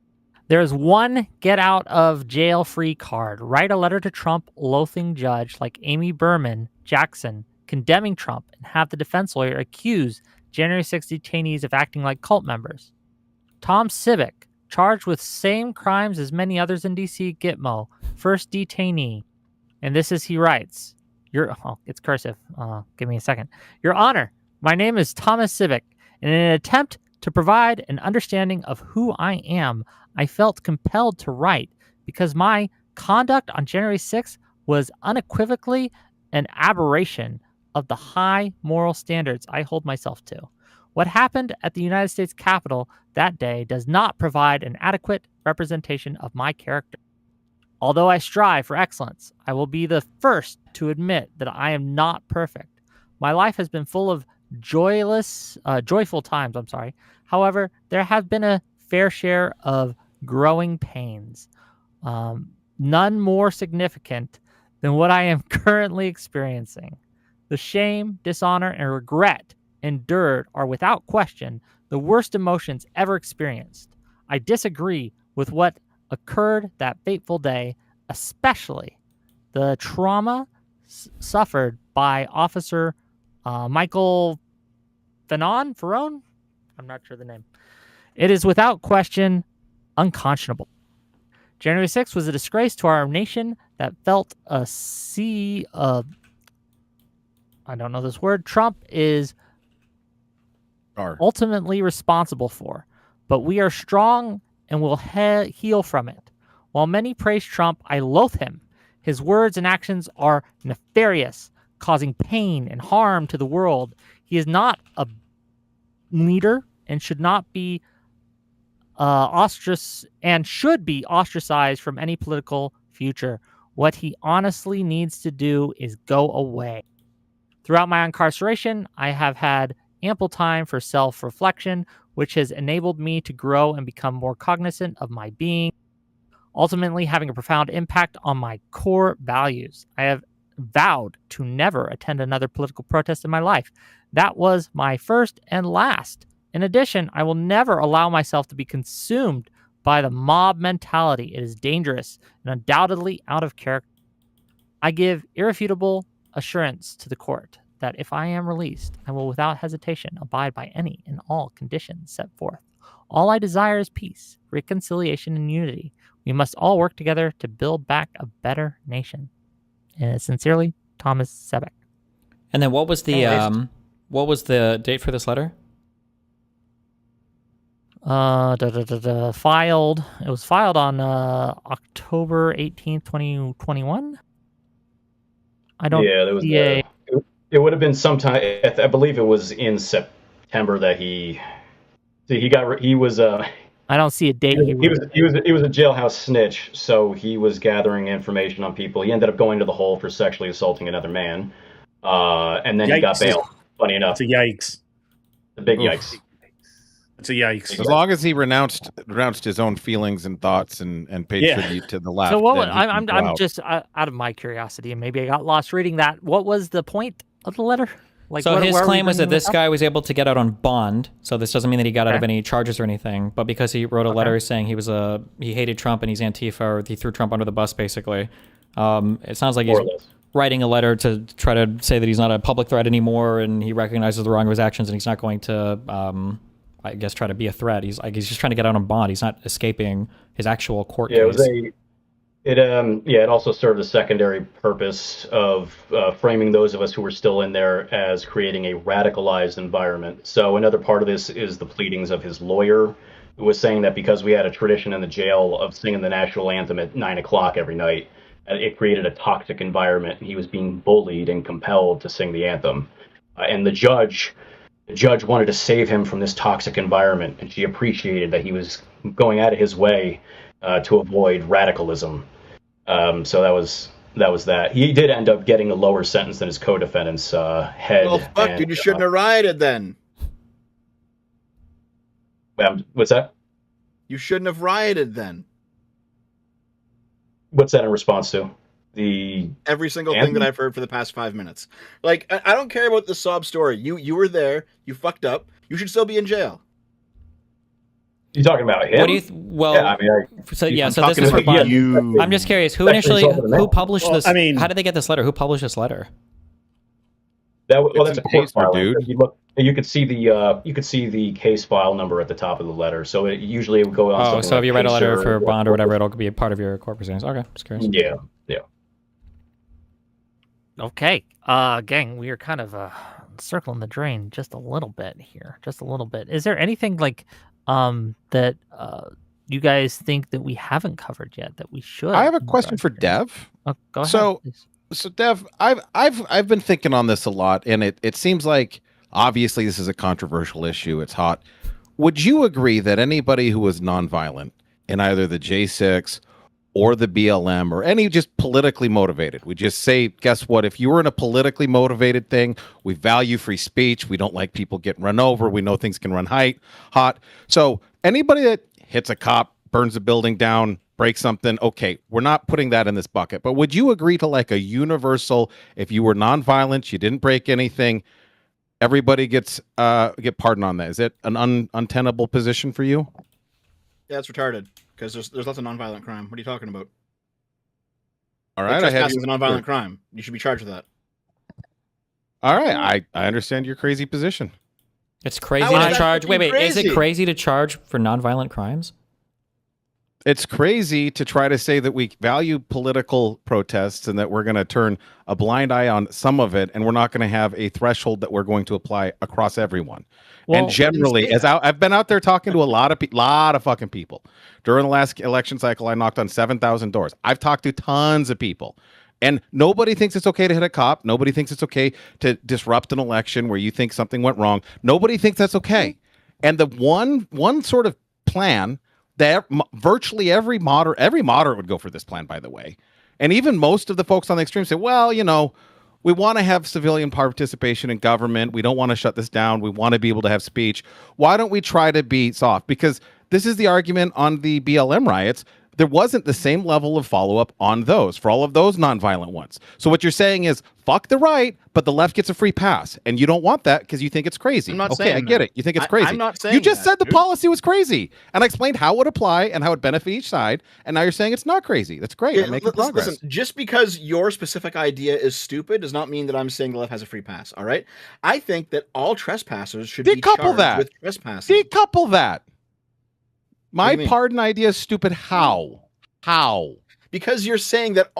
There's one get out of jail free card. Write a letter to Trump loathing judge like Amy Berman Jackson condemning Trump and have the defense lawyer accuse January 6th detainees of acting like cult members. Tom Civic, charged with same crimes as many others in D.C. Gitmo, first detainee. And this is, he writes, it's cursive. Give me a second. Your Honor, my name is Thomas Civic. In an attempt to provide an understanding of who I am, I felt compelled to write because my conduct on January 6th was unequivocally an aberration of the high moral standards I hold myself to. What happened at the United States Capitol that day does not provide an adequate representation of my character. Although I strive for excellence, I will be the first to admit that I am not perfect. My life has been full of joyful times. However, there have been a fair share of growing pains, none more significant than what I am currently experiencing. The shame, dishonor, and regret endured are without question the worst emotions ever experienced. I disagree with what occurred that fateful day, especially the trauma suffered by Officer Michael Ferron? I'm not sure the name. It is without question unconscionable. January 6th was a disgrace to our nation that felt a sea of, I don't know this word, Trump is ultimately responsible for, but we are strong and will heal from it. While many praise Trump, I loathe him. His words and actions are nefarious, causing pain and harm to the world. He is not a leader and should not be should be ostracized from any political future. What he honestly needs to do is go away. Throughout my incarceration, I have had ample time for self-reflection, which has enabled me to grow and become more cognizant of my being, ultimately having a profound impact on my core values. I have vowed to never attend another political protest in my life. That was my first and last. In addition, I will never allow myself to be consumed by the mob mentality. It is dangerous and undoubtedly out of character. I give irrefutable assurance to the court that if I am released, I will without hesitation abide by any and all conditions set forth. All I desire is peace, reconciliation, and unity. We must all work together to build back a better nation. And sincerely, Thomas Civic. And then what was the date for this letter? Filed. It was filed on October 18th, 2021. I don't. Yeah, there was. It would have been sometime. I believe it was in September that he was. I don't see a date. He was a jailhouse snitch, so he was gathering information on people. He ended up going to the hole for sexually assaulting another man, and then he got bailed. Funny enough, it's a yikes. A big yikes. It's a yikes. As long as he renounced his own feelings and thoughts and paid tribute to the left. So what? I'm just out of my curiosity, and maybe I got lost reading that. What was the point of the letter? So his claim was that this guy was able to get out on bond. So this doesn't mean that he got out of any charges or anything, but because he wrote a letter saying he hated Trump and he's Antifa, or he threw Trump under the bus, basically. It sounds like he's writing a letter to try to say that he's not a public threat anymore, and he recognizes the wrong of his actions, and he's not going to, I guess, try to be a threat. He's just trying to get out on bond. He's not escaping his actual court case. It also served a secondary purpose of framing those of us who were still in there as creating a radicalized environment. So another part of this is the pleadings of his lawyer, who was saying that because we had a tradition in the jail of singing the national anthem at 9:00 every night, it created a toxic environment. He was being bullied and compelled to sing the anthem. And the judge wanted to save him from this toxic environment, and she appreciated that he was going out of his way to avoid radicalism. So that was that. He did end up getting a lower sentence than his co-defendant's head. Well, fuck, dude, you shouldn't have rioted then. What's that? You shouldn't have rioted then. What's that in response to? Every single thing that I've heard for the past 5 minutes. Like, I don't care about the sob story. You were there. You fucked up. You should still be in jail. You talking about him? What do you? So this is for bond. I'm just curious. Who published this? How did they get this letter? Who published this letter? That's a court filing. You could see the case file number at the top of the letter. So it usually would go on. Oh, so like if you write a letter for bond or whatever, it'll be a part of your court proceedings. Okay, just curious. Yeah. Okay, gang, we are kind of circling the drain just a little bit here, just a little bit. Is there anything like that you guys think that we haven't covered yet that we should? I have a question for Dev. Oh, go ahead. So Dev, I've been thinking on this a lot, and it seems like obviously this is a controversial issue. It's hot. Would you agree that anybody who was nonviolent in either the J6 or the BLM or any just politically motivated, we just say, guess what? If you were in a politically motivated thing, we value free speech. We don't like people getting run over. We know things can run hot. So anybody that hits a cop, burns a building down, breaks something, okay, we're not putting that in this bucket. But would you agree to like a universal, if you were nonviolent, you didn't break anything, everybody get pardoned on that? Is it an untenable position for you? Yeah, it's retarded because there's lots of nonviolent crime. What are you talking about? All right, trespassing is a nonviolent crime. You should be charged with that. All right, I understand your crazy position. It's crazy to charge. Wait, is it crazy to charge for nonviolent crimes? It's crazy to try to say that we value political protests and that we're going to turn a blind eye on some of it, and we're not going to have a threshold that we're going to apply across everyone. Well, and generally, I've been out there talking to a lot of fucking people. During the last election cycle, I knocked on 7,000 doors. I've talked to tons of people. And nobody thinks it's okay to hit a cop. Nobody thinks it's okay to disrupt an election where you think something went wrong. Nobody thinks that's okay. And the one sort of plan that virtually every moderate would go for this plan, by the way. And even most of the folks on the extreme say, well, we want to have civilian participation in government. We don't want to shut this down. We want to be able to have speech. Why don't we try to be soft? Because this is the argument on the BLM riots. There wasn't the same level of follow-up on those for all of those nonviolent ones. So what you're saying is, fuck the right, but the left gets a free pass. And you don't want that because you think it's crazy. I'm not saying I get it. You think it's crazy. I'm not saying you just said the policy was crazy. And I explained how it would apply and how it would benefit each side. And now you're saying it's not crazy. That's great. I'm making progress. Listen, just because your specific idea is stupid does not mean that I'm saying the left has a free pass. All right? I think that all trespassers should be charged with trespassing. Decouple that. My pardon idea is stupid. How? Because you're saying that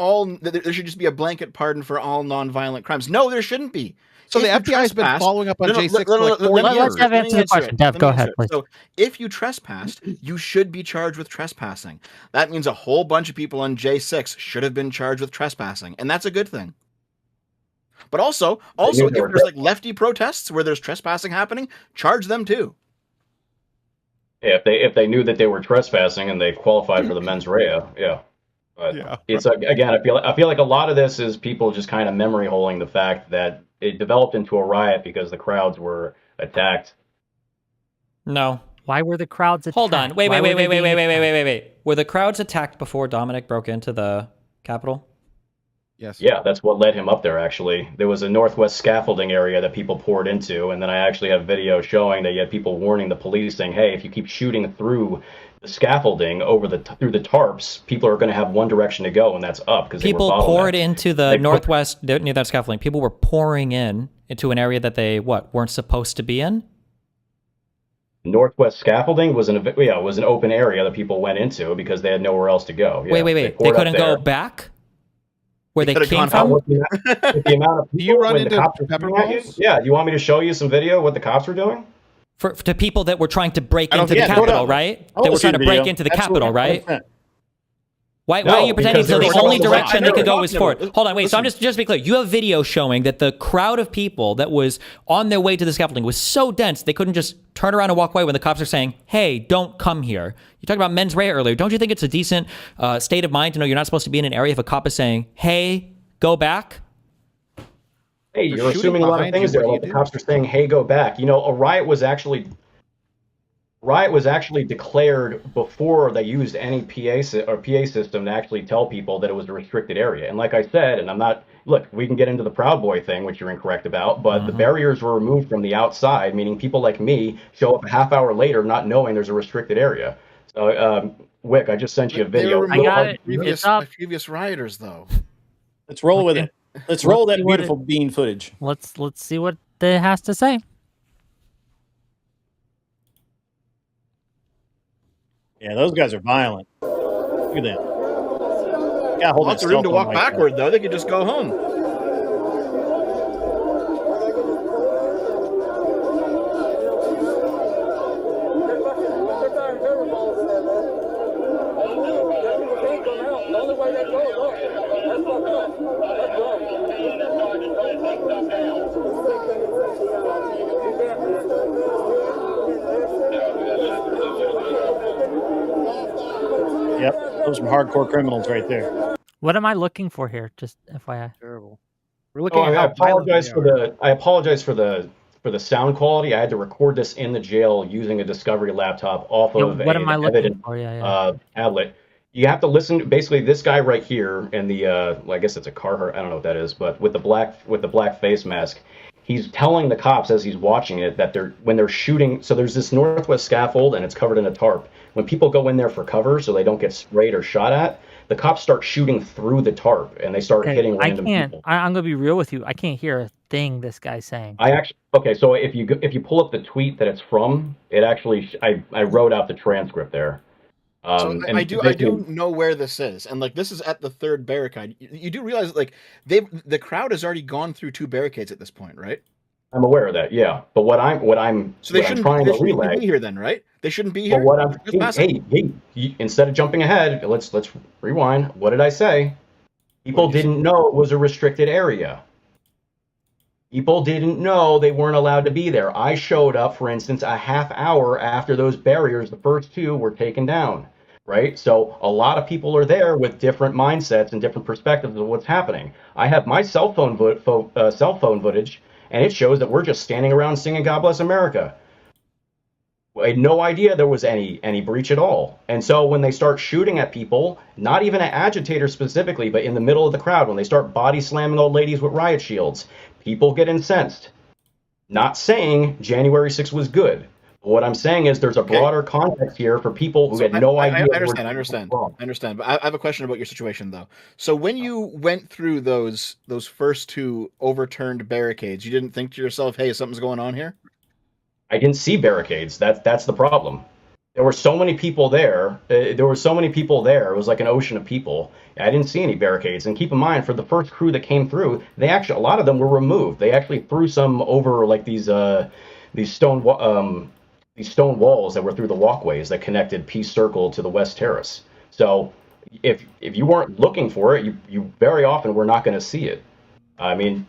there should just be a blanket pardon for all nonviolent crimes. No, there shouldn't be. So the FBI has been following up on J6 for like 4 years. Let's answer the question. Dev, go ahead, please. So if you trespassed, you should be charged with trespassing. That means a whole bunch of people on J6 should have been charged with trespassing, and that's a good thing. But also if there's like lefty protests where there's trespassing happening, charge them too. Yeah, if they knew that they were trespassing and they qualified for the mens rea, yeah. But it's again, I feel like a lot of this is people just kind of memory holding the fact that it developed into a riot because the crowds were attacked. No. Why were the crowds attacked? Hold on. Wait. Were the crowds attacked before Dominic broke into the Capitol? Yes. Yeah, that's what led him up there, actually. There was a northwest scaffolding area that people poured into, and then I actually have video showing that you had people warning the police saying, hey, if you keep shooting through the scaffolding through the tarps, people are going to have one direction to go, and that's up. Because people poured into the northwest, near that scaffolding. People were pouring into an area that they, weren't supposed to be in? Northwest scaffolding was an open area that people went into because they had nowhere else to go. Yeah, wait. They couldn't go back? Where they came from? With the amount of people, do you run into pepper balls? Yeah, you want me to show you some video of what the cops were doing? To people that were trying to break into the Capitol, right? They were trying to break into the Capitol, right? Why are you pretending so the only direction they could go was forward? Hold on, wait. So I'm just to be clear, you have video showing that the crowd of people that was on their way to the scaffolding was so dense they couldn't just turn around and walk away when the cops are saying, "Hey, don't come here." You talked about mens rea earlier. Don't you think it's a decent state of mind to know you're not supposed to be in an area if a cop is saying, "Hey, go back"? Hey, you're assuming a lot of things there. Like the cops are saying, "Hey, go back." A riot was actually declared before they used any PA system to actually tell people that it was a restricted area. And like I said, we can get into the Proud Boy thing, which you're incorrect about, but the barriers were removed from the outside, meaning people like me show up a half hour later not knowing there's a restricted area. So, Wick, I just sent you a video. I got it. Previous rioters, though. Let's roll with it. Let's roll that beautiful bean footage. Let's see what it has to say. Yeah, those guys are violent. Look at them. Yeah, hold Lots of room to walk backward, though. They could just go home. Yep, those are some hardcore criminals right there. What am I looking for here? Just FYI. Terrible. We're looking at I how apologize for the sound quality. I had to record this in the jail using a Discovery laptop off of what am I an looking Evident for? tablet. You have to listen. Basically, this guy right here and the I guess it's a Carhartt. I don't know what that is, but with the black face mask, he's telling the cops as he's watching it that when they're shooting. So there's this northwest scaffold and it's covered in a tarp. When people go in there for cover so they don't get sprayed or shot at, the cops start shooting through the tarp and they start hitting random people. I'm gonna be real with you. I can't hear a thing this guy's saying. So if you pull up the tweet that it's from, it actually I wrote out the transcript there. So I do know where this is, and like this is at the third barricade. You do realize like the crowd has already gone through 2 barricades at this point, right? I'm aware of that, yeah. But what I'm trying to relay be here then, right? They shouldn't be here. Instead of jumping ahead, let's rewind. What did I say? People didn't know it was a restricted area. People didn't know they weren't allowed to be there. I showed up, for instance, a half hour after those barriers, the first 2 were taken down, right? So a lot of people are there with different mindsets and different perspectives of what's happening. I have my cell phone footage, and it shows that we're just standing around singing "God Bless America." I had no idea there was any breach at all. And so when they start shooting at people, not even at agitators specifically, but in the middle of the crowd, when they start body slamming old ladies with riot shields, people get incensed. Not saying January 6th was good. But what I'm saying is there's a broader context here for people who had no idea. I understand. But I have a question about your situation, though. So when you went through those first 2 overturned barricades, you didn't think to yourself, hey, something's going on here? I didn't see barricades. That's the problem. There were so many people there. It was like an ocean of people. I didn't see any barricades. And keep in mind, for the first crew that came through, a lot of them were removed. They actually threw some over like these stone walls that were through the walkways that connected Peace Circle to the West Terrace. So if you weren't looking for it, you very often were not going to see it. I mean,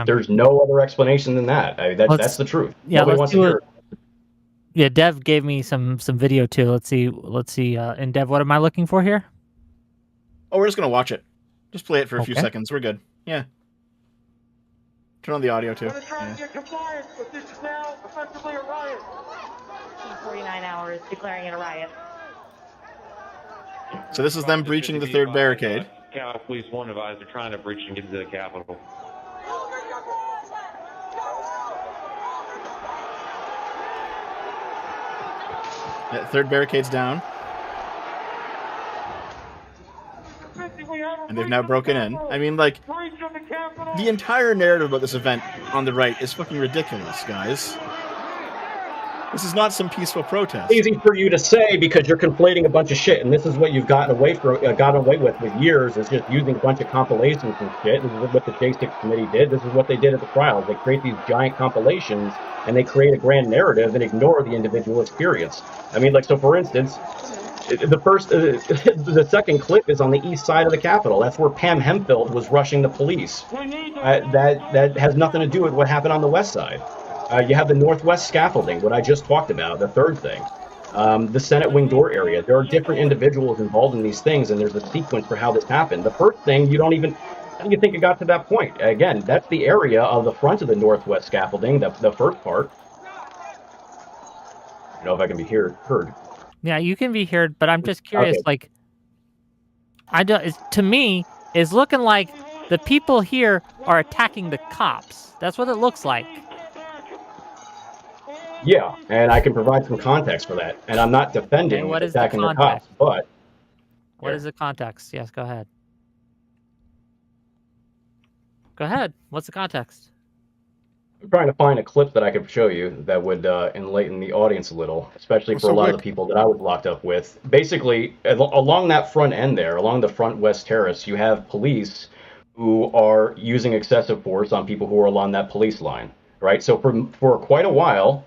there's no other explanation than that. That's the truth. Yeah, Nobody wants to hear it. Yeah, Dev gave me some video too. Let's see. And Dev, what am I looking for here? Oh, we're just gonna watch it. Just play it for a few seconds. We're good. Yeah. Turn on the audio too. We're trying to get compliance, but this is now effectively a riot. 49 hours declaring it a riot. So this is them breaching the third barricade. Cal Police 1 advised they're trying to breach and get into the Capitol. Third barricade's down. And they've now broken in. I mean, like, the entire narrative about this event on the right is fucking ridiculous, guys. This is not some peaceful protest. Easy for you to say because you're conflating a bunch of shit, and this is what you've gotten away with for years, is just using a bunch of compilations and shit. This is what the J6 committee did. This is what they did at the trials. They create these giant compilations, and they create a grand narrative and ignore the individual experience. I mean, like, so for instance, the second clip is on the east side of the Capitol. That's where Pam Hemphill was rushing the police. That has nothing to do with what happened on the west side. You have the northwest scaffolding, what I just talked about, the third thing. The Senate wing door area. There are different individuals involved in these things, and there's a sequence for how this happened. The first thing, how do you think it got to that point? Again, that's the area of the front of the northwest scaffolding, the first part. I don't know if I can be heard. Yeah, you can be heard, but I'm just curious, okay. To me, it's looking like the people here are attacking the cops. That's what it looks like. Yeah, and I can provide some context for that. And I'm not defending attacking the cops, but... What is the context? Yes, go ahead. Go ahead. What's the context? I'm trying to find a clip that I could show you that would enlighten the audience a little, especially for a lot of the people that I was locked up with. Basically, along that front end there, along the front west terrace, you have police who are using excessive force on people who are along that police line, right? So for quite a while,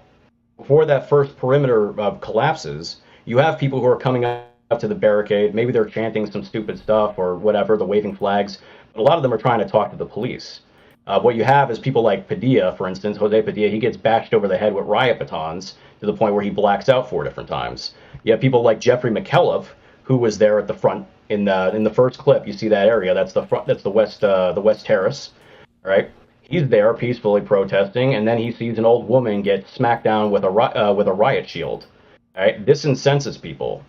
before that first perimeter collapses, you have people who are coming up to the barricade. Maybe they're chanting some stupid stuff or whatever, the waving flags. But a lot of them are trying to talk to the police. What you have is people like Padilla, for instance, Jose Padilla, he gets bashed over the head with riot batons to the point where he blacks out 4 different times. You have people like Jeffrey McKelliff, who was there at the front in the first clip. You see that area? That's the front. That's the west terrace, right? He's there peacefully protesting, and then he sees an old woman get smacked down with a riot shield. Right? This incenses people.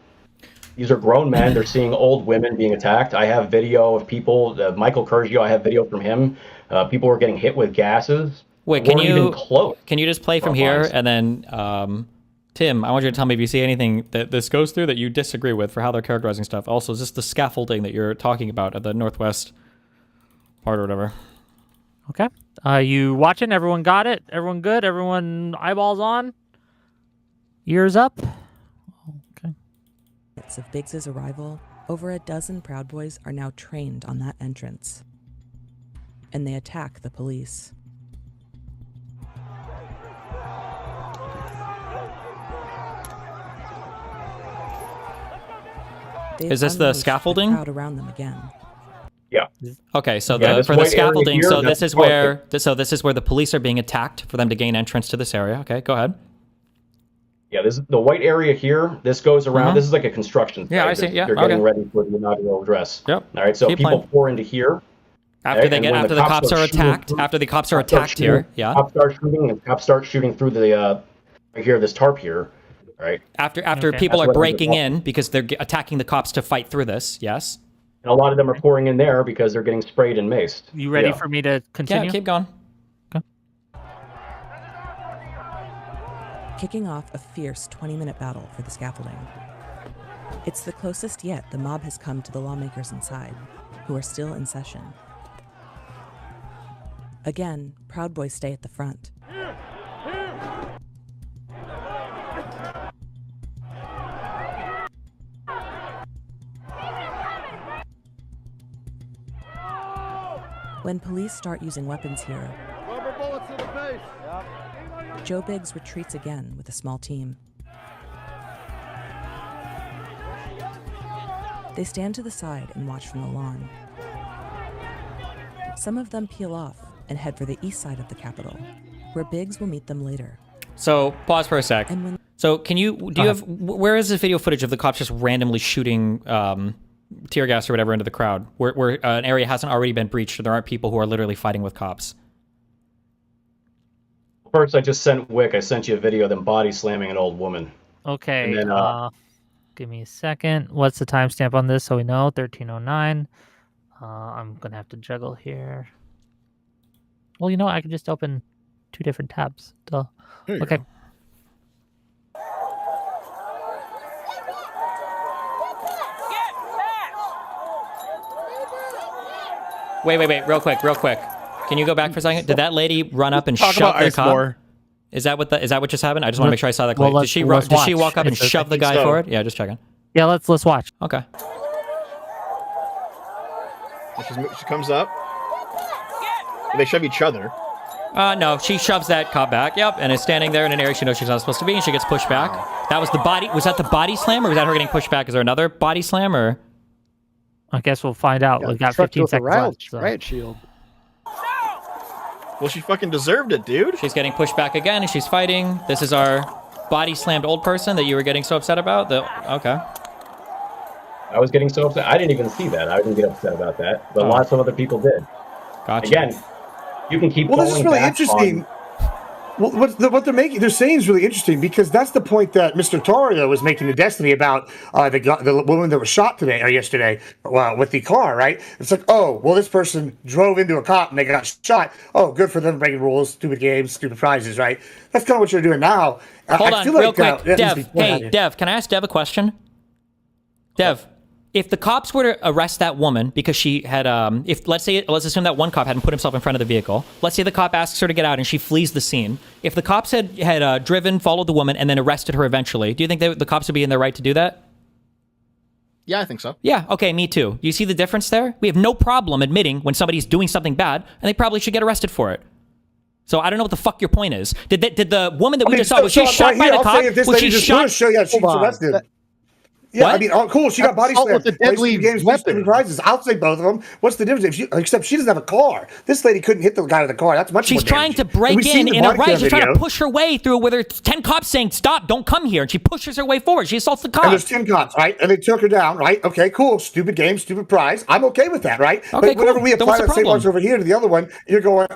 These are grown men. They're seeing old women being attacked. I have video of people. Michael Curgio, I have video from him. People were getting hit with gases. Wait, can you just play from here and then Tim, I want you to tell me if you see anything that this goes through that you disagree with for how they're characterizing stuff. Also, is this the scaffolding that you're talking about at the northwest part or whatever? Okay. You watching? Everyone got it? Everyone good? Everyone eyeballs on? Ears up? Okay. Of Biggs's arrival, over a dozen Proud Boys are now trained on that entrance. And they attack the police. Is this the scaffolding? The crowd around them again. Yeah. Okay, so for the scaffolding, so this is where the police are being attacked for them to gain entrance to this area. Okay, go ahead. Yeah, this is the white area here. This goes around. This is like a construction site. Yeah, I see. Yeah, they're getting ready for the inaugural address. Yep. All right, so people pour into here. After the cops are attacked. After the cops are attacked here. Yeah. Cops start shooting through the right here, this tarp here. Right. After people are breaking in because they're attacking the cops to fight through this. Yes. And a lot of them are pouring in there because they're getting sprayed and maced. You ready for me to continue? Yeah, keep going. Kicking off a fierce 20-minute battle for the scaffolding. It's the closest yet the mob has come to the lawmakers inside, who are still in session. Again, Proud Boys stay at the front. When police start using weapons here, Rubber bullets in the face. Joe Biggs retreats again with a small team. They stand to the side and watch from the lawn. Some of them peel off and head for the east side of the Capitol, where Biggs will meet them later. So, pause for a sec. So, where is this video footage of the cops just randomly shooting tear gas or whatever into the crowd, where an area hasn't already been breached, or there aren't people who are literally fighting with cops? First, I just sent Wick. I sent you a video of them body slamming an old woman. Okay. And then, give me a second. What's the timestamp on this so we know? 13:09. I'm going to have to juggle here. Well, you know, I can just open 2 different tabs. Duh. Okay. Go. Wait, real quick. Can you go back for a second? Did that lady run up and shove the cop? More. Is that what just happened? I just want to make sure I saw that clearly. Did she walk up and shove the guy forward? Yeah, just checking. Yeah, let's watch. Okay. She comes up. They shove each other. No, she shoves that cop back. Yep, and is standing there in an area she knows she's not supposed to be, and she gets pushed back. That was the body. Was that the body slam, or was that her getting pushed back? Is there another body slam, or? I guess we'll find out. We've got 15 seconds left. Riot shield. Well, she fucking deserved it, dude. She's getting pushed back again, and she's fighting. This is our body slammed old person that you were getting so upset about. Okay. I was getting so upset. I didn't even see that. I didn't get upset about that, but lots of other people did. Gotcha. Again, you can keep. Well, this is really interesting. Well, what they're saying is really interesting because that's the point that Mr. Tarrio was making to Destiny about the woman that was shot today or yesterday with the car, right? It's like, oh, well, this person drove into a cop and they got shot. Oh, good for them breaking rules, stupid games, stupid prizes, right? That's kind of what you're doing now. Hold on, real quick. Dev, hey, Dev, can I ask Dev a question? Dev, if the cops were to arrest that woman because she had, let's assume that one cop hadn't put himself in front of the vehicle. Let's say the cop asks her to get out and she flees the scene. If the cops had driven, followed the woman, and then arrested her eventually, do you think the cops would be in their right to do that? Yeah, I think so. Yeah, okay, me too. You see the difference there? We have no problem admitting when somebody's doing something bad, and they probably should get arrested for it. So I don't know what the fuck your point is. Did the woman that we just saw, was she shot by the cop? Was she shot? Show you she's arrested. Yeah, What? I mean, cool. She got body slammed. with a deadly games, weapon. Prizes. I'll say both of them. What's the difference? Except she doesn't have a car. This lady couldn't hit the guy with the car. That's much. She's more trying to damaging. break in a right. She's trying to video. push her way through where there's 10 cops saying, stop, don't come here. And she pushes her way forward. She assaults the And cops. there's 10 cops, right? And they took her down, right? Okay, cool. Stupid game, stupid prize. I'm okay with that, right? Okay, but cool. whenever we Then apply what's the that same problem? logic over here to the other one, you're going,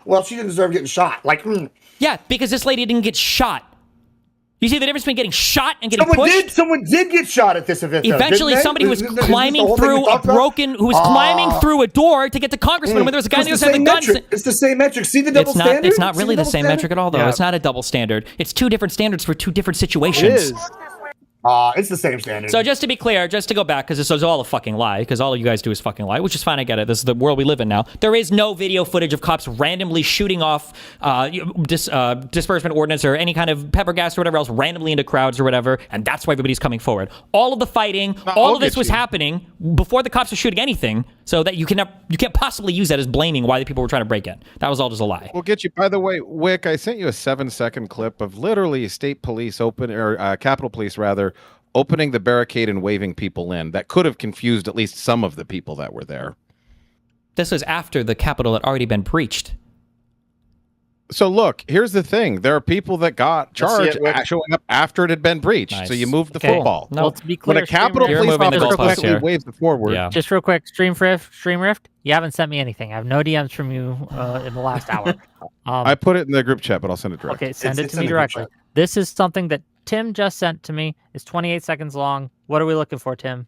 well, she didn't deserve getting shot. Like, Yeah, because this lady didn't get shot. You see the difference between getting shot and getting pushed? Someone did get shot at this event. Eventually, though, somebody was Isn't this the climbing whole thing we through a talked about? broken, who was climbing through a door to get to Congressman when there was a guy It's that was the having same guns. metric. It's the same metric. See the double standard? It's not See really the double same standard? metric at all, though. Yeah. It's not a double standard. It's two different standards for two different It situations. is. It's the same standard. So just to be clear, just to go back, because this is all a fucking lie, because all you guys do is fucking lie, which is fine, I get it. This is the world we live in now. There is no video footage of cops randomly shooting off disbursement ordinance or any kind of pepper gas or whatever else randomly into crowds or whatever, and that's why everybody's coming forward. All of the fighting, all of this was happening before the cops were shooting anything, so that you can't possibly use that as blaming why the people were trying to break in. That was all just a lie. We'll get you. By the way, Wick, I sent you a 7-second clip of literally state police Capitol Police rather, opening the barricade and waving people in. That could have confused at least some of the people that were there. This was after the Capitol had already been breached. So look, here's the thing. There are people that got charged showing up after it had been breached. Nice. So you moved the football. No, to be clear, when a Capitol Stream Police Rift- moving the officer goalposts quickly here. waves it forward. Yeah. Just real quick, Stream Rift, you haven't sent me anything. I have no DMs from you in the last hour. I put it in the group chat, but I'll send it directly. Okay, send it It's to in me the group directly. chat. This is something that Tim just sent to me. It's 28 seconds long. What are we looking for, Tim?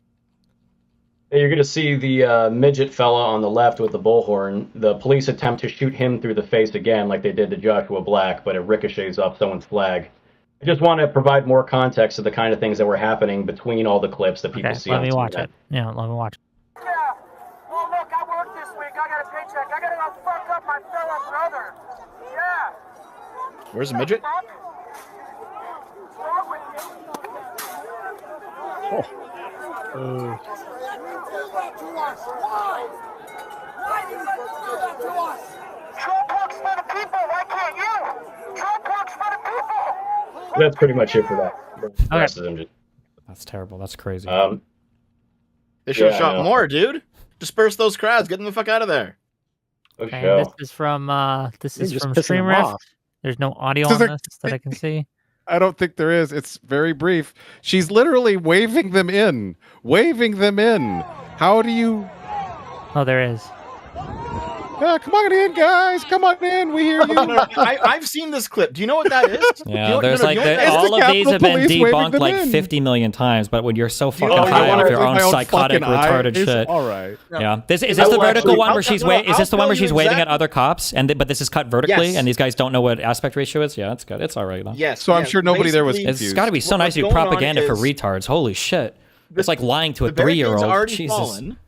You're going to see the midget fella on the left with the bullhorn. The police attempt to shoot him through the face again, like they did to Joshua Black, but it ricochets off someone's flag. I just want to provide more context to the kind of things that were happening between all the clips that people see. Let on me TV. watch it. Yeah, let me watch it. Yeah. Well, look, I work this week. I got a paycheck. I got to go fuck up my fellow brother. Yeah. Where's the midget? Fuck. What's wrong with you? Trump works for the people. Why can't you? Trump works for the people. That's pretty much it for that. The rest of them just- That's terrible. That's crazy. They should have Yeah, I shot know. more, dude. Disperse those crowds. Get them the fuck out of there. Okay, show. this is from You're just pissing Stream them Rift. off. There's no audio This on is this that I can see. I don't think there is. It's very brief. She's literally waving them in. Waving them in. How do you... Oh, there is. Come on in, guys. Come on in. We hear you. I've seen this clip. Do you know what that is? Yeah, there's like that all of these have been Police waving debunked them like in. 50 million times, but when you're so fucking you high wanna off your see own my own psychotic, fucking retarded eyes? shit. All right. Yeah. Is this Oh, the vertical actually, one where I'll she's tell- is this the one I'll where tell you she's waving at exact- other cops but this is cut vertically Yes. and these guys don't know what aspect ratio is? Yeah, that's good. It's all right though. Yes. So I'm sure nobody there was Basically, It's confused. got to be so What's nice to do going on propaganda for is- retards. Holy shit. It's like lying to a The barricade's 3-year-old. already Jesus. fallen,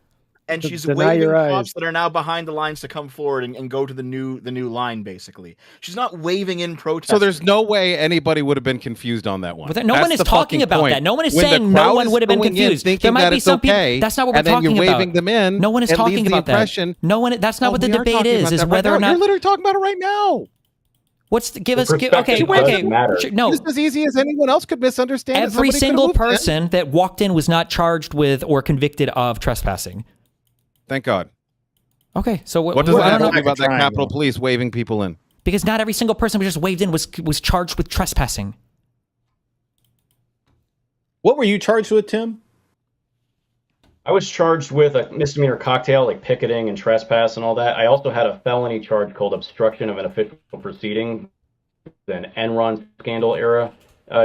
and she's Deny waving your eyes. cops that are now behind the lines to come forward and go to the new line. Basically, she's not waving in protest. So there's no way anybody would have been confused on that one. But no That's one is the talking fucking about point. that. No one is When the saying no crowd one is would have been going in confused. thinking There might that be it's some okay, people. That's not what we're and then talking you're about. waving them in. No one is it talking leaves the about that. impression- No one. That's not what the we are debate talking is. about Is that right whether now. or not. You're literally talking about it right now. What's the, give The us? Give, perspective okay. doesn't matter. No. Just as easy as anyone else could misunderstand. it. Every Somebody could have single moved in. person that walked in was not charged with or convicted of trespassing. Thank God. Okay, so What does I that don't tell know, me about that triangle. Capitol Police waving people in? because not every single person who just waved in was charged with trespassing. What were you charged with, Tim? I was charged with a misdemeanor cocktail, like picketing and trespass and all that. I also had a felony charge called obstruction of an official proceeding, an Enron scandal era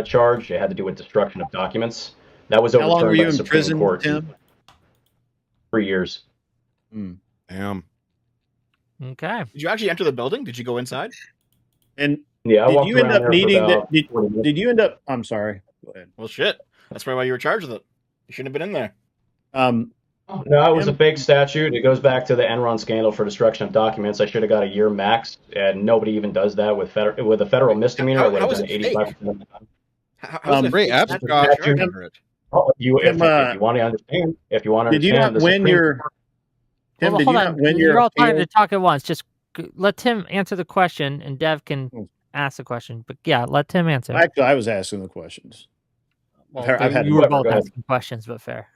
charge. It had to do with destruction of documents. That was How overturned long were by you the in Supreme prison, Court. Tim? 3 years. Damn. Okay. Did you actually enter the building? Did you go inside? And Yeah, I did walked you end around up there for needing about that? 40 minutes. Did you end up? I'm sorry. Go ahead. Well, shit. That's probably why you were charged with it. You shouldn't have been in there. No, it was a fake statute. It goes back to the Enron scandal for destruction of documents. I should have got a year max, and nobody even does that with a federal misdemeanor. I would have done 85% of the time. How's it great fake? abstract under it. If you want to understand, did you not win your? Tim, did you not win your? You're all trying to talk at once. Just let Tim answer the question, and Dev can ask the question. But yeah, let Tim answer. Actually, I was asking the questions. Well, you were both asking questions, but fair.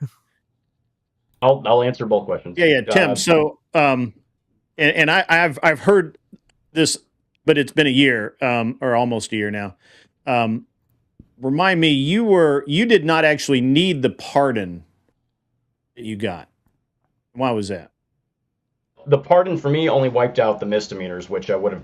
I'll answer both questions. Yeah, Tim. So, and I've heard this, but it's been a year, or almost a year now. Remind me, you did not actually need the pardon that you got. Why was that? The pardon for me only wiped out the misdemeanors, which I would have,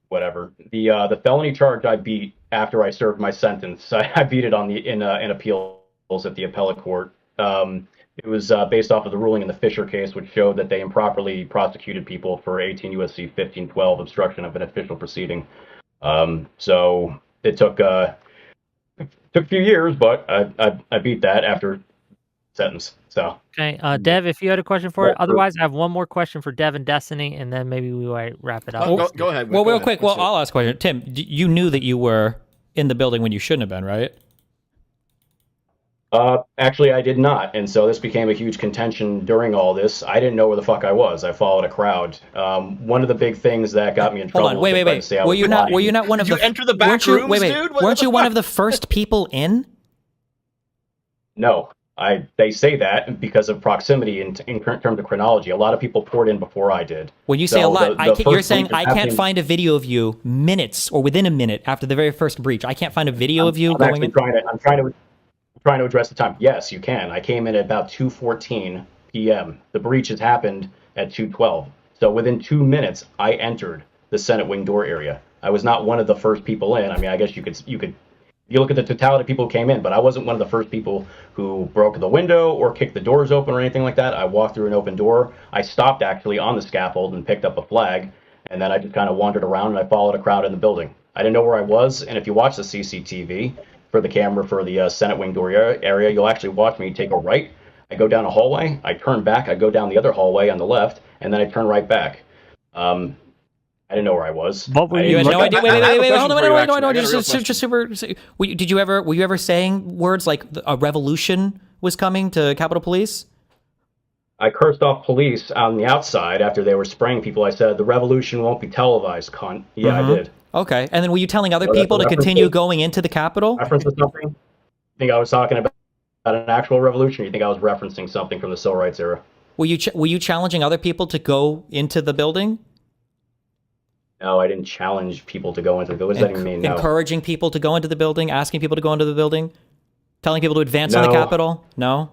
whatever. The felony charge I beat after I served my sentence. I beat it in appeals at the appellate court. It was based off of the ruling in the Fisher case, which showed that they improperly prosecuted people for 18 U.S.C. 1512, obstruction of an official proceeding. So it took a few years, but I beat that after sentence. So okay, Dev, if you had a question for it. Otherwise, I have one more question for Dev and Destiny, and then maybe we might wrap it up. Go ahead. Well, real quick. Well, I'll ask a question. Tim, you knew that you were in the building when you shouldn't have been, right? Actually, I did not, and so this became a huge contention during all this. I didn't know where the fuck I was. I followed a crowd. One of the big things that got me in trouble. Hold on, wait. Were you not one of the? Did you enter the back rooms, dude? Weren't you one of the first people in? No, they say that because of proximity in terms of chronology. A lot of people poured in before I did. When you say a lot, you're saying I can't find a video of you minutes or within a minute after the very first breach. I can't find a video of you going in. I'm trying to address the time. Yes, you can. I came in at about 2:14 p.m. The breach has happened at 2:12. So within 2 minutes, I entered the Senate wing door area. I was not one of the first people in. I mean, I guess you could. You look at the totality of people who came in, but I wasn't one of the first people who broke the window or kicked the doors open or anything like that. I walked through an open door. I stopped actually on the scaffold and picked up a flag, and then I just kind of wandered around and I followed a crowd in the building. I didn't know where I was, and if you watch the CCTV for the camera for the Senate wing door area, you'll actually watch me take a right. I go down a hallway, I turn back, I go down the other hallway on the left, and then I turn right back. I didn't know where I was. You had no idea. Wait, hold on. Just super. Were you ever saying words like a revolution was coming to Capitol Police? I cursed off police on the outside after they were spraying people. I said, the revolution won't be televised, cunt. Yeah, I did. Okay. And then were you telling other people to continue going into the Capitol? Reference to something? You think I was talking about an actual revolution, or you think I was referencing something from the civil rights era? Were you challenging other people to go into the building? No, I didn't challenge people to go into the building. What does that even mean? No. Encouraging people to go into the building, asking people to go into the building, telling people to advance on the Capitol? No?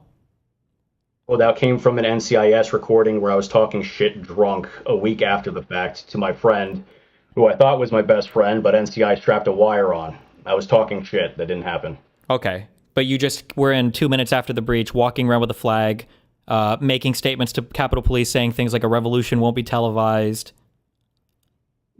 Well, that came from an NCIS recording where I was talking shit drunk a week after the fact to my friend, who I thought was my best friend, but NCI strapped a wire on. I was talking shit. That didn't happen. Okay. But you just were in 2 minutes after the breach, walking around with a flag, making statements to Capitol Police saying things like a revolution won't be televised.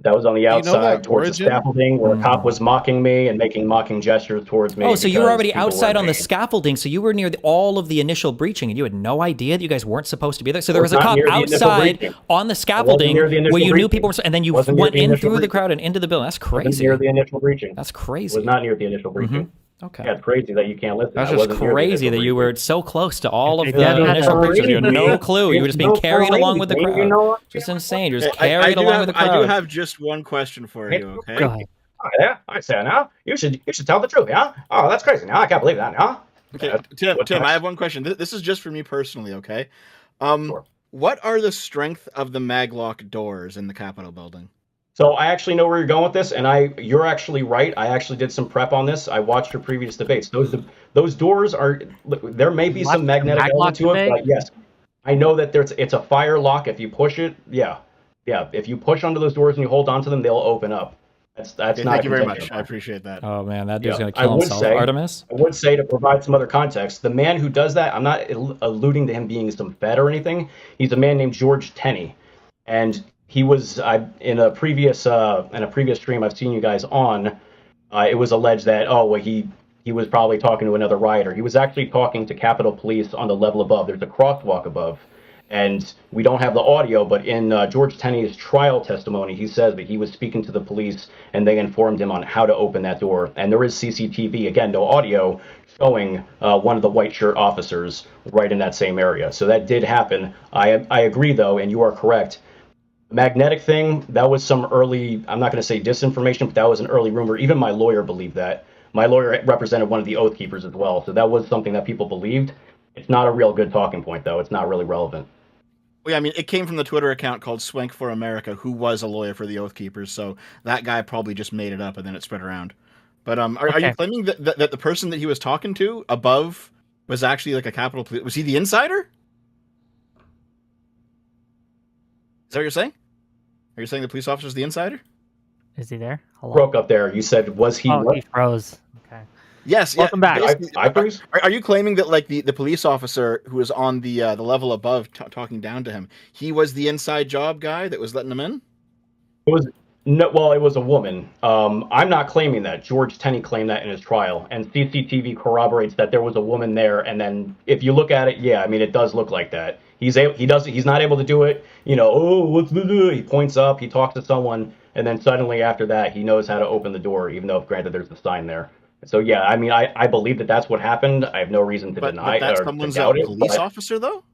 That was on the outside towards the scaffolding where a cop was mocking me and making mocking gestures towards me. Oh, so you were already outside on the scaffolding, so you were near all of the initial breaching, and you had no idea that you guys weren't supposed to be there? So there was a cop outside on the scaffolding where you knew people were, and then you went in through the crowd and into the building. That's crazy. Near the initial breaching. That's crazy. It was not near the initial breaching. Okay. Yeah, it's crazy that you can't listen. That's just crazy that you were so close to all of the initial breaches. You had no clue. You were just being carried along with the crowd. Just insane. You're just carried along with the crowd. I do have just one question for you, okay? Go ahead. Yeah, I say now. You should tell the truth, yeah? Oh, that's crazy. Now I can't believe that, yeah? Okay, Tim, I have one question. This is just for me personally, okay? Sure. What are the strength of the maglock doors in the Capitol building? So I actually know where you're going with this, and you're actually right. I actually did some prep on this. I watched your previous debates. Those doors are, there may be some magnetic element to it, but yes, I know that it's a fire lock. If you push it, yeah. If you push onto those doors and you hold onto them, they'll open up. That's okay, not. Thank you very much. I appreciate that. Oh man, that dude's gonna kill himself. Artemis. I would say, to provide some other context, the man who does that, I'm not alluding to him being some fed or anything. He's a man named George Tenney, and he was in a previous stream I've seen you guys on. It was alleged that he was probably talking to another rioter. He was actually talking to Capitol Police on the level above. There's a crosswalk above. And we don't have the audio, but in George Tenney's trial testimony, he says that he was speaking to the police and they informed him on how to open that door. And there is CCTV, again, no audio, showing one of the white shirt officers right in that same area. So that did happen. I agree, though, and you are correct. The magnetic thing, that was some early, I'm not going to say disinformation, but that was an early rumor. Even my lawyer believed that. My lawyer represented one of the Oath Keepers as well. So that was something that people believed. It's not a real good talking point, though. It's not really relevant. Well, yeah, I mean, it came from the Twitter account called Swank for America, who was a lawyer for the Oath Keepers. So that guy probably just made it up and then it spread around. But are you claiming that the person that he was talking to above was actually like a Capitol Police? Was he the insider? Is that what you're saying? Are you saying the police officer's the insider? Is he there? Hello? Broke up there. You said, was he? Oh, he froze. Okay. Yes. Welcome back. Are you claiming that like the police officer who was on the level above talking down to him, he was the inside job guy that was letting him in? It was no. Well, it was a woman. I'm not claiming that. George Tenney claimed that in his trial, and CCTV corroborates that there was a woman there. And then if you look at it, yeah, I mean, it does look like that. He's not able to do it. You know, oh, what's the? He points up. He talks to someone, and then suddenly after that, he knows how to open the door, even though granted there's the sign there. So yeah, I mean, I believe that that's what happened. I have no reason to deny but that's or someone's to doubt it. Police officer, though?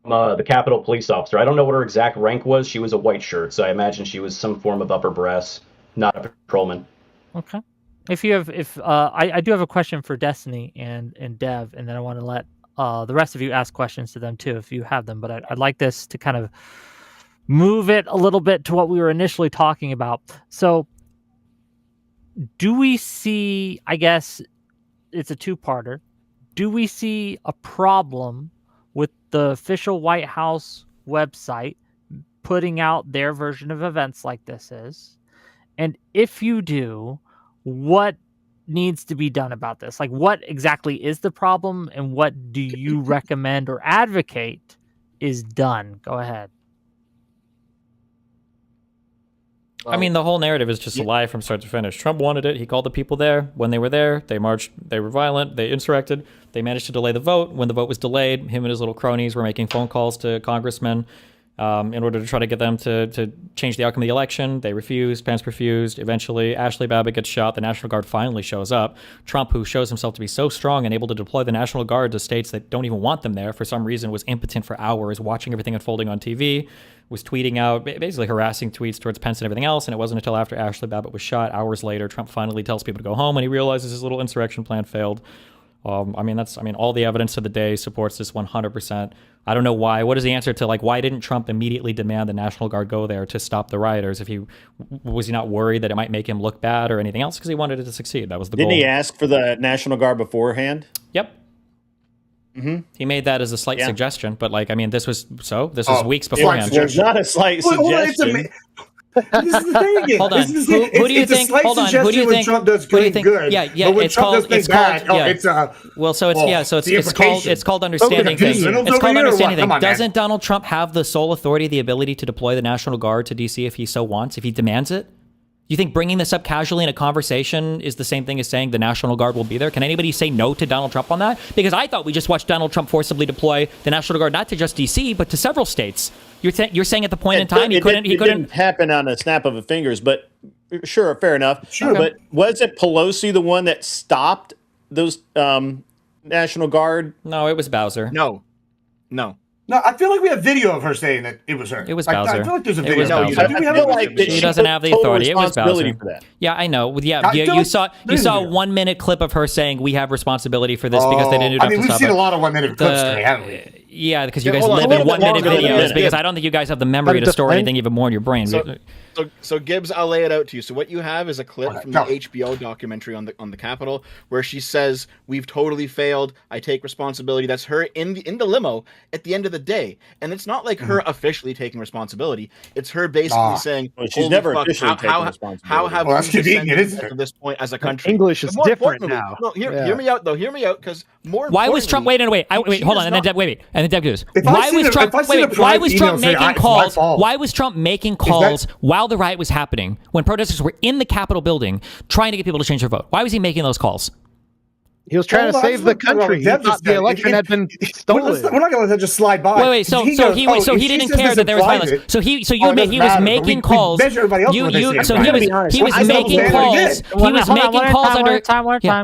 The Capitol Police officer. I don't know what her exact rank was. She was a white shirt, so I imagine she was some form of upper brass, not a patrolman. Okay. I do have a question for Destiny and Dev, and then I want to let the rest of you ask questions to them too, if you have them. But I'd like this to kind of move it a little bit to what we were initially talking about. So, do we see, I guess it's a two-parter, do we see a problem with the official White House website putting out their version of events like this is? And if you do, what needs to be done about this? Like, what exactly is the problem and what do you recommend or advocate is done? Go ahead. I mean, the whole narrative is just a lie from start to finish. Trump wanted it. He called the people there. When they were there, they marched. They were violent. They insurrected. They managed to delay the vote. When the vote was delayed, him and his little cronies were making phone calls to congressmen in order to try to get them to change the outcome of the election. They refused. Pence refused. Eventually, Ashley Babbitt gets shot. The National Guard finally shows up. Trump, who shows himself to be so strong and able to deploy the National Guard to states that don't even want them there, for some reason was impotent for hours, watching everything unfolding on TV, was tweeting out, basically harassing tweets towards Pence and everything else. And it wasn't until after Ashley Babbitt was shot, hours later, Trump finally tells people to go home when he realizes his little insurrection plan failed. I mean, all the evidence of the day supports this 100%. I don't know why. What is the answer to, like, why didn't Trump immediately demand the National Guard go there to stop the rioters? Was he not worried that it might make him look bad or anything else? Because he wanted it to succeed. That was the goal. Didn't he ask for the National Guard beforehand? Yep. Mm-hmm. He made that as a slight suggestion, but this was weeks beforehand. It's not a slight suggestion. This is the thing. Hold on. Who do you think? Hold on. Who do you think? Trump does good? Yeah. But when it's Trump called. does things bad. It's called understanding things. It's called understanding things. Doesn't Donald Trump have the sole authority, the ability to deploy the National Guard to DC if he so wants, if he demands it? You think bringing this up casually in a conversation is the same thing as saying the National Guard will be there? Can anybody say no to Donald Trump on that? Because I thought we just watched Donald Trump forcibly deploy the National Guard not to just DC, but to several states. You're saying at the point in time he couldn't didn't happen on a snap of the fingers, but sure, fair enough. Sure. But was it Pelosi the one that stopped those National Guard? No, it was Bowser. No. No, I feel like we have video of her saying that it was her. It was Bowser. I feel like there's a video. She doesn't have the authority. It was Bowser. For that. Yeah, I know. Yeah, you saw a 1 minute clip of her saying we have responsibility for this because they didn't do enough to stop it. We've seen a lot of 1 minute clips today, haven't we? Yeah, because you guys live in 1 minute videos. Because I don't think you guys have the memory to store anything even more in your brain. So Gibbs, I'll lay it out to you. So what you have is a clip from the HBO documentary on the Capitol where she says, "We've totally failed. I take responsibility." That's her in the limo at the end of the day, and it's not like her officially taking responsibility. It's her basically saying, "She's never officially taking responsibility." How have we to this point as a country? English is different now. No, hear me out though. Hear me out, because more. Why was Trump? Wait. Hold on, and then Why was Trump making calls? Why was Trump making calls while the riot was happening, when protesters were in the Capitol building trying to get people to change their vote? Why was he making those calls? He was trying to save the country. He thought the election had been stolen. We're not going to let that just slide by. Wait. So he didn't care that there was violence. So he was making calls.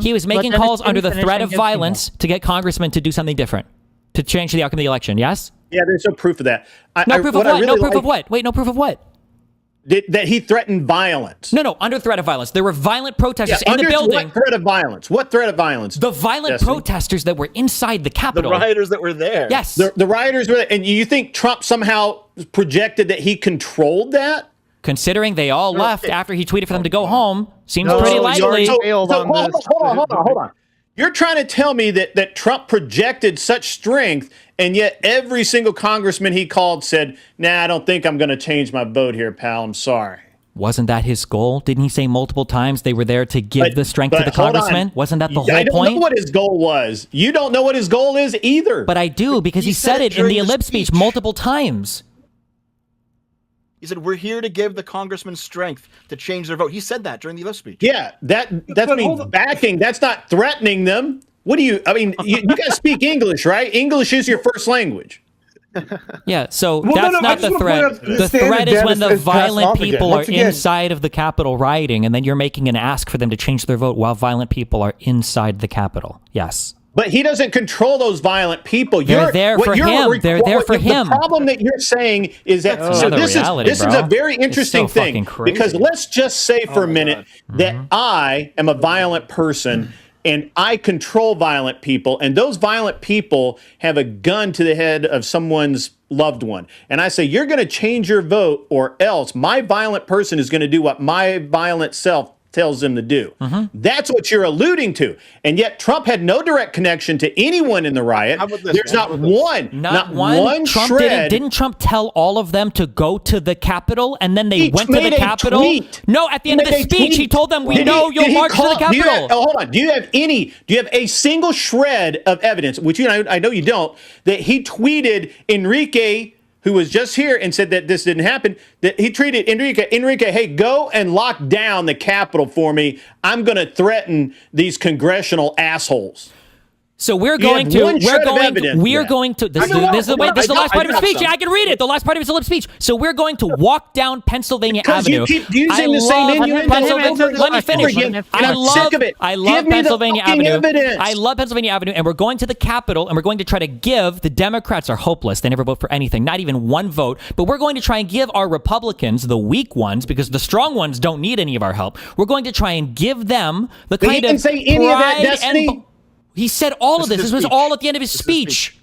He was making calls under the threat of violence to get congressmen to do something different, to change the outcome of the election. Yes. Yeah, there's no proof of that. No proof of what? No proof of what? Wait, no proof of what? That he threatened violence. No, under threat of violence. There were violent protesters in the building. What threat of violence? What threat of violence? The violent protesters that were inside the Capitol. The rioters that were there. Yes. The rioters were there. And you think Trump somehow projected that he controlled that? Considering they all left after he tweeted for them to go home, seems pretty likely. Hold on. You're trying to tell me that Trump projected such strength, and yet every single congressman he called said, "Nah, I don't think I'm going to change my vote here, pal. I'm sorry." Wasn't that his goal? Didn't he say multiple times they were there to give the strength to the congressman? Wasn't that the whole point? I don't know what his goal was. You don't know what his goal is either. But I do, because he said it in the ellipse speech multiple times. He said, "We're here to give the congressman strength to change their vote." He said that during the ellipse speech. Yeah, that means backing. That's not threatening them. What do you? I mean, you guys speak English, right? English is your first language. Yeah, so that's not the threat. The threat is when the violent people are inside of the Capitol rioting, and then you're making an ask for them to change their vote while violent people are inside the Capitol. Yes. But he doesn't control those violent people. They're there for him. They're there for him. The problem that you're saying is that this is a very interesting thing, because let's just say for a minute that I am a violent person and I control violent people, and those violent people have a gun to the head of someone's loved one. And I say, you're going to change your vote, or else my violent person is going to do what my violent self tells them to do. That's what you're alluding to. And yet Trump had no direct connection to anyone in the riot. There's not one Trump shred. Didn't Trump tell all of them to go to the Capitol, and then they went to the Capitol? No, at the end of the speech, he told them, "We know you'll march to the Capitol." Hold on. Do you have a single shred of evidence, which I know you don't, that he tweeted Enrique, who was just here and said that this didn't happen, that he tweeted Enrique, hey, go and lock down the Capitol for me. I'm going to threaten these congressional assholes. So this is the last part of his speech. I can read it. The last part of his lip speech. So we're going to walk down Pennsylvania Avenue. You keep using the same innuendo. Let me finish. I'm sick of it. I love Pennsylvania Avenue. I love Pennsylvania Avenue, and we're going to the Capitol, and we're going to try to give, the Democrats are hopeless. They never vote for anything, not even one vote. But we're going to try and give our Republicans, the weak ones, because the strong ones don't need any of our help. We're going to try and give them the kind of he didn't say any of that, Destiny. He said all of this. This was all at the end of his speech.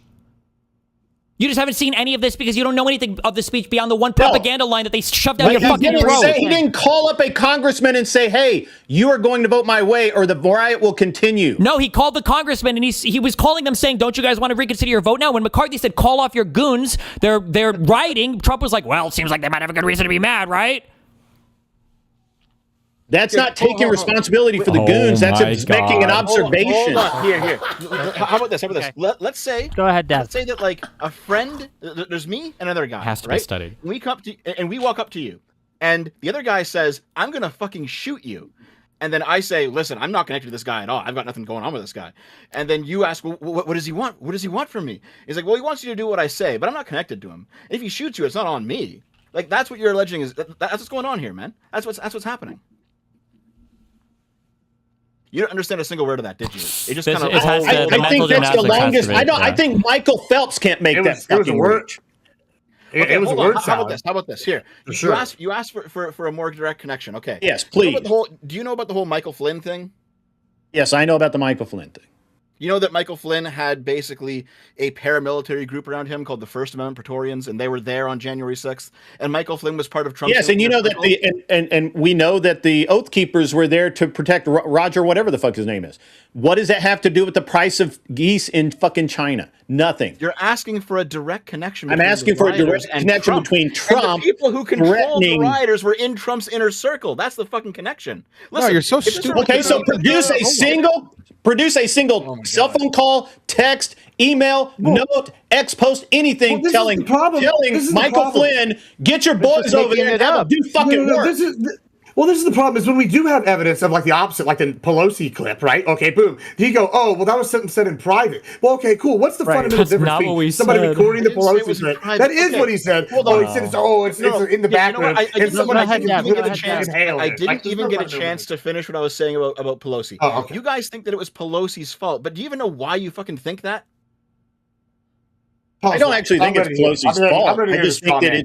You just haven't seen any of this because you don't know anything of the speech beyond the one propaganda line that they shoved down your fucking throat. He didn't call up a congressman and say, "Hey, you are going to vote my way or the riot will continue." No, he called the congressman, and he was calling them saying, "Don't you guys want to reconsider your vote now?" When McCarthy said, "Call off your goons, they're rioting," Trump was like, "Well, it seems like they might have a good reason to be mad, right?" That's not taking responsibility for the goons. That's making an observation. Hold on. Here. How about this? Let's say. Go ahead, Dad. Let's say that like a friend. There's me and another guy. Has to be studied. We come up to and we walk up to you, and the other guy says, "I'm gonna fucking shoot you," and then I say, "Listen, I'm not connected to this guy at all. I've got nothing going on with this guy." And then you ask, "Well, what does he want? What does he want from me?" He's like, "Well, he wants you to do what I say, but I'm not connected to him. If he shoots you, it's not on me." Like that's what you're alleging is. That's what's going on here, man. That's what's happening. You didn't understand a single word of that, did you? It just kind of. I think that's the longest. I think Michael Phelps can't make that fucking word. It was a word. How about this? Here, you asked for a more direct connection. Okay. Yes, please. Do you know about the whole Michael Flynn thing? Yes, I know about the Michael Flynn thing. You know that Michael Flynn had basically a paramilitary group around him called the First Amendment Praetorians, and they were there on January 6th. And Michael Flynn was part of Trump's. Yes, and you know that and we know that the Oath Keepers were there to protect Roger, whatever the fuck his name is. What does that have to do with the price of geese in fucking China? Nothing. You're asking for a direct connection. I'm asking for a direct connection between Trump. And the people who controlled the rioters were in Trump's inner circle. That's the fucking connection. Listen, no, you're so stupid. Okay, so produce a single produce a single cell phone call, text, email, note, X post, anything telling Michael Flynn, get your boys over there and have them do fucking work. This is the problem is when we do have evidence of like the opposite, like the Pelosi clip, right? Okay, boom. You go, oh, well, that was something said in private. Well, okay, cool. What's the fundamental difference between somebody recording the Pelosi clip? That is what he said. He said it's in the background. I didn't even get a chance to finish what I was saying about Pelosi. Oh, okay. You guys think that it was Pelosi's fault, but do you even know why you fucking think that? I don't actually think it's Pelosi's fault. I just think that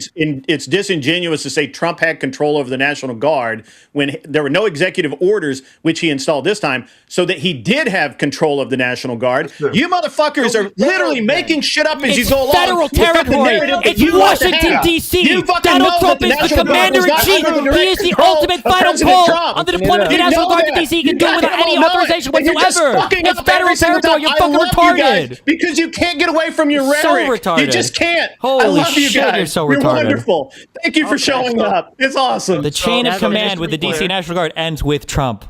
it's disingenuous to say Trump had control over the National Guard when there were no executive orders, which he installed this time, so that he did have control of the National Guard. You motherfuckers are literally making shit up as you go along. Federal territory. It's Washington, D.C. Donald Trump is the commander-in-chief. He is the ultimate final call on the deployment of the National Guard to D.C. He can do it without any authorization whatsoever. It's federal territory. You're fucking retarded. Because you can't get away from your rhetoric. Retarded. You just can't. Holy I love you shit, guys. you're so You're retarded. wonderful. Thank you for showing up. It's awesome. The chain of command with the DC National Guard ends with Trump.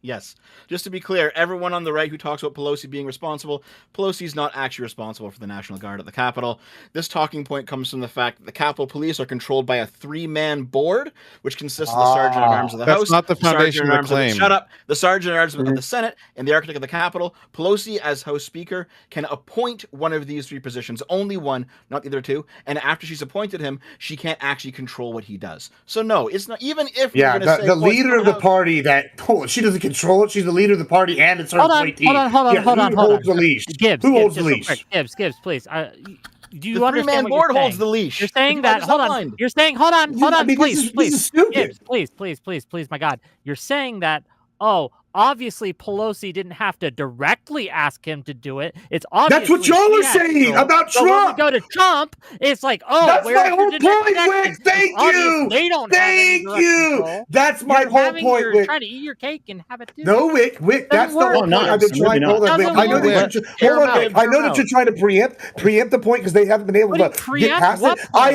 Yes. Just to be clear, everyone on the right who talks about Pelosi being responsible, Pelosi's not actually responsible for the National Guard at the Capitol. This talking point comes from the fact that the Capitol Police are controlled by a 3-man board, which consists of the Sergeant at Arms of the House, not the foundation of the claim. Shut up. The Sergeant at Arms of the Senate, and the Architect of the Capitol. Pelosi, as House Speaker, can appoint one of these 3 positions, only one, not the other 2. And after she's appointed him, she can't actually control what he does. So no, it's not even if the leader of the party she doesn't control it. She's the leader of the party, and it's her appointee. Hold on. Who holds the leash? Gibbs, who holds the leash? Gibbs, please. Do you the understand 3-man board holds the leash. You're saying that. Hold on. You're saying. Hold on. Please. This is stupid. Gibbs, please. My God, you're saying that. Oh, obviously Pelosi didn't have to directly ask him to do it. It's obvious. That's what y'all are saying about Trump. When we go to Trump, it's like, oh, that's my whole point, Wick. Thank you. They don't. Thank you. That's my whole point, Wick. You're trying to eat your cake and have it too. No, Wick. That's the whole point. I've been trying. Hold on, Wick. I know that you're trying to preempt the point because they haven't been able to get past it. I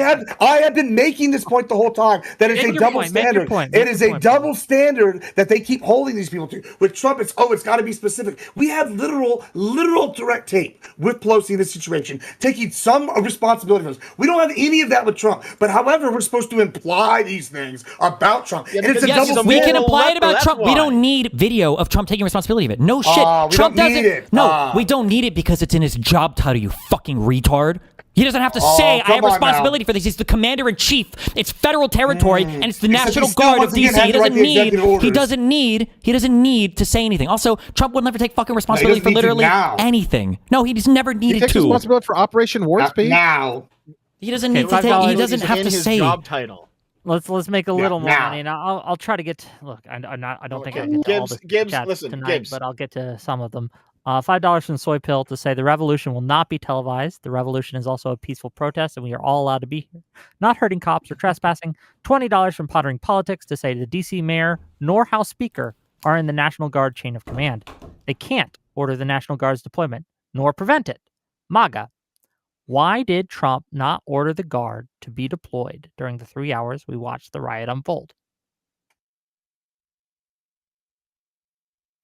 have been making this point the whole time that it's a double standard. It is a double standard that they keep holding these people to. With Trump, it's got to be specific. We have literal direct tape with Pelosi in this situation, taking some responsibility for this. We don't have any of that with Trump. But however, we're supposed to imply these things about Trump. And it's a double standard. We can imply it about Trump. We don't need video of Trump taking responsibility of it. No shit. Trump doesn't. No, we don't need it because it's in his job title, you fucking retard. He doesn't have to say, I have responsibility for this. He's the commander-in-chief. It's federal territory, and it's the National Guard of D.C. He doesn't need to say anything. Also, Trump would never take fucking responsibility for literally anything. No, he's never needed he takes to. responsibility for Operation Warp Speed? Now. He doesn't need to take, he doesn't have to say. Job title. Let's make a little more money. And I'll try to get. Look, I don't think I get to all the chats tonight, but I'll get to some of them. $5 from Soy Pill to say the revolution will not be televised. The revolution is also a peaceful protest, and we are all allowed to be here, not hurting cops or trespassing. $20 from Pondering Politics to say the D.C. mayor nor House Speaker are in the National Guard chain of command. They can't order the National Guard's deployment nor prevent it. MAGA. Why did Trump not order the Guard to be deployed during the 3 hours we watched the riot unfold?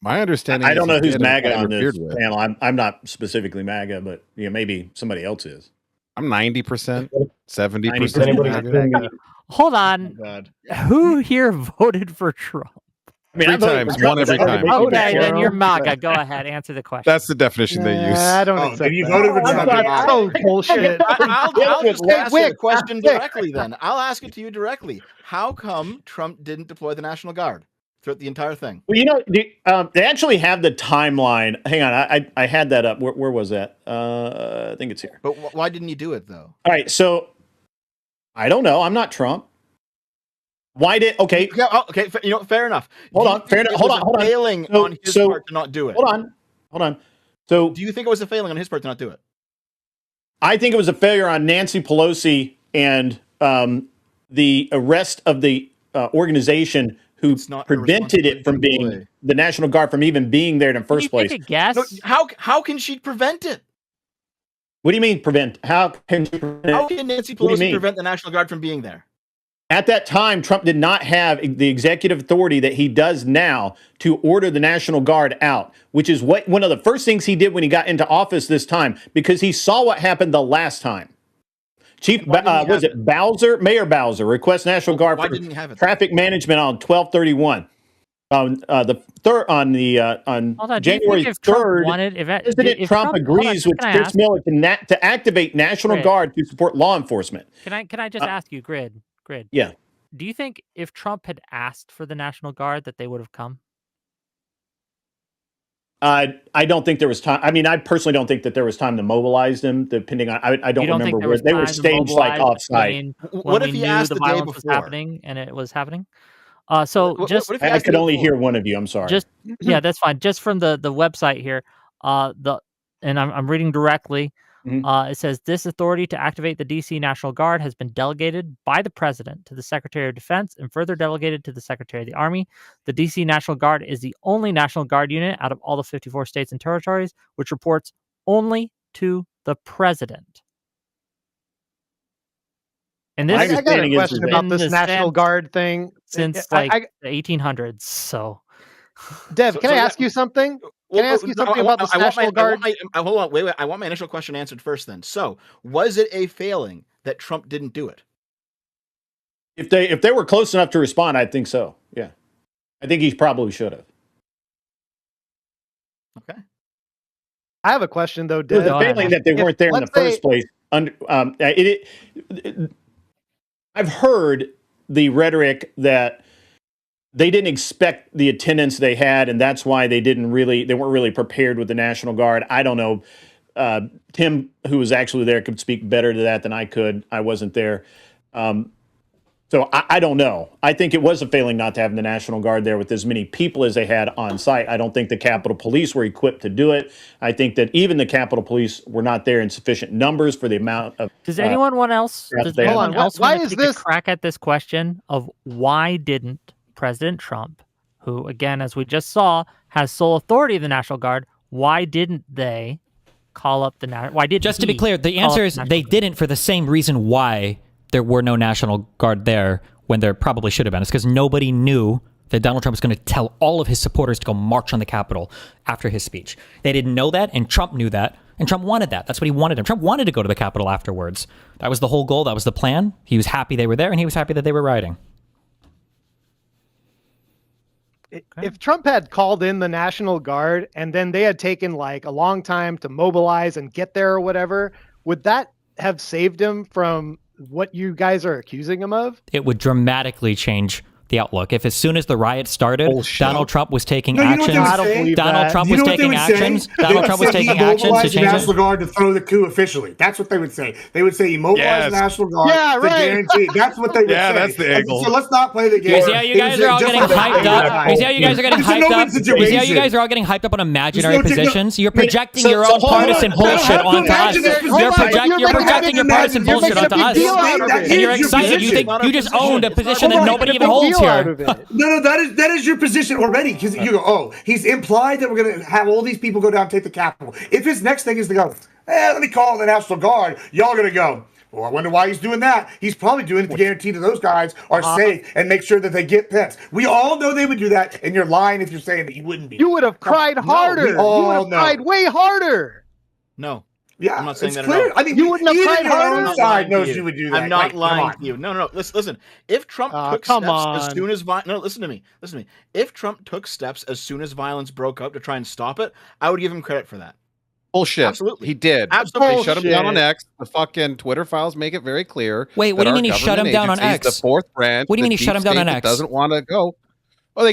My understanding. I don't know who's MAGA on this panel. I'm not specifically MAGA, but maybe somebody else is. I'm 90%, 70%. Hold on. Who here voted for Trump? I mean, 3 times, one every time. Okay, then you're MAGA. Go ahead, answer the question. That's the definition they use. I don't accept you voted for Trump. Oh, bullshit. I'll just ask you a question directly then. I'll ask it to you directly. How come Trump didn't deploy the National Guard throughout the entire thing? Well, they actually have the timeline. Hang on, I had that up. Where was that? I think it's here. But why didn't he do it, though? All right, so I don't know. I'm not Trump. Why did okay? Okay, fair enough. Hold on. Failing on his part to not do it. Hold on. So, do you think it was a failing on his part to not do it? I think it was a failure on Nancy Pelosi and the rest of the organization who prevented it from being the National Guard from even being there in the first place. Take a guess? No, how can she prevent it? What do you mean prevent? How can she prevent? How can Nancy Pelosi prevent the National Guard from being there? At that time, Trump did not have the executive authority that he does now to order the National Guard out, which is one of the first things he did when he got into office this time, because he saw what happened the last time. Mayor Bowser requests National Guard for traffic management on 12/31. On January 3rd, President Trump agrees with Chris Miller to activate National Guard to support law enforcement. Can I just ask you, Grid? Yeah. Do you think if Trump had asked for the National Guard that they would have come? I don't think there was time. I mean, I personally don't think that there was time to mobilize them. Depending on, I don't remember where they were staged like offsite. What if he asked the day before was happening and it was happening? I could only hear one of you. I'm sorry. That's fine. Just from the website here, and I'm reading directly. It says this authority to activate the DC National Guard has been delegated by the President to the Secretary of Defense and further delegated to the Secretary of the Army. The DC National Guard is the only National Guard unit out of all the 54 states and territories which reports only to the President. And this I got a question about this National Guard thing since the 1800s. So, Dev, can I ask you something? Can I ask you something about the National Guard? Hold on, wait. I want my initial question answered first. Then, so was it a failing that Trump didn't do it? If they were close enough to respond, I think so. Yeah, I think he probably should have. Okay. I have a question though, Dev. It was a failing that they weren't there in the first place. I've heard the rhetoric that they didn't expect the attendance they had, and that's why they weren't really prepared with the National Guard. I don't know. Tim, who was actually there, could speak better to that than I could. I wasn't there. So I don't know. I think it was a failing not to have the National Guard there with as many people as they had on site. I don't think the Capitol Police were equipped to do it. I think that even the Capitol Police were not there in sufficient numbers for the amount of. Does anyone else want to take a crack at this question of why didn't President Trump, who, again, as we just saw, has sole authority of the National Guard, why didn't they call up the National? Why didn't Just to be clear, the answer is they didn't for the same reason why there were no National Guard there when there probably should have been. It's because nobody knew that Donald Trump was going to tell all of his supporters to go march on the Capitol after his speech. They didn't know that, and Trump knew that, and Trump wanted that. That's what he wanted. Trump wanted to go to the Capitol afterwards. That was the whole goal. That was the plan. He was happy they were there, and he was happy that they were rioting. If Trump had called in the National Guard and then they had taken like a long time to mobilize and get there or whatever, would that have saved him from what you guys are accusing him of? It would dramatically change the outlook. If as soon as the riot started, Donald Trump was taking actions. Donald Trump was taking actions. Donald Trump was taking actions to change the National Guard to throw the coup officially. That's what they would say. They would say he mobilized the National Guard to guarantee. That's what they would say. Yeah, that's the angle. So let's not play the game. You see how you guys are all getting hyped up? You see how you guys are getting hyped up? You see how you guys are all getting hyped up on imaginary positions? You're projecting your own partisan bullshit onto us. You're projecting your partisan bullshit onto us. And you're excited. You think you just owned a position that nobody even holds here. No, that is your position already, because you go, he's implied that we're going to have all these people go down and take the Capitol. If his next thing is to go, let me call the National Guard, y'all are going to go, well, I wonder why he's doing that. He's probably doing it to guarantee that those guys are safe and make sure that they get Pence. We all know they would do that, and you're lying if you're saying that you wouldn't be. You would have cried harder. You would have cried way harder. No. Yeah, I'm not saying it's that clear. at all. I mean, you wouldn't have cried harder. Side knows you would do that. I'm not lying to you. No. Listen. If Trump took steps as soon as listen to me. If Trump took steps as soon as violence broke up to try and stop it, I would give him credit for that. Bullshit. Absolutely. He did. Absolutely. They shut him down on X. The fucking Twitter files make it very clear. Wait, what do you mean he shut him down on X? The fourth branch. What do you mean he shut him down on X? Doesn't want to go. Well,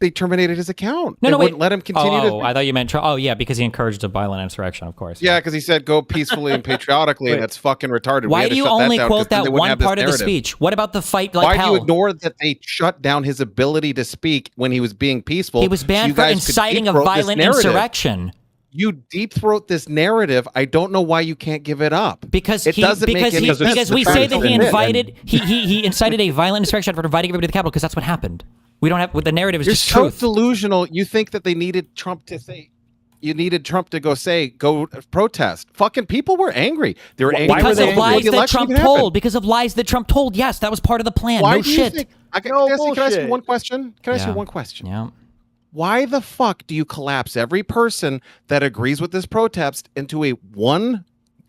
they terminated his account. They wouldn't let him continue. I thought you meant. Because he encouraged a violent insurrection, of course. Yeah, because he said go peacefully and patriotically, and that's fucking retarded. Why do you only quote that one part of the speech? What about the fight like hell? Why do you ignore that they shut down his ability to speak when he was being peaceful? He was banned for inciting a violent insurrection. You deep throat this narrative. I don't know why you can't give it up. Because it doesn't make any sense. Because we say that he incited a violent insurrection for inviting everybody to the Capitol because that's what happened. We don't have the narrative is just truth. You're so delusional. You think that they needed Trump to say, you needed Trump to go protest. Fucking people were angry. They were angry because of lies that election Trump even happened. told. Because of lies that Trump told. Yes, that was part of the plan. Why No do you shit. think- Can No I ask you bullshit. one question? Can I ask you Yeah. one question? Yeah. Why the fuck do you collapse every person that agrees with this protest into a one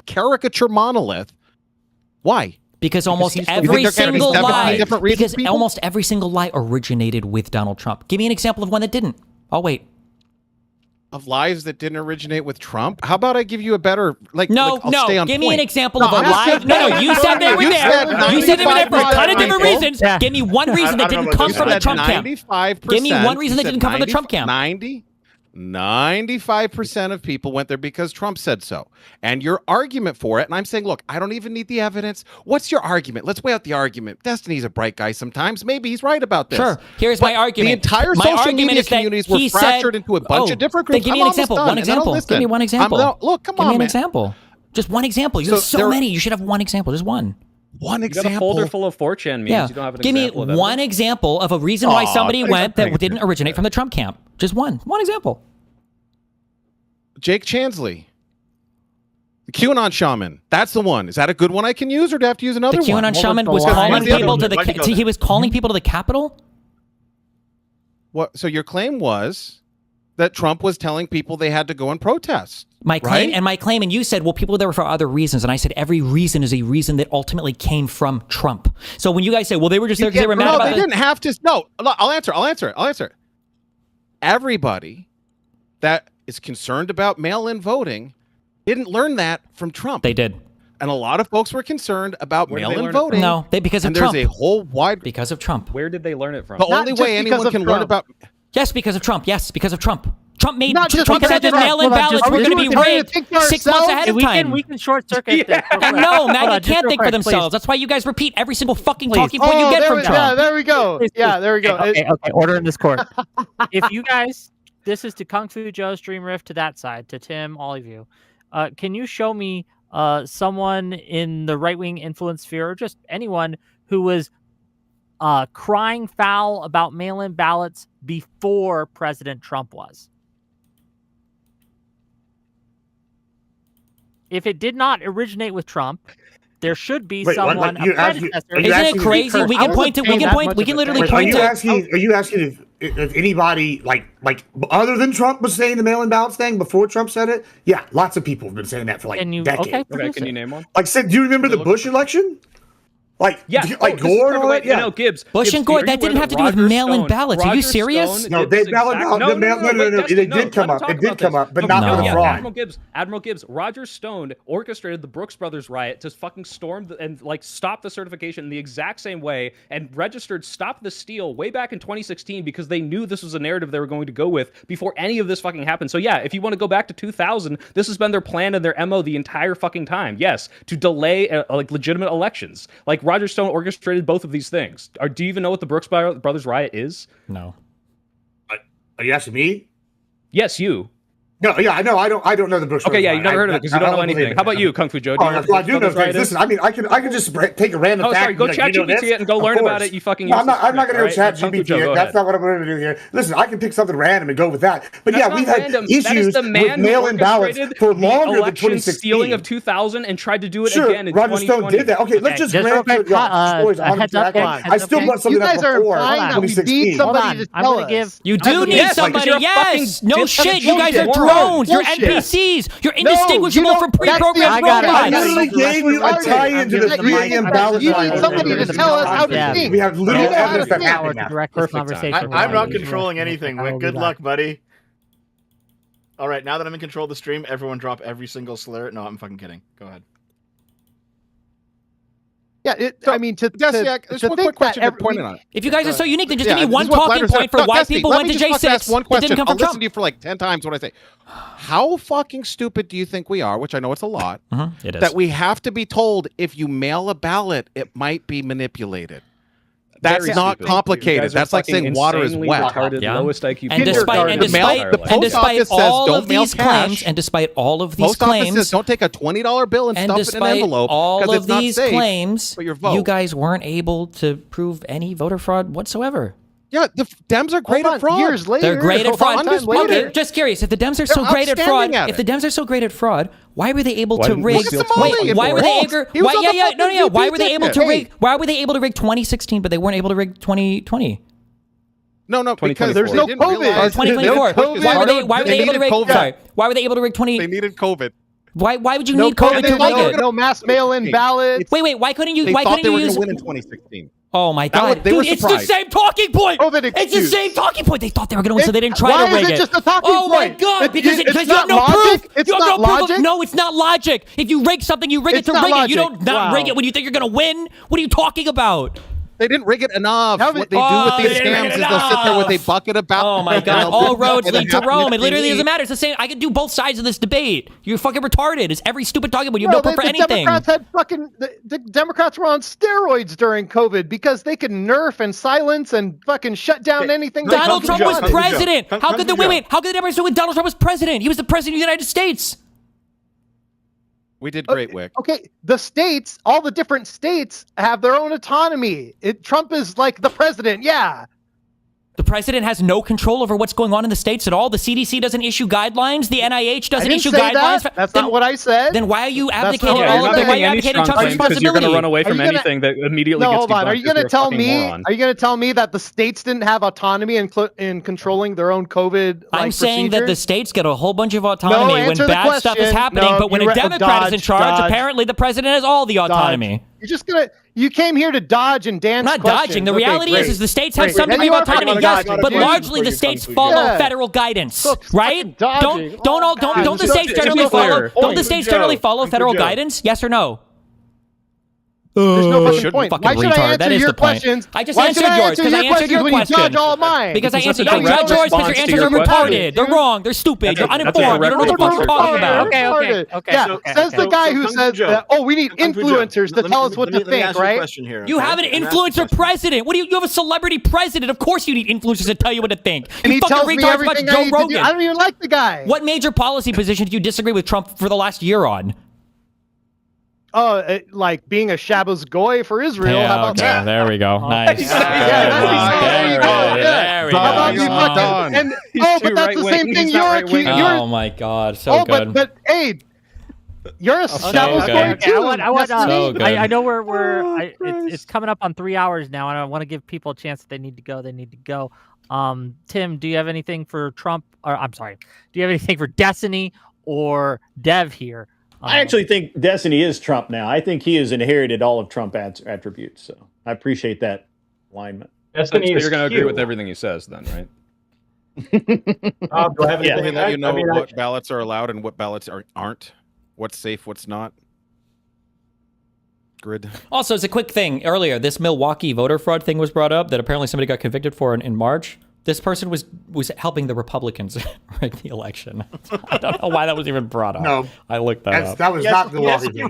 caricature monolith? Why? Because almost You think every there can be single 17 lie. different reasons, Because people? almost every single lie originated with Donald Trump. Give me an example of one that didn't. I'll wait. Of lies that didn't originate with Trump? How about I give you a better No, I'll stay on give me point. an example of a lie. No, you said they were You there. said You said they were there for a ton of different 95%. reasons. Give me one reason that didn't come from the Trump camp. 95%. Give me one reason that didn't come from the Trump camp. 95% of people went there because Trump said so. And your argument for it, and I'm saying, look, I don't even need the evidence. What's your argument? Let's weigh out the argument. Destiny's a bright guy sometimes. Maybe he's right about this. Sure. Here's my argument. The entire My social argument media is that communities were he fractured said- into a bunch of different Then groups. give me I'm an almost example. done, One and then I'll example. listen. Give me one example. Look, come Give on, me an man. example. Just one example. You So have so there- many. You should have one example. Just one. One You got a example. folder full of 4chan memes. Yeah. You don't have an Give me example of one example of a reason why somebody went that didn't originate from the Trump camp. Just one. One example. Jake Chansley. The QAnon shaman. That's the one. Is that a good one I can use, or do I have to use another The one? QAnon shaman was Because calling the other people one- to the. He was calling people to the Capitol. What? So your claim was that Trump was telling people they had to go and protest. My claim right? and my claim, and you said, well, people were there for other reasons, and I said every reason is a reason that ultimately came from Trump. So when you guys say, well, they were just there because they were mad No, about they it. didn't have to. No, I'll answer. Everybody that is concerned about mail-in voting didn't learn that from Trump. They did. And a lot of folks were concerned about Where did they mail-in learn it from? voting. No, because of and Trump. There's a whole wide. Because of Trump. Where did they learn it from? The only way anyone can learn about. Yes, because of Trump. Yes, because of Trump. Trump made Not just Trump because said of that Trump. mail-in Hold on, ballots just- were going to be are we rigged think 6 months ahead of time. We can short circuit this. And no, MAGA Hold on, just can't real think for quick, themselves. please. That's why you guys repeat every single fucking Please. talking point you get from Trump. Yeah, there we go. Yeah, there we go. Okay, order in this court. If you guys, this is to Kung Fu Joe, Stream Rift to that side, to Tim, all of you. Can you show me someone in the right-wing influence sphere, or just anyone who was crying foul about mail-in ballots before President Trump was? If it did not originate with Trump, there should be someone. Isn't it crazy? We can point to. We can point. We can literally point to. Are you asking if anybody like other than Trump was saying the mail-in ballots thing before Trump said it? Yeah, lots of people have been saying that for like decades. Okay, can you name one? Like, said, do you remember the Bush election? Like, Yeah, like Gore and all that? Yeah. Gibbs. Bush and Gore, that didn't have to do with mail-in ballots. Are you serious? No, they ballot out. No, it did come up. It did come up, but not for the fraud. Admiral Gibbs. Roger Stone orchestrated the Brooks Brothers riot to fucking storm and stop the certification in the exact same way, and registered Stop the Steal way back in 2016 because they knew this was a narrative they were going to go with before any of this fucking happened. So yeah, if you want to go back to 2000, this has been their plan and their MO the entire fucking time. Yes, to delay legitimate elections. Like Roger Stone orchestrated both of these things. Do you even know what the Brooks Brothers riot is? No. Are you asking me? Yes, you. No, yeah, I know. I don't know the Brooks. Okay, yeah, you've never heard of it because you don't know anything. How about you, Kung Fu Joe? I do know things. Listen, I mean, I can just take a random fact. Sorry, go chat GPT it and go learn about it. You fucking. No, I'm not going to go chat GPT it. That's not what I'm going to do here. Listen, I can pick something random and go with that. But yeah, we've had issues with mail-in ballots for longer than 2016. Stealing of 2000 and tried to do it again in 2020. Roger Stone did that. Okay, let's just grant stories on the track. I still want something that before 2016. You do need somebody. Yes. No shit. You guys are drones. You're NPCs. You're indistinguishable from pre-programmed robots. I literally gave you a tie-in to the 3 a.m. ballot. You need somebody to tell us how to think. We have literal evidence that happened now. I'm not controlling anything, Wick. Good luck, buddy. All right, now that I'm in control of the stream, everyone drop every single slur. No, I'm fucking kidding. Go ahead. Yeah, I mean, to there's one quick question to point it on. If you guys are so unique, then just give me one talking point for why people went to J6. One It question. didn't come I'll from listen Trump. to you for like 10 times when I say, how fucking stupid do you think we are? Which I know it's a lot. It is. That we have to be told if you mail a ballot, it might be manipulated. That's not complicated. That's like saying water is wet. Lowest IQ. And despite all of these claims, and despite all of these post office claims, says don't take a $20 bill and stuff it in an envelope all because of it's not these safe claims, for your vote. you guys weren't able to prove any voter fraud whatsoever. Yeah, the Dems are great at fraud. Years later, They're great at fraud. Okay, just curious. If the Dems are so great at fraud, if the Dems are so great at fraud, why were they able to rig? Wait, why were they able? Why were they able to rig? Why were they able to rig 2016, but they weren't able to rig 2020? No, because there's no COVID. Or 2024. Why were they able to rig? Sorry, why were they able to rig 20? They needed COVID. Why would you need COVID to rig it? No mass mail-in ballots. Wait. Why couldn't you? They Why thought couldn't they you were going use? to win in 2016. Oh my God, they were dude! It's the surprised. same talking point. COVID It's the excuse. same talking point. They thought they were going to win, so they didn't try Why to rig is it just a talking Oh my point? God! Because it's you have not no logic? proof. It's You have not no proof. logic? No, it's not logic. If you rig something, you rig It's it to not rig it. You logic. don't not rig it when you think you're going to win. What are you talking about? They didn't rig it enough. How What they do with these scams is they'll sit there with a bucket of ballot. Oh my God! All roads lead to Rome. It literally doesn't matter. matter. It's the same. I can do both sides of this debate. You're fucking retarded. It's every stupid talking point. You have no proof for anything. Democrats had the Democrats were on steroids during COVID because they could nerf and silence and fucking shut down anything. Donald Trump was president. How could the How could the Democrats do it when Donald Trump was president? He was the president of the United States. We did great, Wick. Okay, the states, all the different states have their own autonomy. Trump is like the president, yeah. The president has no control over what's going on in the states at all. The CDC doesn't issue guidelines. The NIH doesn't issue guidelines. That's not what I said. Then why are you abdicating You're all not of making why are you any abdicating strong Trump's claims because you're going to responsibility? run away from anything that immediately No, gets hold on. debunked Are you going to because tell you're a fucking me? moron. Are you going to tell me that the states didn't have autonomy in controlling their own COVID? I'm saying that the procedures? states get a whole bunch of autonomy when answer the bad stuff is question. happening, No, but when you a re- Democrat is in charge, dodge. apparently the president has all the autonomy. You're just gonna. You came here to dodge and dance. I'm not dodging. The reality is the states have some Then degree you of are pretty autonomy, much yes, dodging. but Yeah. largely the states follow Yeah. federal guidance, Look, right? dodging. Don't the states to be generally follow? clear, Don't the states generally follow federal Joe. guidance? Yes or no? There's no fucking Shouldn't point. fucking Why should I retard. answer That is your the point. questions? I just Why answered should I yours answer because I your answered your questions when you question. dodge all of mine? Because I Because answered that's a you judge direct yours because your response to answers your are question. retarded. They're wrong. They're stupid. You're That's a uninformed. You don't know what the fuck you're direct talking response. about. Okay. Yeah, says the guy who says that. Oh, we need influencers to tell us what to think, right? You have an influencer president. What do you have a celebrity president? Of course you need influencers to tell you what to think. And You he fucking tells me retards everything watch I Joe need to do. Rogan. I don't even like the guy. What major policy position do you disagree with Trump for the last year on? Like being a Shabbos goy for Israel. How about that? There we go. Nice. There we go. There we How about go. you fucking- and- oh, but that's the same thing you're accusing. Oh my God, so good. but hey, you're a Shabbos goy good. too. I know it's coming up on 3 hours now, and I want to give people a chance. If they need to go, they need to go. Tim, do you have anything for Trump? Or I'm sorry, do you have anything for Destiny or Dev here? I actually think Destiny is Trump now. I think he has inherited all of Trump attributes. So I appreciate that alignment. Destiny you're going to agree with everything he says, then, right? Do I have anything that you know what ballots are allowed and what ballots aren't? What's safe, what's not? Grid. Also, it's a quick thing. Earlier, this Milwaukee voter fraud thing was brought up that apparently somebody got convicted for in March. This person was helping the Republicans rig the election. I don't know why that was even brought up. No. I looked that up. That was not Milwaukee.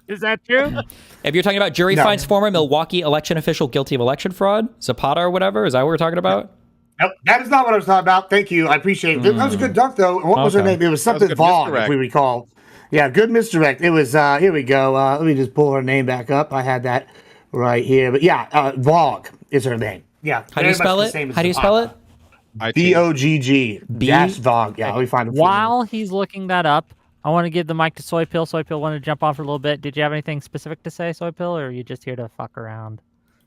Is that true? If you're talking about jury finds former Milwaukee election official guilty of election fraud, Zapata or whatever, is that what we're talking about? Nope, that is not what I was talking about. Thank you. I appreciate it. That was a good dunk, though. What was her name? It was something Vaughn, if we recall. Yeah, good misdirect. It was, here we go. Let me just pull her name back up. I had that right here. But yeah, Vogue is her name. Yeah. How do you spell it? How do you spell it? Vogg. Dash Vogue. Yeah, let me find it. While he's looking that up, I want to give the mic to Soy Pill. Soy Pill wanted to jump on for a little bit. Did you have anything specific to say, Soy Pill, or are you just here to fuck around?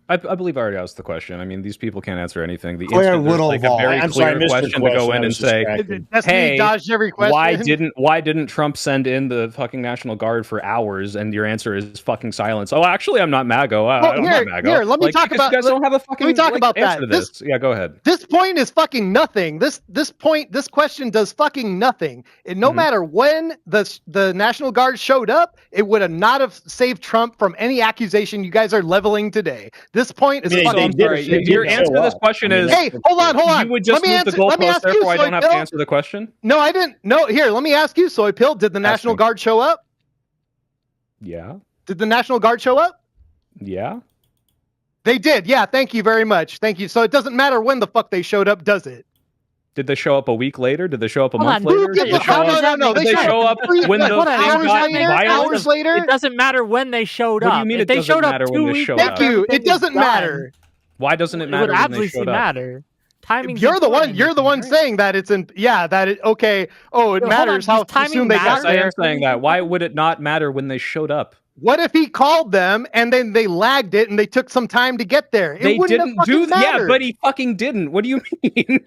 I believe I already asked the question. I mean, these people can't answer anything. The Claire instant there's like a very I'm clear sorry, I missed your question to go question. in I and was say, distracted. "Hey, dodged every question. why didn't Trump send in the fucking National Guard for hours?" And your answer is fucking silence. Oh, actually, I'm not MAGA. I'm not MAGA. Here, let me talk because about. You guys don't have a fucking. Let me talk about answer that. To this. Yeah, go ahead. This point is fucking nothing. This question does fucking nothing. And no matter when the National Guard showed up, it would have not have saved Trump from any accusation you guys are leveling today. This point is fucking. Your answer to this question is, hey, hold on. You would just move the goalpost, therefore I don't have to answer the question? No, I didn't. No, here, let me ask you, Soy Pill. Did the National Guard show up? Yeah. Did the National Guard show up? Yeah. They did. Yeah, thank you very much. Thank you. So it doesn't matter when the fuck they showed up, does it? Did they show up a week later? Did they show up a month later? Did they show up when the hours later? It doesn't matter when they showed up. What do you mean if it they doesn't showed matter up when 2 they weeks showed later, up? Thank you. It doesn't matter. Why doesn't it matter? It would when they showed absolutely up? matter. Timing. You're the one saying that it's in. Yeah, that it. Okay. Oh, it matters how soon they got Yes, I there. am saying that. Why would it not matter when they showed up? What if he called them and then they lagged it and they took some time to get there? It They wouldn't didn't have fucking mattered. Yeah, but he fucking didn't. What do you mean?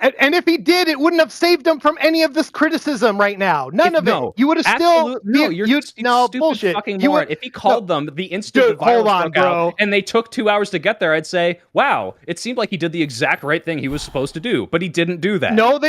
And if he did, it wouldn't have saved him from any of this criticism right now. None of it. You would have still. No, you're stupid bullshit. fucking You moron. would, If he called them the instant the virus broke out and they took 2 hours to get there, I'd say, wow, it seemed like he did the exact right thing he was supposed to do, but he didn't do that. No,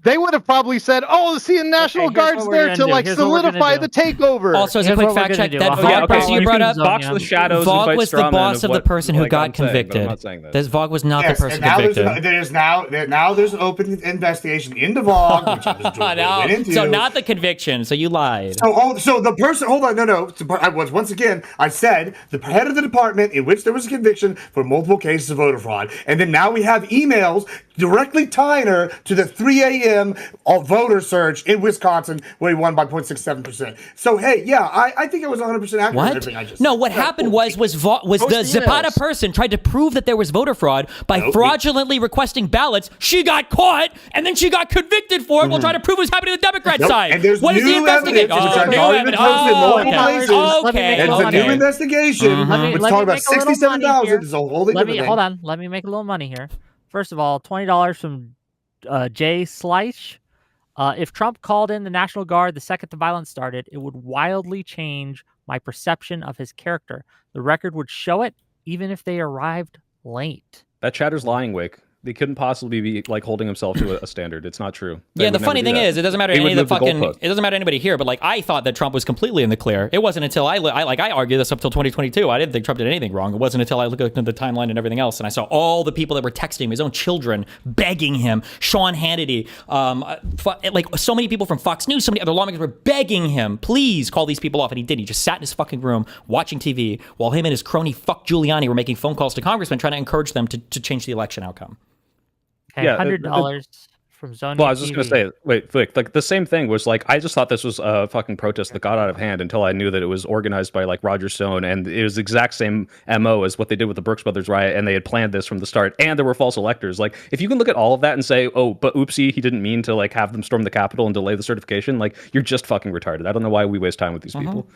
they would have probably said, "Oh, the National Guard's there to like solidify the takeover." Also, as a quick fact check, that VOG person you brought up, box with shadows. VOG was the boss of the person who got convicted. This VOG was not the person convicted. There's an open investigation into VOG, which I was into. So not the conviction. So you lied. So the person. Hold on, no. I was once again. I said the head of the department in which there was a conviction for multiple cases of voter fraud, and then now we have emails directly tying her to the 3 a.m. voter surge in Wisconsin where he won by 0.67%. So hey, yeah, I think it was 100% accurate. What? Everything I just No, said. what happened was the Zapata person tried to prove that there was voter fraud by fraudulently requesting ballots. She got caught, and then she got convicted for it while trying to prove it was happening to the Democrat side. And there's what is the new investigation? evidence, which I've already been posted in multiple places. It's a new investigation. It's talking about $67,000. It's a whole different thing. Hold on. Let me make a little money here. First of all, $20 from Jay Sleish. If Trump called in the National Guard the second the violence started, it would wildly change my perception of his character. The record would show it, even if they arrived late. That chatter's lying, Wick. They couldn't possibly be like holding himself to a standard. It's not true. Yeah, the funny thing is, it doesn't matter to any of the fucking. It doesn't matter to anybody here. But like, I thought that Trump was completely in the clear. It wasn't until I argued this up till 2022. I didn't think Trump did anything wrong. It wasn't until I looked at the timeline and everything else, and I saw all the people that were texting him, his own children, begging him. Sean Hannity, like so many people from Fox News, so many other lawmakers were begging him, please call these people off, and he didn't. He just sat in his fucking room watching TV while him and his crony fuck Giuliani were making phone calls to congressmen trying to encourage them to change the election outcome. Okay, yeah, $100 from Zone. Well, I was just going to say, wait, like the same thing was like, I just thought this was a fucking protest that got out of hand until I knew that it was organized by like Roger Stone, and it was the exact same MO as what they did with the Brooks Brothers riot, and they had planned this from the start, and there were false electors. Like, if you can look at all of that and say, oh, but oopsie, he didn't mean to like have them storm the Capitol and delay the certification, like, you're just fucking retarded. I don't know why we waste time with these people.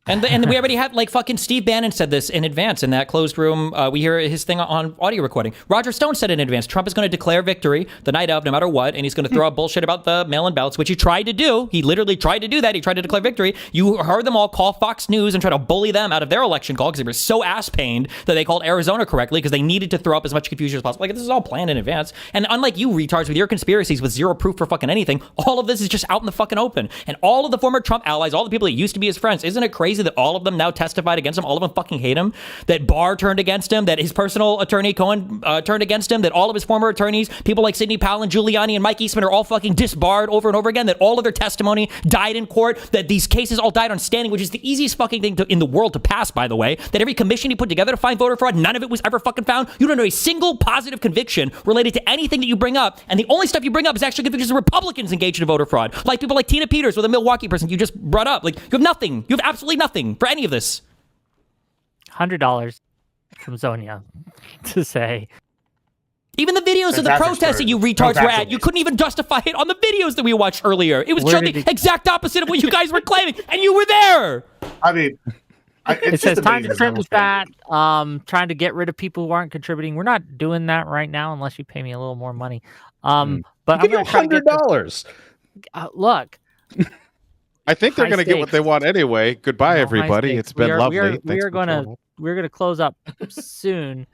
And we already had, like, fucking Steve Bannon said this in advance in that closed room. We hear his thing on audio recording. Roger Stone said in advance, Trump is going to declare victory the night of, no matter what, and he's going to throw out bullshit about the mail-in ballots, which he tried to do. He literally tried to do that. He tried to declare victory. You heard them all call Fox News and try to bully them out of their election call because they were so ass-pained that they called Arizona correctly because they needed to throw up as much confusion as possible. Like, this is all planned in advance. And unlike you retards with your conspiracies with zero proof for fucking anything, all of this is just out in the fucking open. And all of the former Trump allies, all the people that used to be his friends, isn't it crazy that all of them now testified against him? All of them fucking hate him. That Barr turned against him. That his personal attorney Cohen turned against him. That all of his former attorneys, people like Sidney Powell and Giuliani and Mike Eastman, are all fucking disbarred over and over again. That all of their testimony died in court. That these cases all died on standing, which is the easiest fucking thing in the world to pass, by the way. That every commission he put together to find voter fraud, none of it was ever fucking found. You don't know a single positive conviction related to anything that you bring up, and the only stuff you bring up is actually convictions of Republicans engaged in voter fraud, like people like Tina Peters or the Milwaukee person you just brought up. Like, you have nothing. You have absolutely nothing for any of this. $100 from Zonia to say. Even the videos of the protests that you retards were at, you couldn't even justify it on the videos that we watched earlier. It was showing the exact opposite of what you guys were claiming, and you were there. I mean, it says time to trim the fat, trying to get rid of people who aren't contributing. We're not doing that right now unless you pay me a little more money. But I'm going to $100. Look. I think they're going to get what they want anyway. Goodbye, everybody. It's been lovely. We're gonna close up soon,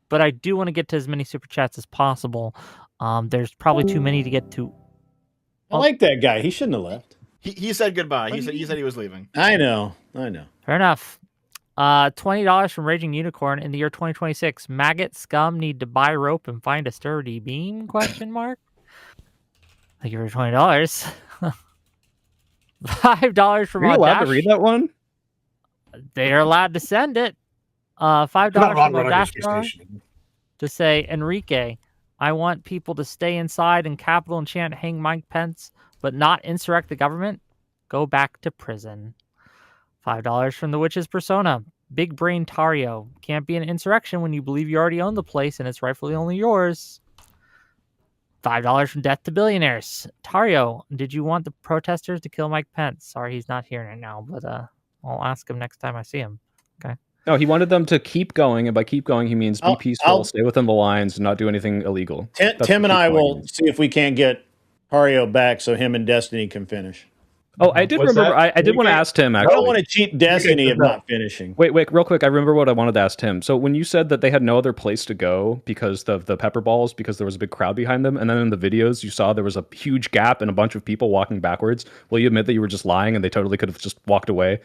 but I do want to get to as many super chats as possible. There's probably too many to get to. I like that guy. He shouldn't have left. He said goodbye. He said he was leaving. I know. Fair enough. $20 from Raging Unicorn in the year 2026. Maggot scum need to buy rope and find a sturdy beam? Question mark. Thank you for $20. $5 from. Are you allowed to read that one? They are allowed to send it. $5 from Audacious to say, Enrique, I want people to stay inside in Capitol and chant hang Mike Pence, but not insurrect the government. Go back to prison. $5 from the Witch's Persona. Big Brain Tarrio. Can't be an insurrection when you believe you already own the place and it's rightfully only yours. $5 from Death to Billionaires. Tarrio, did you want the protesters to kill Mike Pence? Sorry, he's not here right now, but I'll ask him next time I see him. Okay. No, he wanted them to keep going, and by keep going, he means be peaceful, stay within the lines, and not do anything illegal. Tim and I will see if we can't get Tarrio back so him and Destiny can finish. Oh, I did remember. I did want to ask Tim. Actually, I don't want to cheat Destiny of not finishing. Wait, real quick. I remember what I wanted to ask Tim. So when you said that they had no other place to go because of the pepper balls, because there was a big crowd behind them, and then in the videos you saw there was a huge gap and a bunch of people walking backwards. Will you admit that you were just lying and they totally could have just walked away?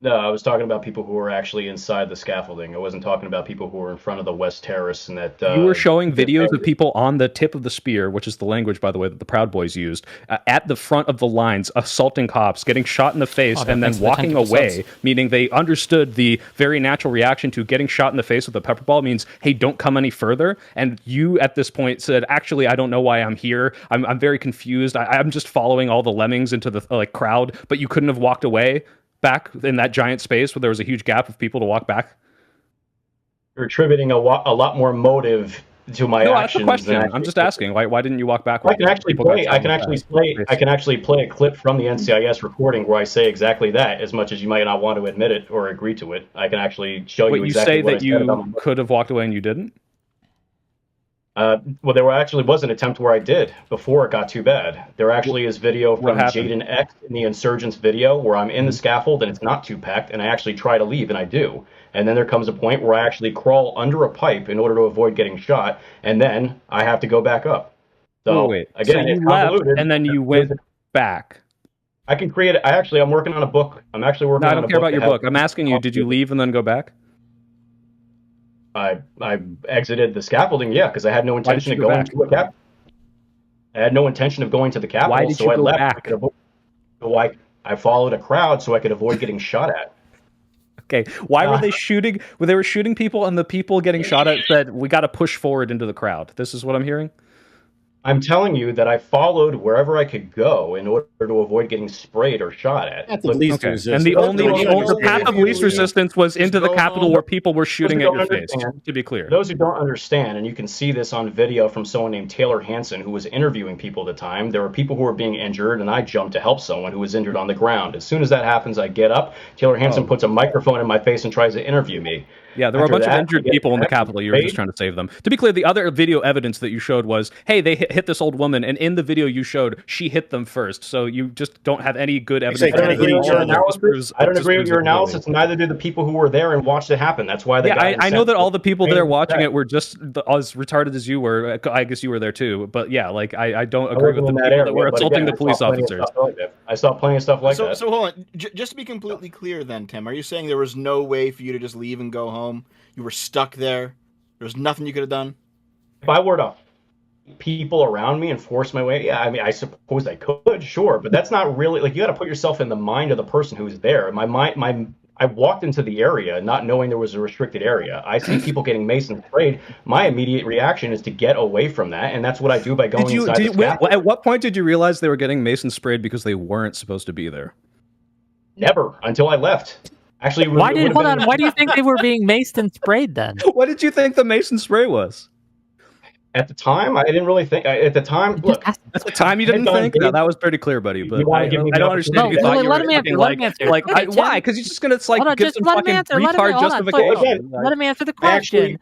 No, I was talking about people who were actually inside the scaffolding. I wasn't talking about people who were in front of the West Terrace and that... you were showing videos of people on the tip of the spear, which is the language, by the way, that the Proud Boys used, at the front of the lines, assaulting cops, getting shot in the face, and then walking away, meaning they understood the very natural reaction to getting shot in the face with a pepper ball means, hey, don't come any further. And you, at this point, said, actually, I don't know why I'm here. I'm very confused. I'm just following all the lemmings into the crowd, but you couldn't have walked away back in that giant space where there was a huge gap of people to walk back? You're attributing a lot more motive to my actions. That's the question. I'm just asking. Why didn't you walk backwards? I can actually play a clip from the NCIS recording where I say exactly that. As much as you might not want to admit it or agree to it, I can actually show you exactly what I said. You say that you could have walked away and you didn't? Well, there actually was an attempt where I did before it got too bad. There actually is video from Jaden X in the Insurgents video where I'm in the scaffold and it's not too packed, and I actually try to leave, and I do. And then there comes a point where I actually crawl under a pipe in order to avoid getting shot, and then I have to go back up. So again, you left and then you went back. I can create it. I'm working on a book. I'm actually working on a book. I don't care about your book. I'm asking you, did you leave and then go back? I exited the scaffolding, because I had no intention of going to a cap. I had no intention of going to the Capitol, Why did you go back? So I followed a crowd so I could avoid getting shot at. Okay, why were they shooting? Well, they were shooting people, and the people getting shot at said, "We got to push forward into the crowd." This is what I'm hearing. I'm telling you that I followed wherever I could go in order to avoid getting sprayed or shot at. That's the least resistance. And the path of least resistance was into the Capitol where people were shooting at your face, to be clear. Those who don't understand, and you can see this on video from someone named Taylor Hansen, who was interviewing people at the time, there were people who were being injured, and I jumped to help someone who was injured on the ground. As soon as that happens, I get up. Taylor Hansen puts a microphone in my face and tries to interview me. Yeah, there were a bunch of injured people in the Capitol. You were just trying to save them. To be clear, the other video evidence that you showed was, hey, they hit this old woman, and in the video you showed, she hit them first. So you just don't have any good evidence. I don't agree with your analysis, and neither do the people who were there and watched it happen. That's why they I know that all the people there watching it were just as retarded as you were. I guess you were there too. But yeah, I don't agree with the people that were assaulting the police officers. I saw plenty of stuff like that. So hold on. Just to be completely clear then, Tim, are you saying there was no way for you to just leave and go home? You were stuck there? There was nothing you could have done? If I were to people around me and force my way, I suppose I could, sure, but that's not really, you got to put yourself in the mind of the person who's there. I walked into the area not knowing there was a restricted area. I see people getting mason sprayed. My immediate reaction is to get away from that, and that's what I do by going inside the scaffold. At what point did you realize they were getting mason sprayed because they weren't supposed to be there? Never, until I left. Actually, why do you think they were being maced and sprayed then? What did you think the mason spray was? At the time, I didn't really think. At the time, look. At the time, you didn't think? No, that was pretty clear, buddy. But I don't understand. Let him answer. Why? Because he's just going to give some fucking retard justification. Let him answer the question.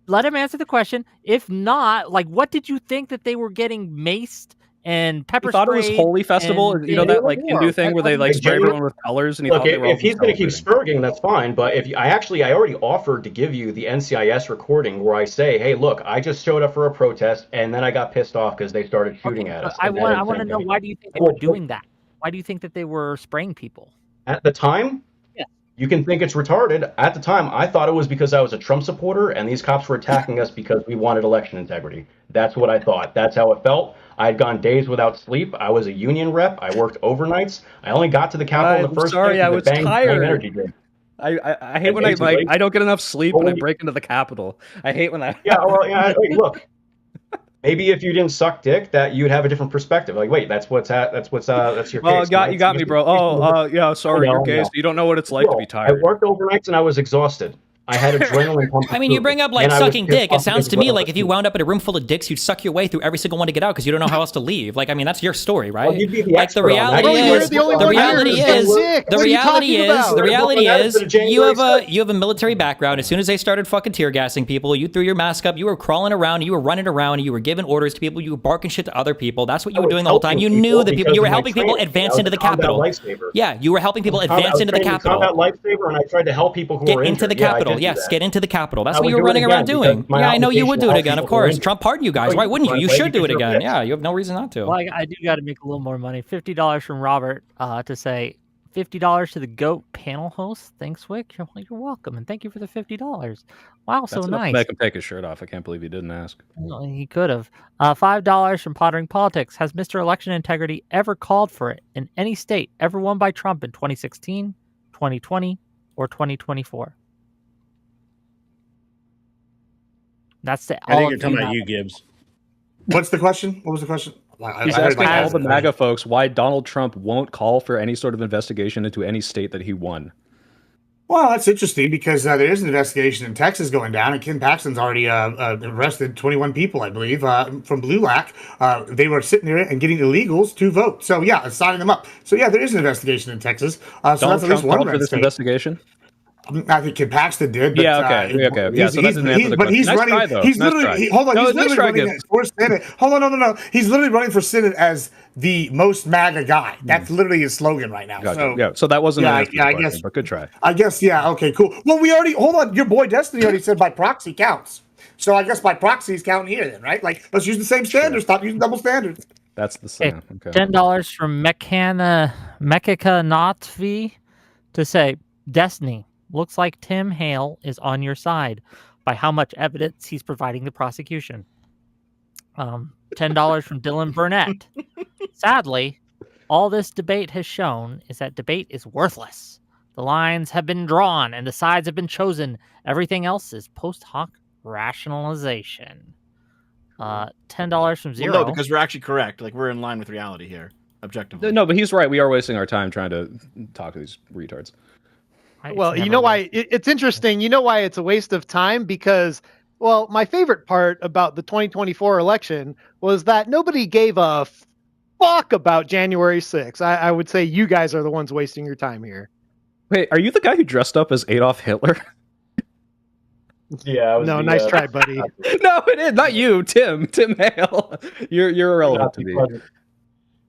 Let him answer the question. If not, what did you think that they were getting maced and pepper sprayed? Thought it was Holy Festival, that Hindu thing where they spray everyone with colors. And look, if he's going to keep spurging, that's fine. But if I already offered to give you the NCIS recording where I say, hey, look, I just showed up for a protest and then I got pissed off because they started shooting at us. I want to know, why do you think they were doing that? Why do you think that they were spraying people? At the time? Yeah. You can think it's retarded. At the time, I thought it was because I was a Trump supporter and these cops were attacking us because we wanted election integrity. That's what I thought. That's how it felt. I had gone days without sleep. I was a union rep. I worked overnights. I only got to the Capitol in the first day. I was tired. I hate when I don't get enough sleep when I break into the Capitol. I hate when I. Hey, look. Maybe if you didn't suck dick, that you'd have a different perspective. Like, wait, that's your Well, case. you got me, bro. Yeah, sorry, you're gay, so you don't know what it's like to be I tired. worked overnights and I was exhausted. I had adrenaline pumping. I mean, you bring up like And I was sucking pissed dick. It off sounds because to of me what like I if you wound up in a room full of dicks, you'd suck your way through every single one to get out because you don't know how else to leave. Like, I mean, that's your story, right? Well, you'd be the like the expert on that. reality Well, you're is, the only one you have a military background. As soon as they started fucking tear gassing people, you threw your mask up. You were crawling around. You were running around. You were giving orders to people. You were barking shit to other people. That's what you were doing the whole time. You knew that you were helping people advance into the capital. Yeah, you were helping people advance into the capital. Combat lifesaver, and I tried to help people who Get were into injured. the capital. Yes, get into the capital. That's I what would you were do it running around again doing. because my Yeah, I know you would do it application again. Of helped people course, injured. Trump pardoned you guys. Oh, Why wouldn't you? right, You right, should do it because you're again. pissed. Yeah, you have no reason not to. Well, I do got to make a little more money. $50 from Robert to say $50 to the GOAT panel host. Thanks, Wick. You're welcome, and thank you for the $50. Wow, That's so enough nice. to make him take his shirt off. I can't believe he didn't ask. Well, he could have. $5 from Pottering Politics. Has Mr. Election Integrity ever called for it in any state ever won by Trump in 2016, 2020, or 2024? That's the. I think you're talking about you, Gibbs. What's the question? What was the question? He's asking all the MAGA folks why Donald Trump won't call for any sort of investigation into any state that he won. Well, that's interesting because there is an investigation in Texas going down, and Ken Paxton's already arrested 21 people, I believe, from Blue Lac. They were sitting there and getting illegals to vote. So, yeah, signing them up. So, yeah, there is an investigation in Texas. So Donald that's at least Trump one called for this state. investigation? I think Ken Paxton did. But, Yeah, okay. Yeah, so that doesn't answer the but question. he's Nice running. try, though. He's Nice literally. try. Hold on. No, He's nice literally try, running for Senate. Hold on. No. He's literally running for Senate as the most MAGA guy. That's literally his slogan right now. Gotcha. So, Yeah, so that wasn't an answer to the I question, guess. but good try. I guess. Yeah. Okay. Cool. Well, we already. Hold on. Your boy Destiny already said by proxy counts. So I guess by proxy is counting here then, right? Like, let's use the same standards. Stop using double standards. That's the same. Okay. $10 from Mekika Notvi to say, Destiny, looks like Tim Hale is on your side by how much evidence he's providing the prosecution. $10 from Dylan Burnett. Sadly, all this debate has shown is that debate is worthless. The lines have been drawn and the sides have been chosen. Everything else is post hoc rationalization. $10 from Zero. Well, no, because we're actually correct. Like, we're in line with reality here, objectively. No, but he's right. We are wasting our time trying to talk to these retards. Well, you know why it's interesting. You know why it's a waste of time? Because, well, my favorite part about the 2024 election was that nobody gave a fuck about January 6th. I would say you guys are the ones wasting your time here. Wait, are you the guy who dressed up as Adolf Hitler? Yeah. No, nice try, buddy. No, it is not you, Tim Hale. You're irrelevant to me.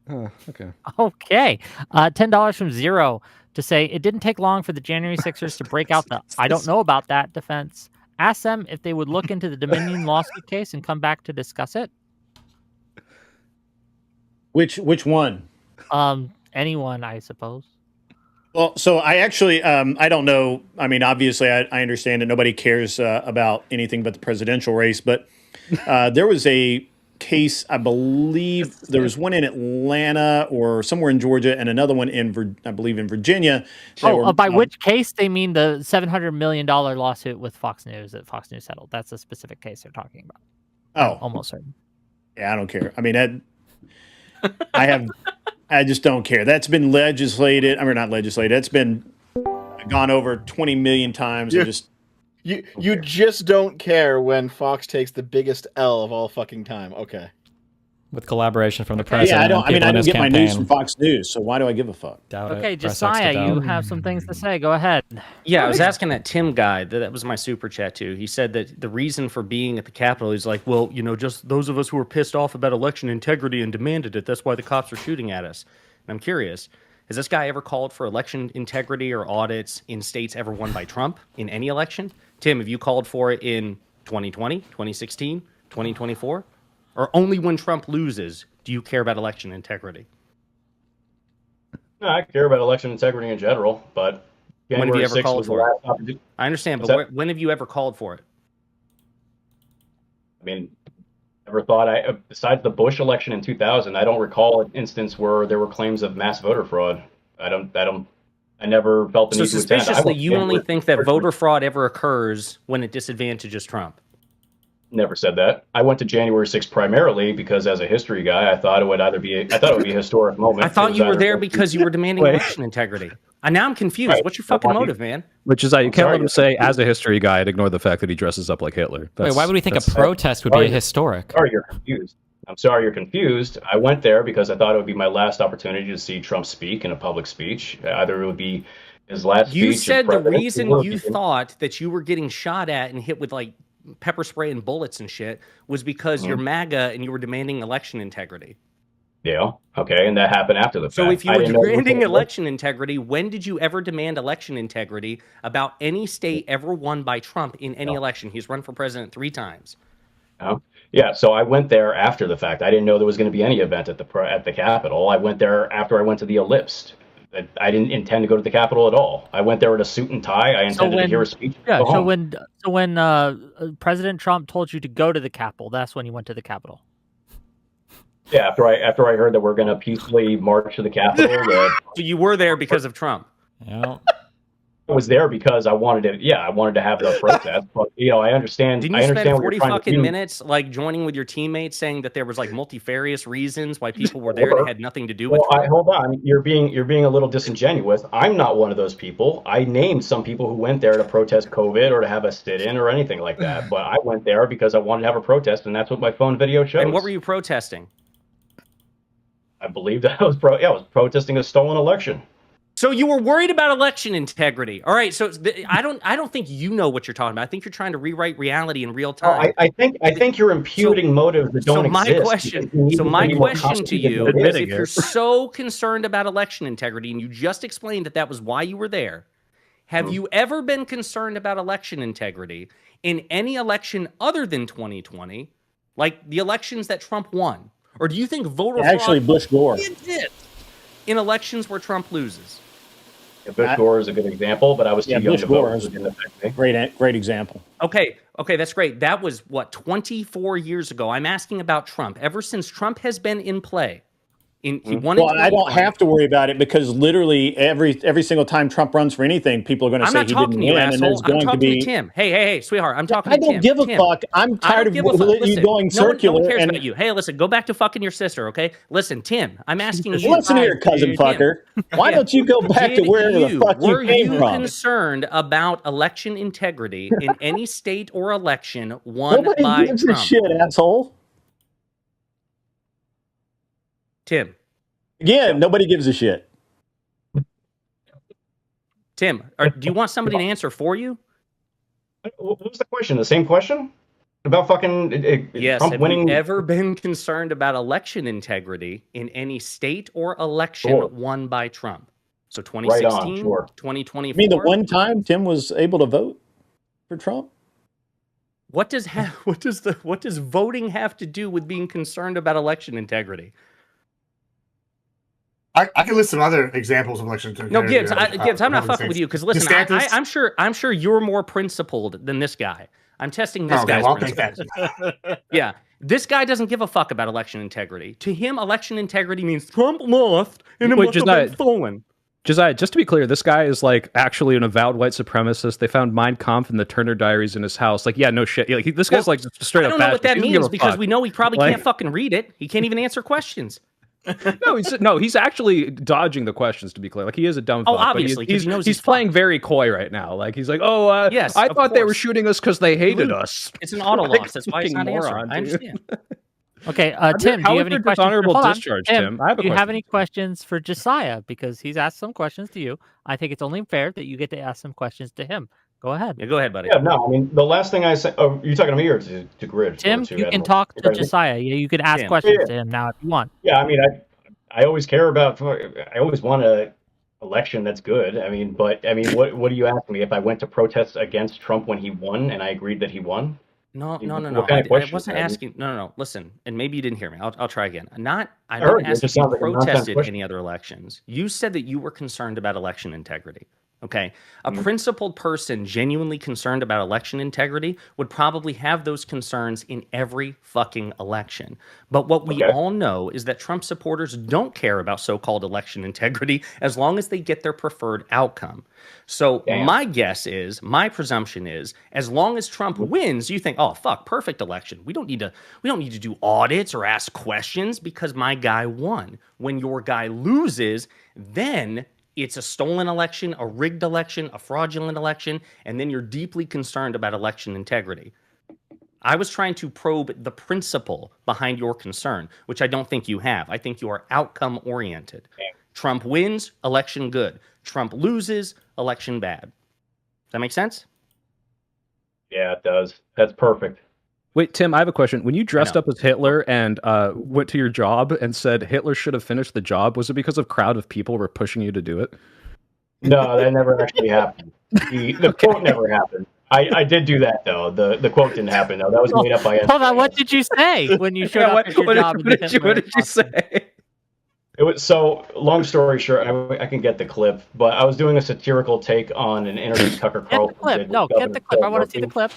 Oh, okay. Okay. $10 from Zero to say it didn't take long for the January 6ers to break out the I don't know about that defense. Ask them if they would look into the Dominion lawsuit case and come back to discuss it. Which one? Anyone, I suppose. Well, so I actually, I don't know. I mean, obviously, I understand that nobody cares about anything but the presidential race, but there was a case, I believe there was one in Atlanta or somewhere in Georgia and another one in, I believe, in Virginia. By which case they mean the $700 million lawsuit with Fox News that Fox News settled. That's a specific case they're talking about. Oh, almost certain. Yeah, I don't care. I mean, I just don't care. That's been legislated. I mean, not legislated. That's been gone over 20 million times. You just don't care when Fox takes the biggest L of all fucking time. Okay. With collaboration from the president. Yeah, I don't get my news from campaign. Fox News, so why do I give a fuck? Okay, Josiah, you have some things to say. Go ahead. Yeah, I was asking that Tim guy. That was my super chat too. He said that the reason for being at the Capitol is like, well, just those of us who were pissed off about election integrity and demanded it. That's why the cops are shooting at us. And I'm curious, has this guy ever called for election integrity or audits in states ever won by Trump in any election? Tim, have you called for it in 2020, 2016, 2024? Or only when Trump loses do you care about election integrity? No, I care about election integrity in general, but when have you ever January 6th called was the for it? last opportunity. I understand, What's but that? when have you ever called for it? I mean, never thought besides the Bush election in 2000, I don't recall an instance where there were claims of mass voter fraud. I never felt the So need to attend. suspiciously, you only think that voter fraud ever occurs when it disadvantages Trump? Never said that. I went to January 6th primarily because, as a history guy, I thought it would be a historic moment. I thought you were there because you were demanding election integrity. Now I'm confused. Right. What's your fucking motive, man? Which is, you can't let him say, as a history guy, and ignore the fact that he dresses up like Hitler. Wait, why would we think a protest would be historic? Sorry, you're confused. I'm sorry you're confused. I went there because I thought it would be my last opportunity to see Trump speak in a public speech. Either it would be his last speech. You said the reason you thought that you were getting shot at and hit with like pepper spray and bullets and shit was because you're MAGA and you were demanding election integrity. Yeah. Okay. And that happened after the fact. So if you were demanding election integrity, when did you ever demand election integrity about any state ever won by Trump in any election? He's run for president 3 times. Yeah. So I went there after the fact. I didn't know there was going to be any event at the Capitol. I went there after I went to the Ellipse. I didn't intend to go to the Capitol at all. I went there with a suit and tie. I intended to hear a speech. Yeah. So when President Trump told you to go to the Capitol, that's when you went to the Capitol. Yeah. After I heard that we're going to peacefully march to the Capitol. So you were there because of Trump. Yeah. I was there because I wanted to. Yeah, I wanted to have the protest. But I understand. Didn't you spend 40 fucking minutes like joining with your teammates, saying that there was like multifarious reasons why people were there that had nothing to do with? Well, hold on. You're being a little disingenuous. I'm not one of those people. I named some people who went there to protest COVID or to have a sit-in or anything like that. But I went there because I wanted to have a protest, and that's what my phone video shows. And what were you protesting? I believe that I was protesting a stolen election. So you were worried about election integrity. All right. So I don't think you know what you're talking about. I think you're trying to rewrite reality in real time. I think you're imputing motives that don't exist. My question to you is, if you're so concerned about election integrity, and you just explained that was why you were there, have you ever been concerned about election integrity in any election other than 2020, like the elections that Trump won? Or do you think voter fraud Bush Gore in elections where Trump loses? Yeah, Bush Gore is a good example, but I was too young to vote. Great example. Okay, that's great. That was, what, 24 years ago. I'm asking about Trump. Ever since Trump has been in play, he won. Well, I don't have to worry about it because literally every single time Trump runs for anything, people are going to say he didn't win, and there's going to be. Tim. Hey, sweetheart, I'm talking to Tim. I don't give a fuck. I'm tired of you going circular. No one cares about you. Hey, listen, go back to fucking your sister, okay? Listen, Tim, I'm asking you. Listen here, cousin fucker. Why don't you go back to wherever the fuck you came from? Were you concerned about election integrity in any state or election won by Trump? Nobody gives a shit, asshole. Tim. Again, nobody gives a shit. Tim, do you want somebody to answer for you? What was the question? The same question? About fucking yes, Trump have winning? You ever been concerned about election integrity in any state or election won by Trump? So 2016, 2024? You mean the one time Tim was able to vote for Trump? What does voting have to do with being concerned about election integrity? I can list some other examples of election integrity. No, Gibbs, I'm not fucking with you because listen, I'm sure you're more principled than this guy. I'm testing this guy's principles. Yeah, this guy doesn't give a fuck about election integrity. To him, election integrity means Trump lost and it must have been stolen. Josiah, just to be clear, this guy is like actually an avowed white supremacist. They found Mein Kampf and the Turner Diaries in his house. Like, yeah, no shit. Like, this guy's like straight up. I don't know what that means because we know he probably can't fucking read it. He can't even answer questions. He's actually dodging the questions, to be clear. Like, he is a dumb fuck. Oh, obviously, he's playing very coy right now. Like, he's like, yes, I thought they were shooting us because they hated us. It's an auto loss. That's why he's not answering. I understand. Okay, Tim, do you have any questions? Honorable discharge, Tim. I have a question. Do you have any questions for Josiah? Because he's asked some questions to you. I think it's only fair that you get to ask some questions to him. Go ahead. Yeah, go ahead, buddy. Yeah, no, I mean, the last thing I said, you talking to me or to Grid? Tim, you can talk to Josiah. You can ask questions to him now if you want. Yeah, I mean, I always care about, I always want a election that's good. I mean, what do you ask me if I went to protest against Trump when he won and I agreed that he won? No. I wasn't asking. No. Listen, and maybe you didn't hear me. I'll try again. I'm not asking if you protested any other elections. You said that you were concerned about election integrity. Okay. A principled person genuinely concerned about election integrity would probably have those concerns in every fucking election. But what we all know is that Trump supporters don't care about so-called election integrity as long as they get their preferred outcome. So my guess is, my presumption is, as long as Trump wins, you think, oh fuck, perfect election. We don't need to do audits or ask questions because my guy won. When your guy loses, then it's a stolen election, a rigged election, a fraudulent election, and then you're deeply concerned about election integrity. I was trying to probe the principle behind your concern, which I don't think you have. I think you are outcome oriented. Trump wins, election good. Trump loses, election bad. Does that make sense? Yeah, it does. That's perfect. Wait, Tim, I have a question. When you dressed up as Hitler and went to your job and said Hitler should have finished the job, was it because a crowd of people were pushing you to do it? No, that never actually happened. The quote never happened. I did do that though. The quote didn't happen though. That was made up by. Hold on, what did you say when you showed up at your job? What did you say? It was so long story short. I can get the clip, but I was doing a satirical take on an interview Tucker Carlson did. No, get the clip. I want to see the clip.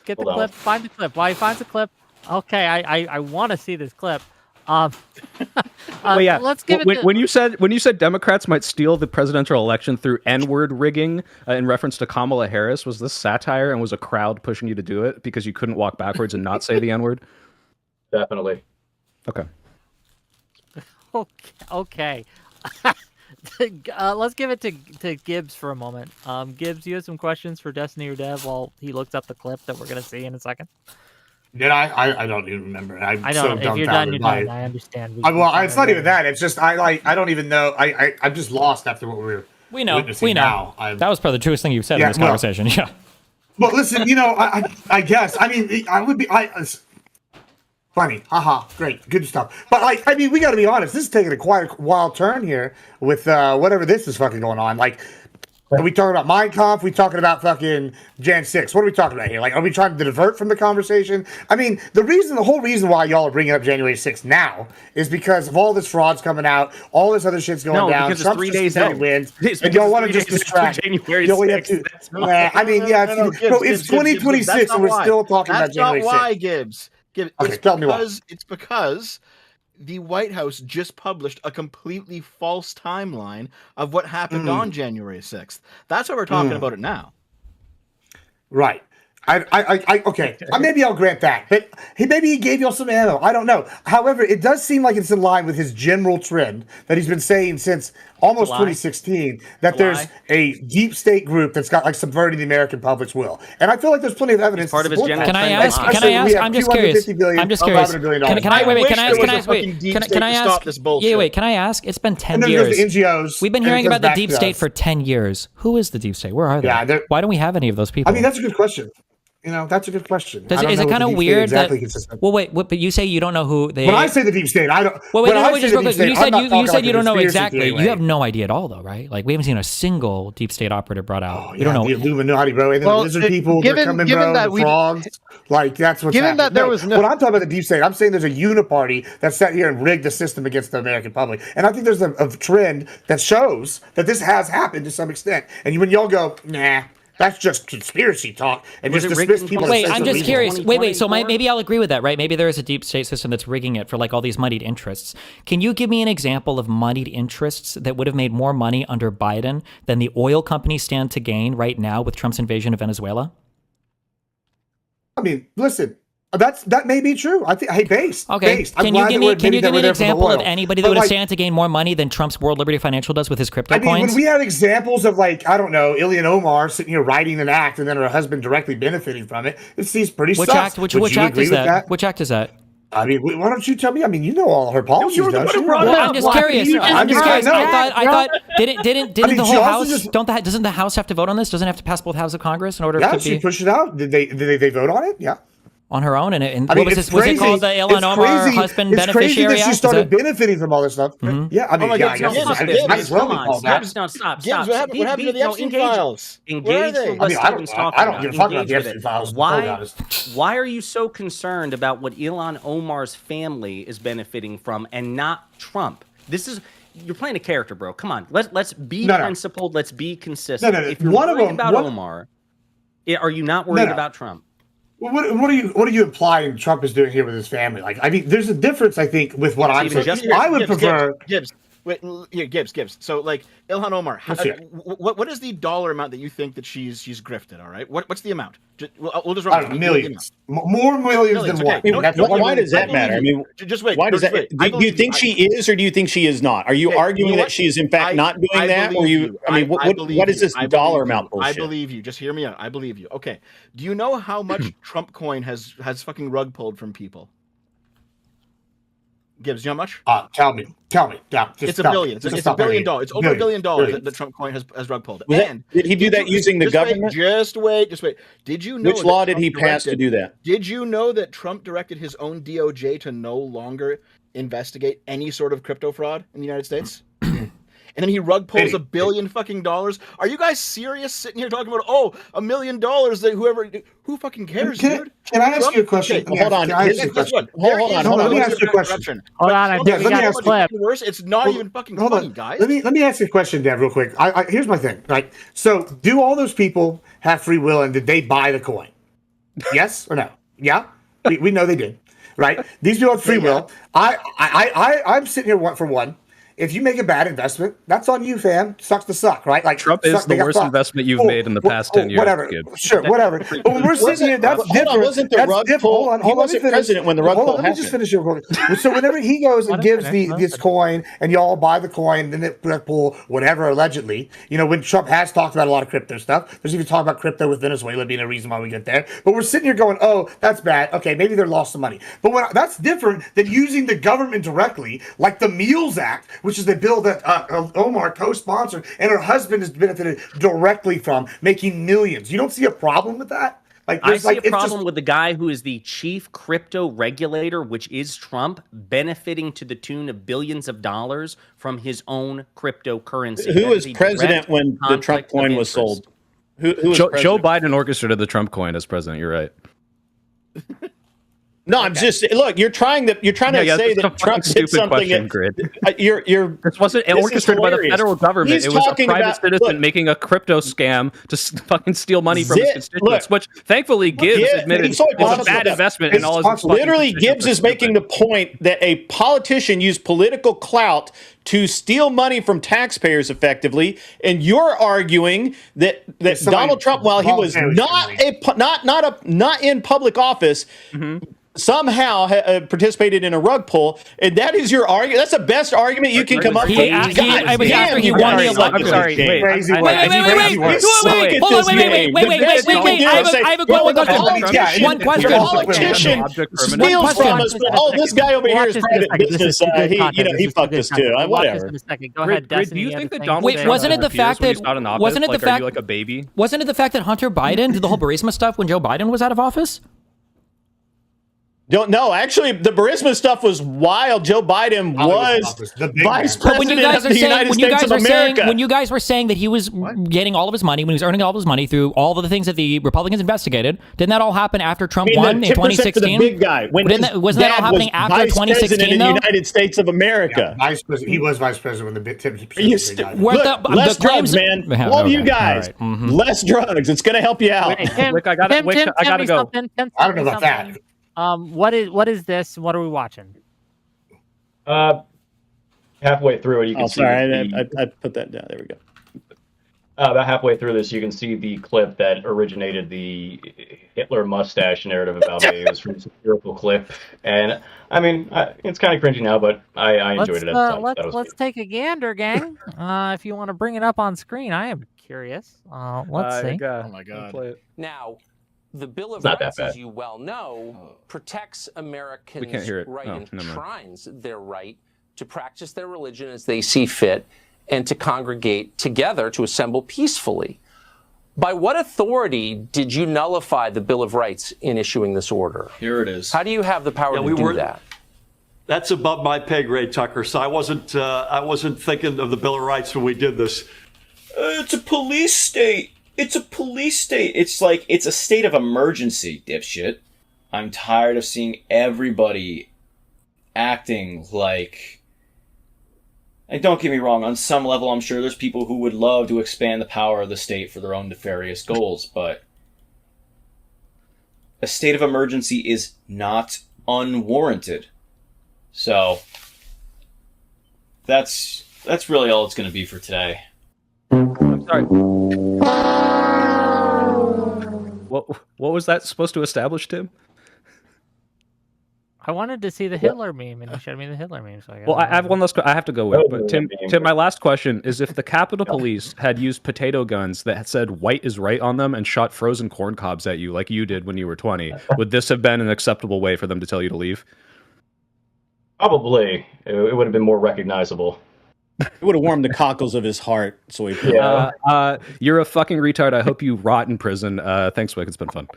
Get the clip. Find the clip. While he finds the clip, okay, I want to see this clip. Well, yeah. Let's give it. When you said Democrats might steal the presidential election through N-word rigging in reference to Kamala Harris, was this satire and was a crowd pushing you to do it because you couldn't walk backwards and not say the N-word? Definitely. Okay. Okay. Let's give it to Gibbs for a moment. Gibbs, you have some questions for Destiny or Dev while he looks up the clip that we're going to see in a second? Did I don't even remember. I'm I so know. If you're done, you're done. I understand. Well, it's not even that. It's just I don't even know. I'm just lost after what we're we know. Now. That was probably the truest thing you've said in this conversation. Yeah. Well, listen, I guess. I mean, I would be. Funny, haha, great, good stuff. But we got to be honest. This is taking a quite wild turn here with whatever this is fucking going on. Are we talking about Mein Kampf? We talking about fucking Jan 6? What are we talking about here? Are we trying to divert from the conversation? I mean, the whole reason why y'all are bringing up January 6th now is because of all this fraud's coming out, all this other shit's going down. Because it's 3 days out. Wins, and y'all want to just distract. January 6th. It's 2026 and we're still talking about January 6th. That's not why, Gibbs. Tell me why. It's because the White House just published a completely false timeline of what happened on January 6th. That's why we're talking about it now. Right. Okay. Maybe I'll grant that. But maybe he gave y'all some ammo. I don't know. However, it does seem like it's in line with his general trend that he's been saying since almost 2016 that there's a deep state group that's got subverting the American public's will. And I feel like there's plenty of evidence. Part of his general. Can I ask? I'm just curious. Can I ask? It's been 10 years. NGOs. We've been hearing about the deep state for 10 years. Who is the deep state? Where are they? Yeah, why don't we have any of those people? I mean, that's a good question. That's a good question. Is it kind of weird that? Well, wait. But you say you don't know who they. When I say the deep state, I don't. Well, wait. No, just real quick. You said you don't know exactly. You have no idea at all, though, right? We haven't seen a single deep state operative brought out. We don't know. The Illuminati, bro. And the lizard people, they're coming, bro. The frogs. That's what's happening. That there was no. When I'm talking about the deep state, I'm saying there's a uniparty that sat here and rigged the system against the American public. And I think there's a trend that shows that this has happened to some extent. And when y'all go, nah. That's just conspiracy talk and just dismiss people. Wait, I'm just curious. Wait. So maybe I'll agree with that, right? Maybe there is a deep state system that's rigging it for all these moneyed interests. Can you give me an example of moneyed interests that would have made more money under Biden than the oil companies stand to gain right now with Trump's invasion of Venezuela? I mean, listen. That may be true. I think. Based. Okay. Can you give me an example of anybody that would have stand to gain more money than Trump's World Liberty Financial does with his crypto coins? When we have examples of I don't know, Ilhan Omar sitting here writing an act and then her husband directly benefiting from it, it seems pretty sus. Which act is that? Which act is that? I mean, why don't you tell me? I mean, you know all her policies, don't you? I'm just curious. I thought didn't the whole House doesn't the House have to vote on this? Doesn't it have to pass both houses of Congress in order to be? Yeah, she pushed it out. Did they vote on it? Yeah. On her own, and what was this? Was it called the Ilhan Omar husband beneficiary act? She started benefiting from all this stuff. Mm-hmm. Yeah, I mean, might as well be called that. No, stop. What happened to the Epstein files? Where are they? I don't give a fuck about the Epstein files. Why are you so concerned about what Ilhan Omar's family is benefiting from and not Trump? you're playing a character, bro. Come on, let's be No. principled. Let's be consistent. No. If you're worried about Omar, are you not worried about Trump? What are you implying Trump is doing here with his family? Like, I mean, there's a difference, I think, with what I'm saying. I would prefer Gibbs. Wait, here, Gibbs. So, like, Ilhan Omar, what is the dollar amount that you think that she's grifted? All right, what's the amount? We'll just I don't know, millions, more millions than what? Why does that matter? I mean, just wait. Why does that? Do you think she is, or do you think she is not? Are you arguing that she is in fact not doing that, or you? I mean, what is this dollar amount bullshit? I believe you. Just hear me out. I believe you. Okay. Do you know how much Trump coin has fucking rug pulled from people? Gibbs, you know how much? Tell me. Yeah, it's a billion. It's $1 billion. It's over $1 billion that the Trump coin has rug pulled. Did he do that using the government? Just wait. Did you know which law did he pass to do that? Did you know that Trump directed his own DOJ to no longer investigate any sort of crypto fraud in the United States? And then he rug pulls $1 billion fucking dollars. Are you guys serious sitting here talking about $1 million that who fucking cares, dude? Can I ask you a question? Okay, hold on. Hold on. Let me ask you a question. Hold on. Let me ask you worse. It's not even fucking funny, guys. Let me ask you a question, Dev, real quick. Here's my thing. Right. So, do all those people have free will, and did they buy the coin? Yes or no? Yeah. We know they did. Right. These people have free will. I'm sitting here for one. If you make a bad investment, that's on you, fam. Sucks to suck, right? Like Trump is the worst investment you've made in the past 10 years. Whatever. Sure, whatever. But when we're sitting here, that's different. Wasn't the rug pull? He wasn't president when the rug pull happened. Let me just finish your So whenever he goes and gives this coin, and y'all buy the coin, then it rug pull, whatever, allegedly. You know, when Trump has talked about a lot of crypto stuff, there's even talk about crypto with Venezuela being a reason why we get there. But we're sitting here going, oh, that's bad. Okay, maybe they lost some money. But that's different than using the government directly, like the Meals Act, which is the bill that Omar co-sponsored and her husband has benefited directly from, making millions. You don't see a problem with that? I see a problem with the guy who is the chief crypto regulator, which is Trump, benefiting to the tune of billions of dollars from his own cryptocurrency. Who was president when the Trump coin was sold? Who was Joe Biden orchestrated the Trump coin as president. You're right. No, I'm just look. You're trying to say that Trump did something. This wasn't orchestrated by the federal government. It was a private citizen making a crypto scam to fucking steal money from his constituents, which thankfully Gibbs admitted is a bad investment in all his. Literally, Gibbs is making the point that a politician used political clout to steal money from taxpayers effectively, and you're arguing that Donald Trump, while he was not in public office, somehow participated in a rug pull, and that is your argument. That's the best argument you can come up with. After he won the election. Sorry, wait. I have a question. One question. Politician steals from us, but this guy over here is private business. He fucked us too. Whatever. Go ahead. Do you think that Donald Trump wasn't it the fact that wasn't it the fact like a baby? Wasn't it the fact that Hunter Biden did the whole Burisma stuff when Joe Biden was out of office? No, actually, the Burisma stuff was wild. Joe Biden was vice president of the United States of America. When you guys were saying that he was getting all of his money, when he was earning all of his money through all of the things that the Republicans investigated, didn't that all happen after Trump won in 2016? For the big guy. Wasn't that all happening after 2016, in the United States of America. Yeah, vice president. He was vice president when the 10% Look, less drugs, man. All of you guys, less drugs. It's going to help you out. Wick, I gotta go. I don't know about that. What is this? What are we watching? Halfway through it, you can see. I put that down. There we go. About halfway through this, you can see the clip that originated the Hitler mustache narrative about me. It was from a satirical clip, and I mean, it's kind of cringy now, but I enjoyed it at the time. Let's take a gander, gang. If you want to bring it up on screen, I am curious. Let's see. Oh my god! Now, the Bill of Rights, as you well know, protects Americans' right and enshrines their right to practice their religion as they see fit and to congregate together to assemble peacefully. By what authority did you nullify the Bill of Rights in issuing this order? Here it is. How do you have the power to do that? That's above my pay grade, Tucker. So I wasn't thinking of the Bill of Rights when we did this. It's a police state. It's a police state. It's like, it's a state of emergency, dipshit. I'm tired of seeing everybody acting like And don't get me wrong, on some level, I'm sure there's people who would love to expand the power of the state for their own nefarious goals, but a state of emergency is not unwarranted. So that's really all it's going to be for today. I'm sorry. What was that supposed to establish, Tim? I wanted to see the Hitler meme, and you showed me the Hitler meme. So I have one last. I have to go with, but Tim, my last question is: if the Capitol Police had used potato guns that said "white is right" on them and shot frozen corn cobs at you like you did when you were 20, would this have been an acceptable way for them to tell you to leave? Probably. It would have been more recognizable. It would have warmed the cockles of his heart. So You're a fucking retard. I hope you rot in prison. Thanks, Wick. It's been fun.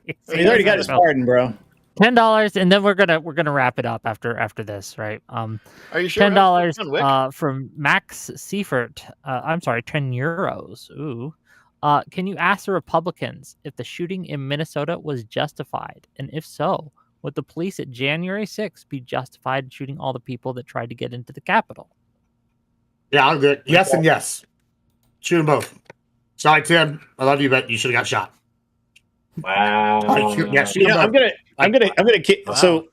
He's already got his pardon, bro. $10, and then we're gonna wrap it up after this, right? Are you sure? $10 from Max Seifert. I'm sorry, €10. Ooh. Can you ask the Republicans if the shooting in Minnesota was justified, and if so, would the police at January 6th be justified shooting all the people that tried to get into the Capitol? Yeah, I'll do it. Yes and yes. Shoot them both. Sorry, Tim. I love you, but you should have got shot. Wow. I'm gonna. So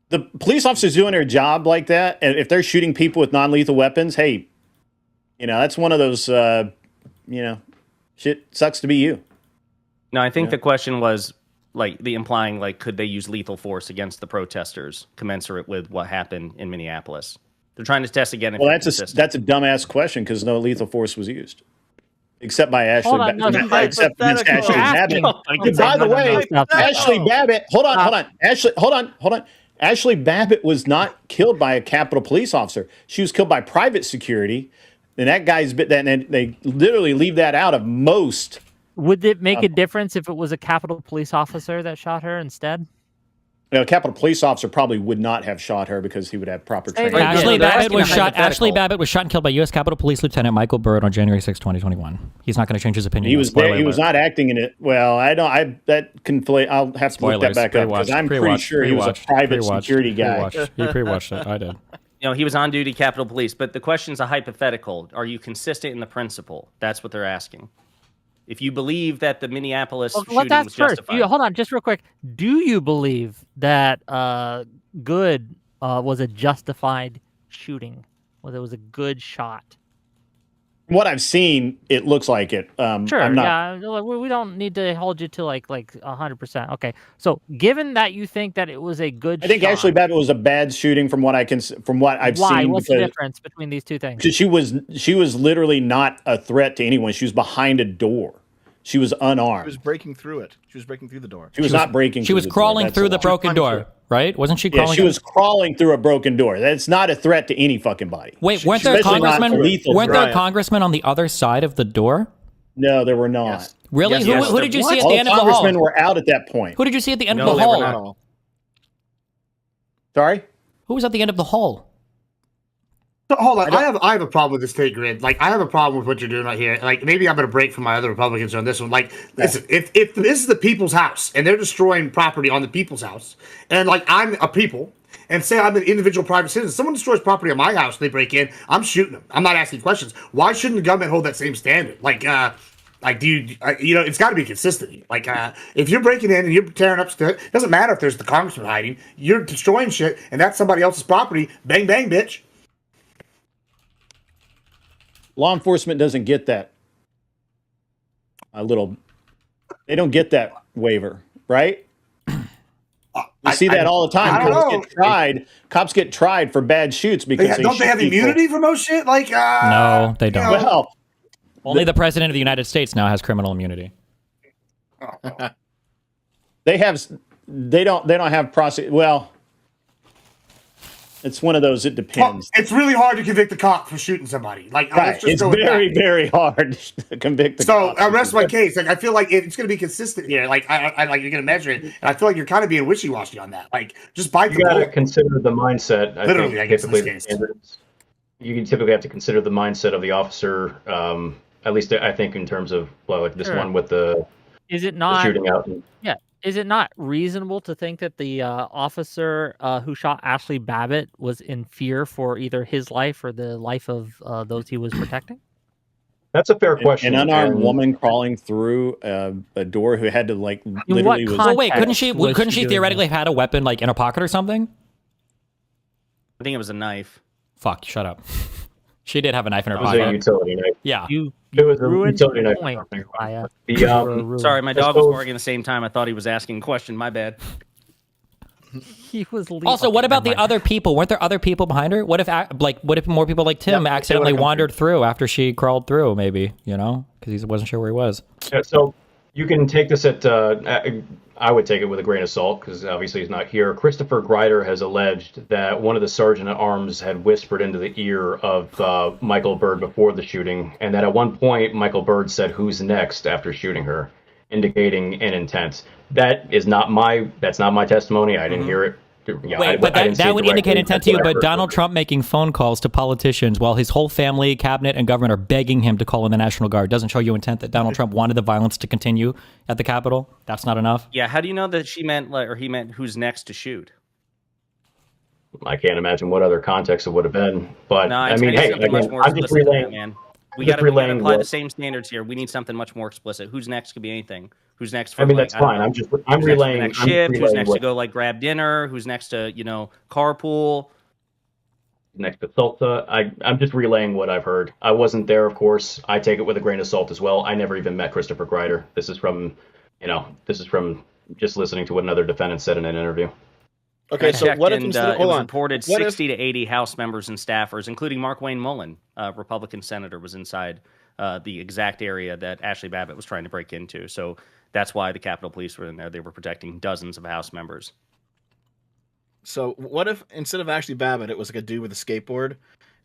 the police officers doing their job like that, and if they're shooting people with non-lethal weapons, hey, that's one of those. Shit sucks to be you. No, I think the question was implying could they use lethal force against the protesters, commensurate with what happened in Minneapolis? They're trying to test again. Well, that's a dumbass question because no lethal force was used. Except by Ashley Babbitt. By the way, Ashley Babbitt. Hold on. Ashley Babbitt was not killed by a Capitol Police officer. She was killed by private security. And that guy's bit that, and they literally leave that out of most. Would it make a difference if it was a Capitol Police officer that shot her instead? A Capitol Police officer probably would not have shot her because he would have proper training. Ashley Babbitt was shot and killed by U.S. Capitol Police Lieutenant Michael Byrd on January 6, 2021. He's not going to change his opinion. He was there. He was not acting in it. Well, that conflate. I'll have to look that back up because I'm pretty sure he was a private security guy. He pre-watched it. I did. He was on duty Capitol Police, but the question's a hypothetical. Are you consistent in the principle? That's what they're asking. If you believe that the Minneapolis shooting was justified. Hold on, just real quick. Do you believe that Good was a justified shooting? Whether it was a good shot? What I've seen, it looks like it. Sure, we don't need to hold you to like 100%. Okay, so given that you think that it was a good, I think shot, Ashley Babbitt was a bad shooting from what I've seen. Why? What's the difference between these two things? She was literally not a threat to anyone. She was behind a door. She was unarmed. She was breaking through it. She was breaking through the door. She was not breaking. She was crawling through the broken door, right? Wasn't she crawling? Yeah, she was crawling through a broken door. That's not a threat to any fucking body. Wait, weren't there congressmen on the other side of the door? No, there were not. Yes. Really? Yes, who did you see at the end of the hall? Congressmen were out at that point. Who did you see at the end of the hall? Sorry? Who was at the end of the hall? So, hold on, I have a problem with this state grid. I have a problem with what you're doing right here. Maybe I'm going to break from my other Republicans on this one. Listen, if this is the people's house and they're destroying property on the people's house, and I'm a people, and say I'm an individual private citizen, someone destroys property on my house, they break in, I'm shooting them. I'm not asking questions. Why shouldn't the government hold that same standard? Do you, it's got to be consistent. If you're breaking in and you're tearing up stuff, it doesn't matter if there's the congressman hiding. You're destroying shit, and that's somebody else's property. Bang, bang, bitch. Law enforcement doesn't get that they don't get that waiver, right? You see that all the time. Cops get tried for bad shoots because don't they have immunity for most shit? No, they don't. Well, only the president of the United States now has criminal immunity. They don't have prosecute. Well, it's one of those. It depends. It's really hard to convict a cop for shooting somebody. It's very, very hard to convict. So I rest my case. I feel like it's going to be consistent here. You're going to measure it, and I feel like you're kind of being wishy-washy on that. Just bite the bullet. You got to consider the mindset. Literally, I guess in this case. You can typically have to consider the mindset of the officer. At least I think in terms of this one with the. Is it not shooting out? Is it not reasonable to think that the officer who shot Ashley Babbitt was in fear for either his life or the life of those he was protecting? That's a fair question. An unarmed woman crawling through a door who had to like literally was. Well, wait, couldn't she theoretically have had a weapon like in her pocket or something? I think it was a knife. Fuck, shut up. She did have a knife in her It was pocket. a utility knife. Yeah. It was a utility knife. Sorry, my dog was barking at the same time. I thought he was asking a question. My bad. He was. Also, what about the other people? Weren't there other people behind her? What if more people like Tim accidentally wandered through after she crawled through? Maybe, because he wasn't sure where he was. Yeah, so you can take this at. I would take it with a grain of salt because obviously he's not here. Christopher Grider has alleged that one of the sergeant at arms had whispered into the ear of Michael Byrd before the shooting, and that at one point Michael Byrd said, "Who's next?" after shooting her, indicating an intent. That's not my testimony. I didn't hear it. Yeah, Wait, but that would indicate intent to you, but Donald Trump making phone calls to politicians while his whole family, cabinet, and government are begging him to call in the National Guard doesn't show you intent that Donald Trump wanted the violence to continue at the Capitol? That's not enough? Yeah, how do you know that she meant, or he meant who's next to shoot? I can't imagine what other context it would have been. But, no, I mean, hey, I'm just relaying. Man. We got to apply the same standards here. We need something much more explicit. Who's next could be anything. Who's next for that's fine. I'm relaying. Next shift. Who's next to go grab dinner? Who's next to carpool? Next to salsa. I'm just relaying what I've heard. I wasn't there, of course. I take it with a grain of salt as well. I never even met Christopher Grider. This is from just listening to what another defendant said in an interview. Okay, so what if it was reported 60 to 80 House members and staffers, including Mark Wayne Mullen, Republican senator, was inside the exact area that Ashley Babbitt was trying to break into. So that's why the Capitol Police were in there. They were protecting dozens of House members. So what if instead of Ashley Babbitt, it was like a dude with a skateboard?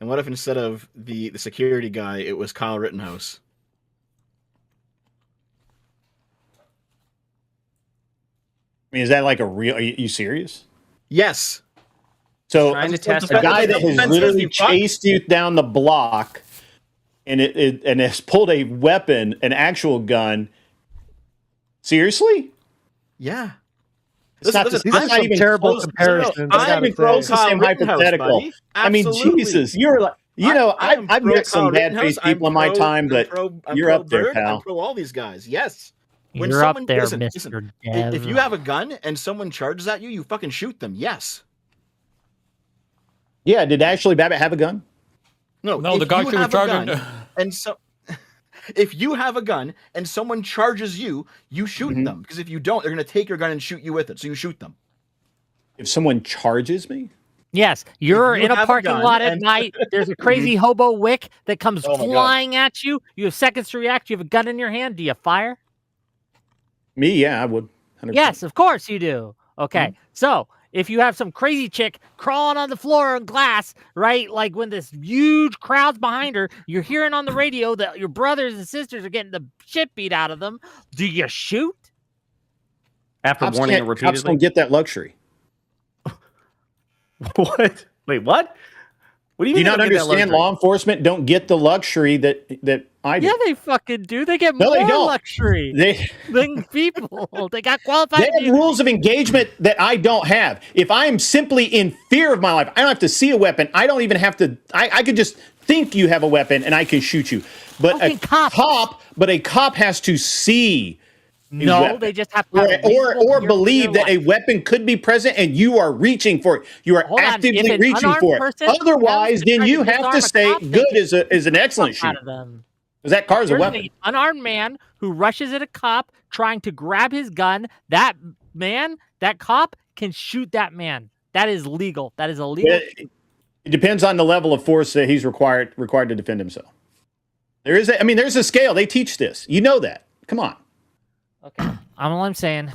And what if instead of the security guy, it was Kyle Rittenhouse? I mean, is that like a real... Are you serious? Yes. So a guy that has literally chased you down the block and and has pulled a weapon, an actual gun. Seriously? Yeah. It's not even terrible comparison. It's not even close to the same hypothetical. I mean, Jesus, you're like, I've met some bad faced people in my time, but you're up there, pal. I'm pro all these guys. Yes. When you're up there, Mr. Dev. If you have a gun and someone charges at you, you fucking shoot them. Yes. Yeah. Did Ashley Babbitt have a gun? No. The guy she was charging. And so, if you have a gun and someone charges you, you shoot them. Because if you don't, they're going to take your gun and shoot you with it. So you shoot them. If someone charges me? Yes, you're in a parking lot at night. There's a crazy hobo Wick that comes flying at you. You have seconds to react. You have a gun in your hand. Do you fire? Me, yeah, I would. 100%. Yes, of course you do. Okay, so if you have some crazy chick crawling on the floor on glass, right? Like when this huge crowd's behind her, you're hearing on the radio that your brothers and sisters are getting the shit beat out of them. Do you shoot? After warning her repeatedly? Cops don't get that luxury. What? Wait, what? What do you mean? Do you not understand? Law enforcement don't get the luxury that I do. Yeah, they fucking do. They get more luxury than people. They got qualified. They have rules of engagement that I don't have. If I am simply in fear of my life, I don't have to see a weapon. I don't even have to. I could just think you have a weapon and I can shoot you. But a cop has to see. No, they just have to or believe that a weapon could be present and you are reaching for it. You are actively reaching for it. Otherwise, then you have to say good is an excellent shoot. Because that car is a weapon. An unarmed man who rushes at a cop trying to grab his gun. That cop can shoot that man. That is legal. That is illegal. It depends on the level of force that he's required to defend himself. There's a scale. They teach this. You know that. Come on. Okay. All I'm saying,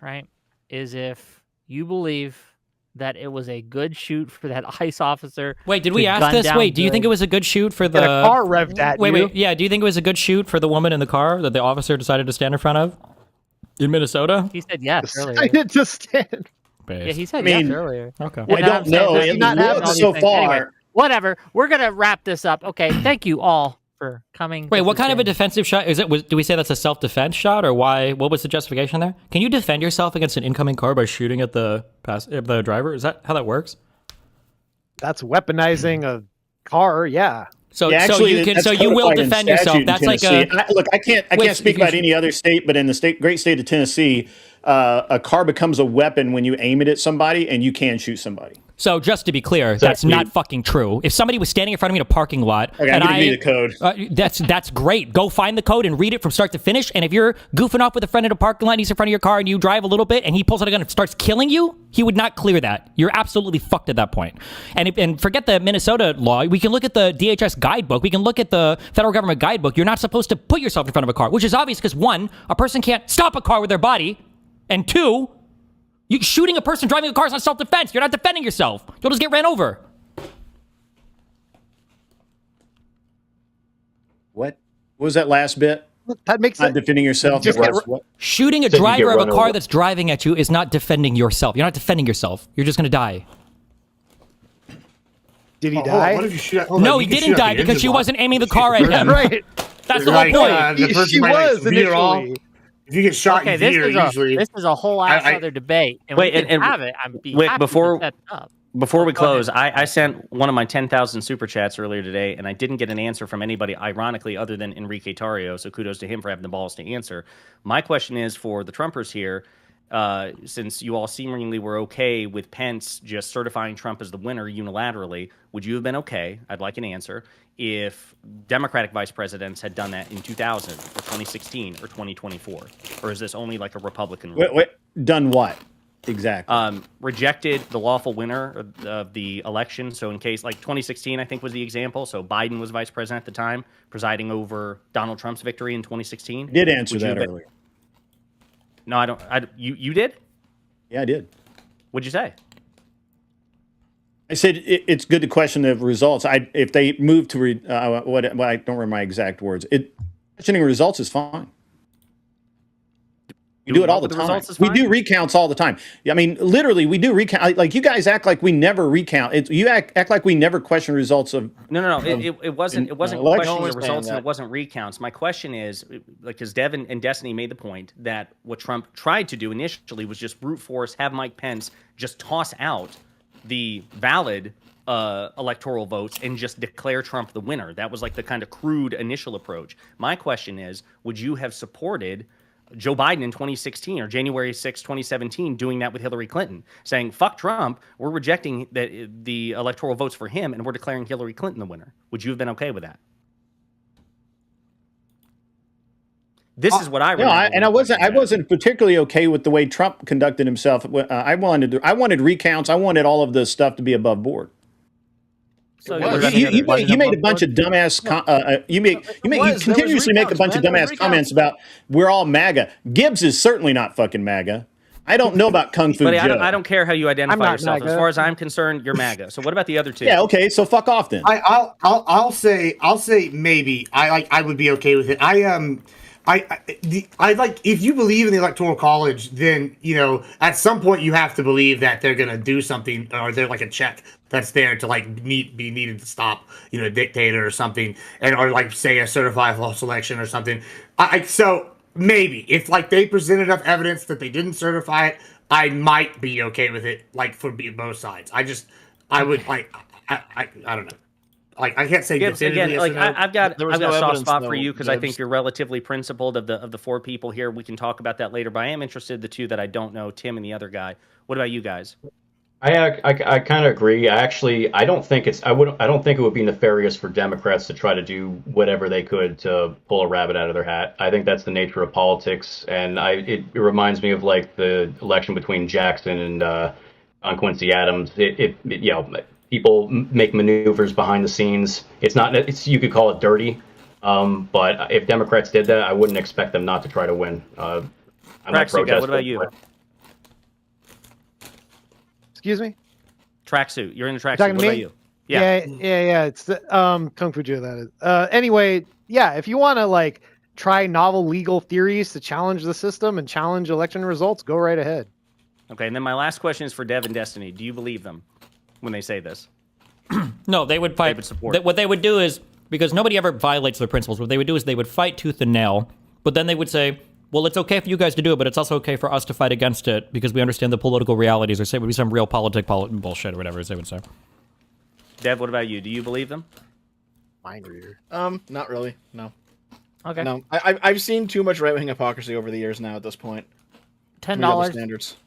right, is if you believe that it was a good shoot for that ICE officer. Wait, did we ask this? Wait, do you think it was a good shoot for the car revved at you? Wait, yeah. Do you think it was a good shoot for the woman in the car that the officer decided to stand in front of in Minnesota? He said yes earlier. Decided to stand. Yeah, he said yes earlier. Okay. I don't know. It looks so far. Anyway, whatever. We're gonna wrap this up. Okay. Thank you all for coming. Wait, what kind of a defensive shot is it? Do we say that's a self-defense shot, or why? What was the justification there? Can you defend yourself against an incoming car by shooting at the driver? Is that how that works? That's weaponizing a car. Yeah. So, so you will defend yourself. That's like look. I can't speak about any other state, but in the great state of Tennessee, a car becomes a weapon when you aim it at somebody, and you can shoot somebody. So just to be clear, that's not fucking true. If somebody was standing in front of me in a parking lot, okay, and I'm gonna read the code. That's great. Go find the code and read it from start to finish. And if you're goofing off with a friend in a parking lot, he's in front of your car, and you drive a little bit, and he pulls out a gun and starts killing you, he would not clear that. You're absolutely fucked at that point. And forget the Minnesota law. We can look at the DHS guidebook. We can look at the federal government guidebook. You're not supposed to put yourself in front of a car, which is obvious because 1, a person can't stop a car with their body, and 2, you shooting a person driving a car is not self-defense. You're not defending yourself. You'll just get ran over. What was that last bit? That makes sense. Not defending yourself. Shooting a driver of a car that's driving at you is not defending yourself. You're not defending yourself. You're just going to die. Did he die? What if you shoot? No, he didn't die because she wasn't aiming the car at him. Right. That's the whole point. She was initially. If you get shot in veer, usually this is a whole other debate. And wait, we can and have it. I'm before we close, I sent one of my 10,000 super chats earlier today, and I didn't get an answer from anybody, ironically, other than Enrique Tarrio. So kudos to him for having the balls to answer. My question is for the Trumpers here. Since you all seemingly were okay with Pence just certifying Trump as the winner unilaterally, would you have been okay? I'd like an answer. If Democratic vice presidents had done that in 2000 or 2016 or 2024, or is this only like a Republican rule? Wait, done what exactly? Rejected the lawful winner of the election. So in case like 2016, I think was the example. So Biden was vice president at the time, presiding over Donald Trump's victory in 2016. Did answer that earlier. No, I don't. You did? Yeah, I did. What'd you say? I said it's good to question the results. If they move to what I don't remember my exact words. Questioning results is fine. We do it all the time. We do recounts all the time. I mean, literally, we do recount. Like you guys act like we never recount. You act like we never question results of. No. It wasn't questioning the results and it wasn't recounts. My question is, like, because Devin and Destiny made the point that what Trump tried to do initially was just brute force, have Mike Pence just toss out the valid electoral votes and just declare Trump the winner. That was like the kind of crude initial approach. My question is, would you have supported Joe Biden in 2016 or January 6, 2017, doing that with Hillary Clinton, saying, fuck Trump, we're rejecting the electoral votes for him and we're declaring Hillary Clinton the winner? Would you have been okay with that? This is what I remember. No, I wasn't particularly okay with the way Trump conducted himself. I wanted recounts. I wanted all of the stuff to be above board. So you made a bunch of dumbass. You continuously make a bunch of dumbass comments about we're all MAGA. Gibbs is certainly not fucking MAGA. I don't know about Kung Fu Joe. I don't care how you identify yourself. MAGA. As far as I'm concerned, you're MAGA. So what about the other two? Yeah, okay. So fuck off then. I'll say maybe I would be okay with it. I like, if you believe in the Electoral College, then, at some point you have to believe that they're going to do something, or they're like a check that's there to be needed to stop, a dictator or something, or like say a certified false election or something. So maybe if they presented enough evidence that they didn't certify it, I might be okay with it, for both sides. I don't know. I can't say Gibbs, again. I've got a soft spot for you because I think you're relatively principled of the four people here. We can talk about that later, but I am interested in the two that I don't know, Tim and the other guy. What about you guys? I kind of agree. I don't think it would be nefarious for Democrats to try to do whatever they could to pull a rabbit out of their hat. I think that's the nature of politics, and it reminds me of the election between Jackson and on Quincy Adams. People make maneuvers behind the scenes. You could call it dirty, but if Democrats did that, I wouldn't expect them not to try to win. Tracksuit guy, what about you? Excuse me? Tracksuit. You're in the tracksuit. What about you? Yeah. It's the Kung Fu Joe, that is. Anyway, yeah, if you want to try novel legal theories to challenge the system and challenge election results, go right ahead. Okay, and then my last question is for Dev and Destiny. Do you believe them when they say this? No, they would fight. They would support. What they would do is because nobody ever violates their principles. What they would do is they would fight tooth and nail, but then they would say, well, it's okay for you guys to do it, but it's also okay for us to fight against it because we understand the political realities, or say it would be some real bullshit or whatever, as they would say. Dev, what about you? Do you believe them? Mind reader. Not really. No. Okay. No, I've seen too much right-wing hypocrisy over the years now at this point. $10 standards.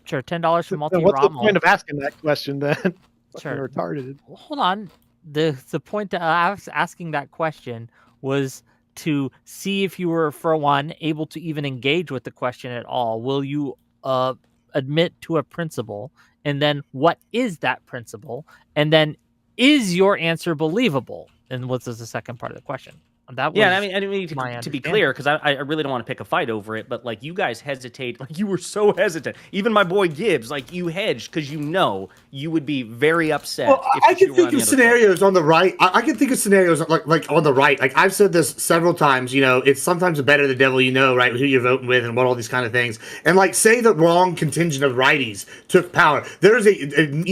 Sure, $10 for multi. What's the point of asking that question then? Sure. Retarded. Hold on. The point to asking that question was to see if you were, for one, able to even engage with the question at all. Will you admit to a principle? And then what is that principle? And then is your answer believable? And what's the second part of the question? That was I mean, to be clear, because I really don't want to pick a fight over it, but like you guys hesitate, like you were so hesitant. Even my boy Gibbs, like you hedged because you know you would be very upset. Well, I can think of scenarios on the right. I can think of scenarios like on the right. Like I've said this several times. You know, it's sometimes better the devil you know, right? Who you're voting with and what all these kind of things. And like, say the wrong contingent of righties took power. There's an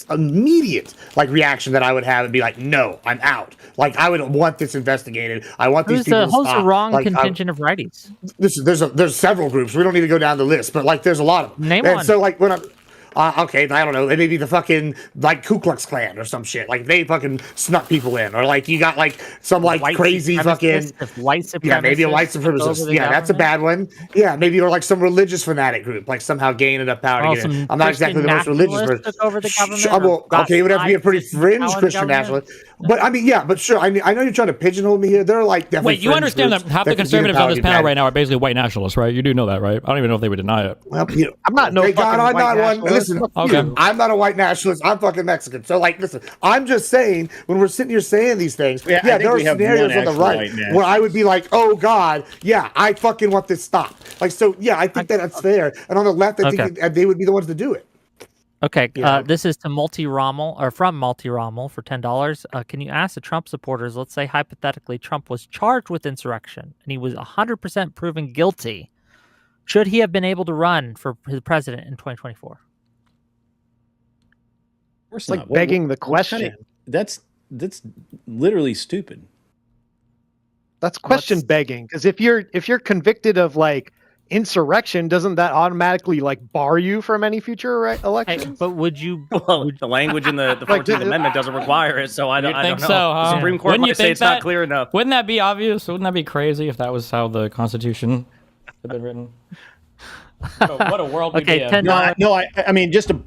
immediate like reaction that I would have and be like, no, I'm out. Like I would want this investigated. I want these people to stop. Who's the wrong contingent of righties? There's several groups. We don't need to go down the list, but like there's a lot of them. Name and one. So like when I'm okay, I don't know. It may be the fucking like Ku Klux Klan or some shit. Like they fucking snuck people in, or like you got like some like crazy fucking white supremacist. Yeah, maybe a white supremacist. Yeah, that's a bad one. Yeah, maybe or like some religious fanatic group, like somehow gain enough power to get in. I'm not exactly the most religious person. Took over the government. Okay, it would have to be a pretty fringe Christian nationalist. But I mean, yeah, but sure. I know you're trying to pigeonhole me here. They're like definitely. Wait, you understand that half the conservatives on this panel right now are basically white nationalists, right? You do know that, right? I don't even know if they would deny it. Well, you know, I'm not no fucking white nationalist. Listen, okay. I'm not a white nationalist. I'm fucking Mexican. So, like, listen, I'm just saying, when we're sitting here saying these things, there are scenarios on the right where I would be like, oh, God, yeah, I fucking want this stopped. Like, so, yeah, I think that's fair. And on the left, I think they would be the ones to do it. Okay, this is to Multi-Rommel, or from Multi-Rommel for $10. Can you ask the Trump supporters, let's say hypothetically Trump was charged with insurrection and he was 100% proven guilty. Should he have been able to run for his president in 2024? It's like begging the question. That's literally stupid. That's question begging, because if you're convicted of like insurrection, doesn't that automatically like bar you from any future elections? Hey, but would you? Well, the language in the 14th Amendment doesn't require it, so I don't know. So, huh? The Supreme Court might say it's not clear enough. Wouldn't that be obvious? Wouldn't that be crazy if that was how the Constitution had been written? What a world we'd be in. No, I mean, just to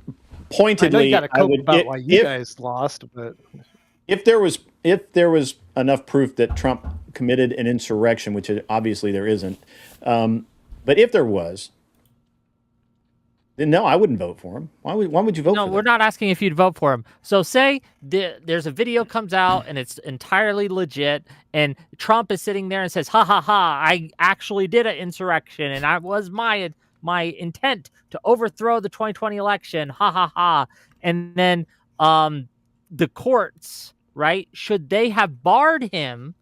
pointedly, I would about why you guys lost, but if there was enough proof that Trump committed an insurrection, which obviously there isn't. But if there was, then no, I wouldn't vote for him. Why would you vote for him? No, we're not asking if you'd vote for him. So say there's a video comes out and it's entirely legit and Trump is sitting there and says, ha, ha, ha, I actually did an insurrection and I was my intent to overthrow the 2020 election, ha, ha, ha. And then the courts, right, should they have barred him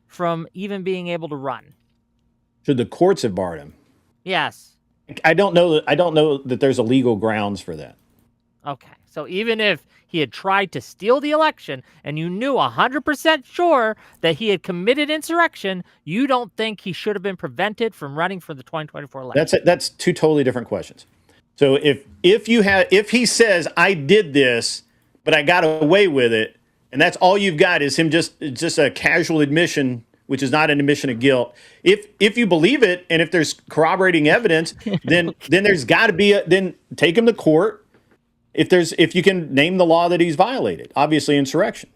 from even being able to run? Should the courts have barred him? Yes. I don't know that there's a legal grounds for that. Okay. So even if he had tried to steal the election and you knew 100% sure that he had committed insurrection, you don't think he should have been prevented from running for the 2024 election? That's two totally different questions. So if he says I did this, but I got away with it, and that's all you've got is him just a casual admission, which is not an admission of guilt. If you believe it, and if there's corroborating evidence, then there's got to be then take him to court. If you can name the law that he's violated, obviously insurrection.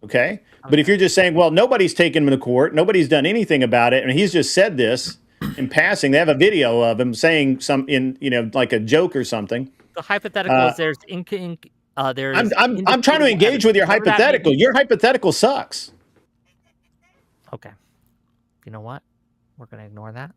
Okay? But if you're just saying, well, nobody's taken him to court, nobody's done anything about it, and he's just said this in passing, they have a video of him saying like a joke or something. The hypothetical is there's I'm trying to engage with your hypothetical. Your hypothetical sucks. Okay. You know what? We're going to ignore that.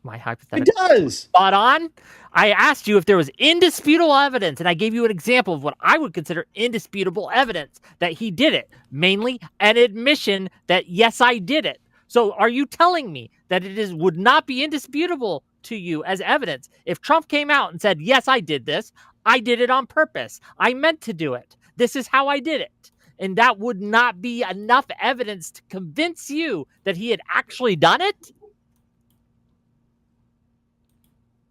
My hypothetical. It does. Spot on. I asked you if there was indisputable evidence, and I gave you an example of what I would consider indisputable evidence that he did it. Mainly an admission that, yes, I did it. So are you telling me that would not be indisputable to you as evidence if Trump came out and said, yes, I did this. I did it on purpose. I meant to do it. This is how I did it. and that would not be enough evidence to convince you that he had actually done it?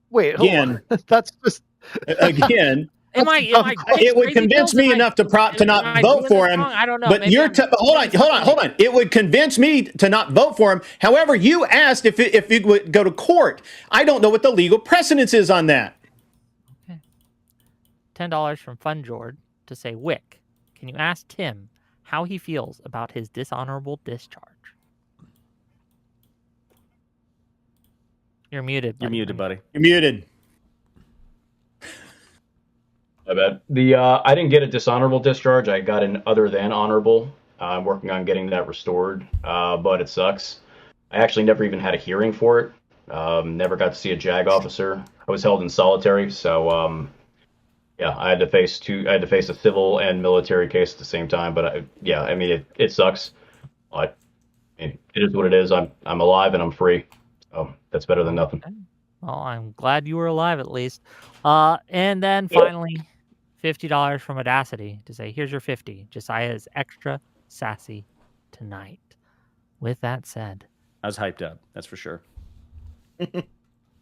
Wait, again, that's just again. It would convince me enough to not vote for him. I don't know. But hold on. It would convince me to not vote for him. However, you asked if it would go to court. I don't know what the legal precedence is on that. Okay. $10 from Fun George to say, Wick, can you ask Tim how he feels about his dishonorable discharge? You're muted. You're muted, buddy. You're muted. I bet. I didn't get a dishonorable discharge. I got an other than honorable. I'm working on getting that restored, but it sucks. I actually never even had a hearing for it. Never got to see a JAG officer. I was held in solitary, so yeah, I had to face a civil and military case at the same time. But it sucks. But it is what it is. I'm alive and I'm free. So that's better than nothing. Well, I'm glad you were alive at least. And then finally, $50 from Audacity to say, here's your 50. Josiah is extra sassy tonight. With that said, I was hyped up. That's for sure.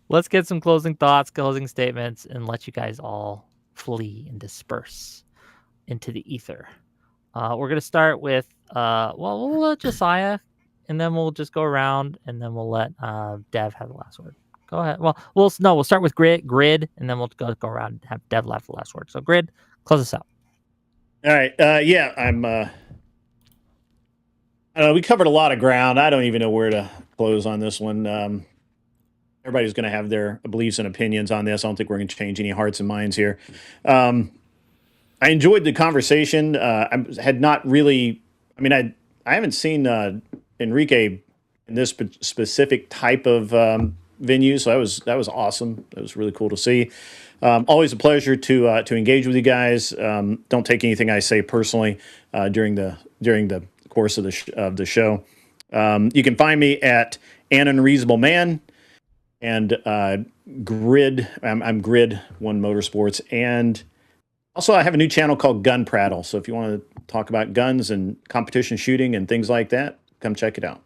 Let's get some closing thoughts, closing statements, and let you guys all flee and disperse into the ether. We're going to start with, we'll let Josiah, and then we'll just go around, and then we'll let Dev have the last word. Go ahead. Well, we'll start with Grid, and then we'll go around and have Dev have the last word. So, Grid, close us out. All right. We covered a lot of ground. I don't even know where to close on this one. Everybody's going to have their beliefs and opinions on this. I don't think we're going to change any hearts and minds here. I enjoyed the conversation. I had not really. I mean, I haven't seen Enrique in this specific type of venue, so that was awesome. That was really cool to see. Always a pleasure to engage with you guys. Don't take anything I say personally during the course of the show. You can find me at An Unreasonable Man and Grid. I'm Grid One Motorsports, and also I have a new channel called Gun Prattle. So if you want to talk about guns and competition shooting and things like that, come check it out.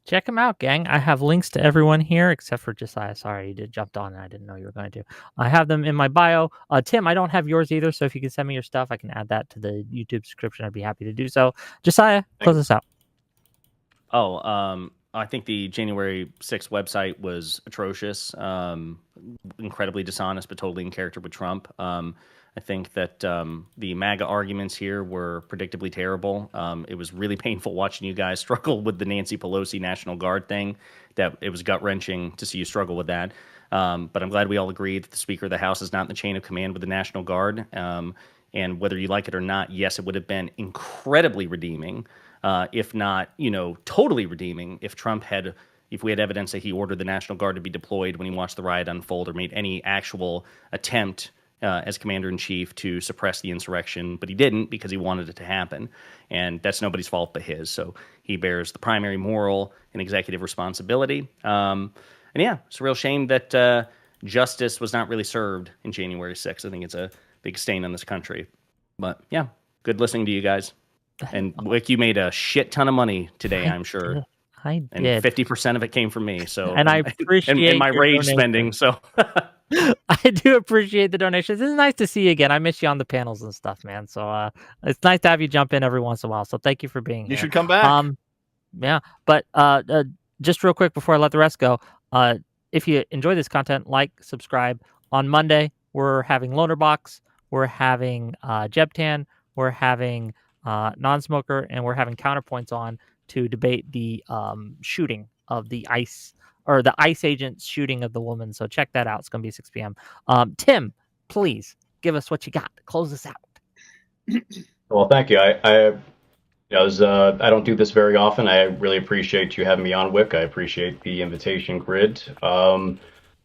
Check them out, gang. I have links to everyone here except for Josiah. Sorry, you jumped on and I didn't know you were going to. I have them in my bio. Tim, I don't have yours either, so if you can send me your stuff, I can add that to the YouTube description. I'd be happy to do so. Josiah, close us out. I think the January 6th website was atrocious, incredibly dishonest, but totally in character with Trump. I think that the MAGA arguments here were predictably terrible. It was really painful watching you guys struggle with the Nancy Pelosi National Guard thing. That it was gut-wrenching to see you struggle with that. But I'm glad we all agree that the Speaker of the House is not in the chain of command with the National Guard. And whether you like it or not, yes, it would have been incredibly redeeming, if not, totally redeeming, if we had evidence that he ordered the National Guard to be deployed when he watched the riot unfold or made any actual attempt as commander-in-chief to suppress the insurrection, but he didn't because he wanted it to happen. And that's nobody's fault but his. So he bears the primary moral and executive responsibility. And yeah, it's a real shame that justice was not really served in January 6th. I think it's a big stain on this country. But yeah, good listening to you guys. And Wick, you made a shit ton of money today, I'm sure. I did. And 50% of it came from me. So and I appreciate and my rage donation. spending. So I do appreciate the donations. It's nice to see you again. I miss you on the panels and stuff, man. So it's nice to have you jump in every once in a while. So thank you for being here. You should come back. Yeah, but just real quick before I let the rest go, if you enjoy this content, like, subscribe. On Monday, we're having Loner Box, we're having Jebtan, we're having Non-Smoker, and we're having Counterpoints on to debate the shooting of the ICE agent shooting of the woman. So check that out. It's going to be 6 p.m. Tim, please give us what you got. Close us out. Well, thank you. I don't do this very often. I really appreciate you having me on, Wick. I appreciate the invitation, Grid.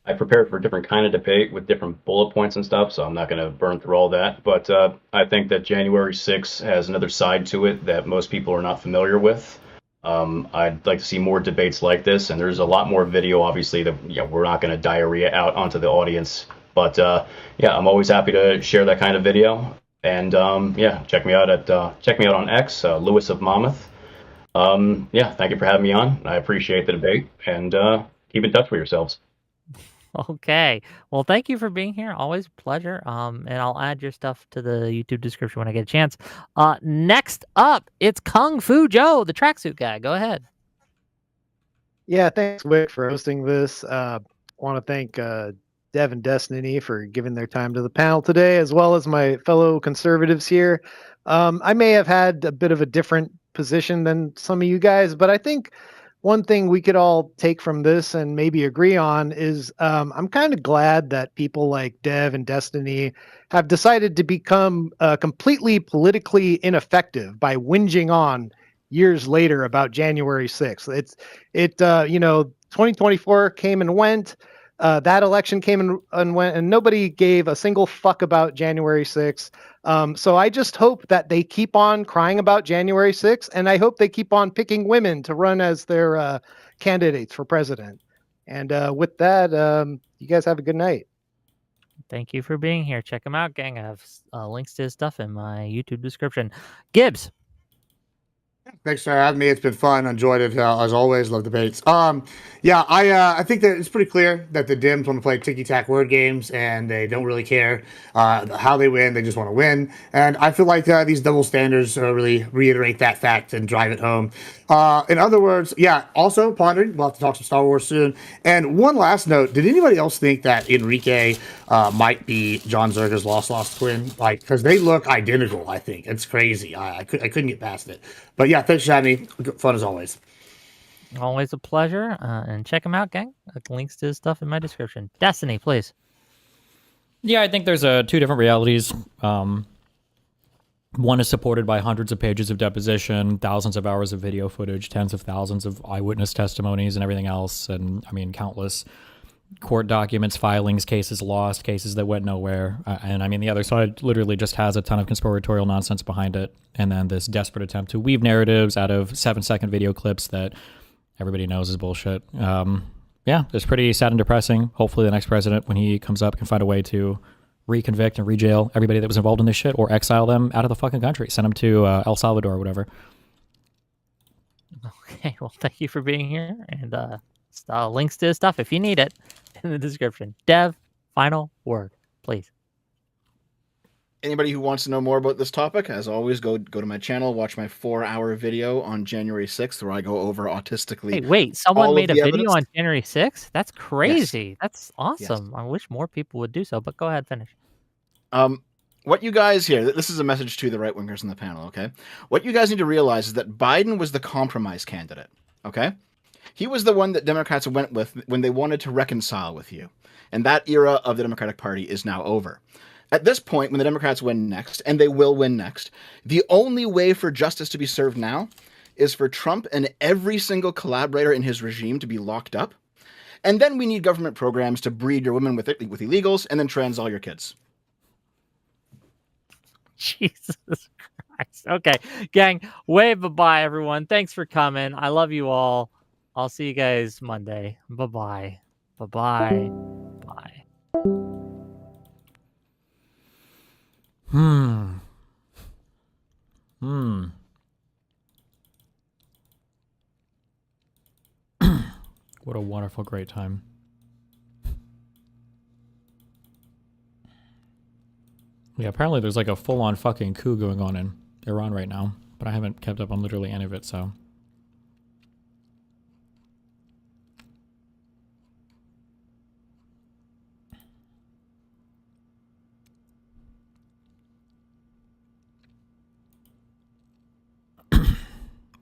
I prepared for a different kind of debate with different bullet points and stuff, so I'm not going to burn through all that. But I think that January 6th has another side to it that most people are not familiar with. I'd like to see more debates like this, and there's a lot more video, obviously, that we're not going to diarrhea out onto the audience. But I'm always happy to share that kind of video. And yeah, check me out on X, Lewis of Monmouth. Yeah, thank you for having me on. I appreciate the debate, and keep in touch with yourselves. Okay. Well, thank you for being here. Always a pleasure. And I'll add your stuff to the YouTube description when I get a chance. Next up, it's Kung Fu Joe, the tracksuit guy. Go ahead. Yeah, thanks, Wick, for hosting this. Want to thank Dev and Destiny for giving their time to the panel today, as well as my fellow conservatives here. I may have had a bit of a different position than some of you guys, but I think one thing we could all take from this and maybe agree on is I'm kind of glad that people like Dev and Destiny have decided to become completely politically ineffective by whinging on years later about January 6th. 2024 came and went. That election came and went, and nobody gave a single fuck about January 6th. So I just hope that they keep on crying about January 6th, and I hope they keep on picking women to run as their candidates for president. And with that, you guys have a good night. Thank you for being here. Check him out, gang. I have links to his stuff in my YouTube description. Gibbs. Thanks for having me. It's been fun. Enjoyed it as always. Love debates. Yeah, I think that it's pretty clear that the Dems want to play ticky-tack word games, and they don't really care how they win. They just want to win. And I feel like these double standards really reiterate that fact and drive it home. In other words, yeah, also pondering. We'll have to talk some Star Wars soon. And one last note. Did anybody else think that Enrique might be John Zerga's lost twin? Like, because they look identical, I think. It's crazy. I couldn't get past it. But yeah, thanks for having me. Fun as always. Always a pleasure. And check him out, gang. Links to his stuff in my description. Destiny, please. Yeah, I think there's two different realities. One is supported by hundreds of pages of deposition, thousands of hours of video footage, tens of thousands of eyewitness testimonies and everything else. And I mean, countless court documents, filings, cases lost, cases that went nowhere. And I mean, the other side literally just has a ton of conspiratorial nonsense behind it. And then this desperate attempt to weave narratives out of 7-second video clips that everybody knows is bullshit. Yeah, it's pretty sad and depressing. Hopefully the next president, when he comes up, can find a way to reconvict and rejail everybody that was involved in this shit, or exile them out of the fucking country. Send them to El Salvador or whatever. Okay, well, thank you for being here. And links to his stuff, if you need it, in the description. Dev, final word, please. Anybody who wants to know more about this topic, as always, go to my channel, watch my 4-hour video on January 6th, where I go over autistically. Hey, wait, someone made a video on January 6th? That's crazy. Yes. That's awesome. Yes. I wish more people would do so, but go ahead, finish. What you guys here, this is a message to the right-wingers in the panel, okay? What you guys need to realize is that Biden was the compromise candidate, okay? He was the one that Democrats went with when they wanted to reconcile with you. And that era of the Democratic Party is now over. At this point, when the Democrats win next, and they will win next, the only way for justice to be served now is for Trump and every single collaborator in his regime to be locked up. And then we need government programs to breed your women with illegals and then trans all your kids. Jesus Christ. Okay, gang, wave bye-bye, everyone. Thanks for coming. I love you all. I'll see you guys Monday. Bye-bye. Bye-bye. Bye. What a wonderful, great time. Yeah, apparently there's like a full-on fucking coup going on in Iran right now, but I haven't kept up on literally any of it, so.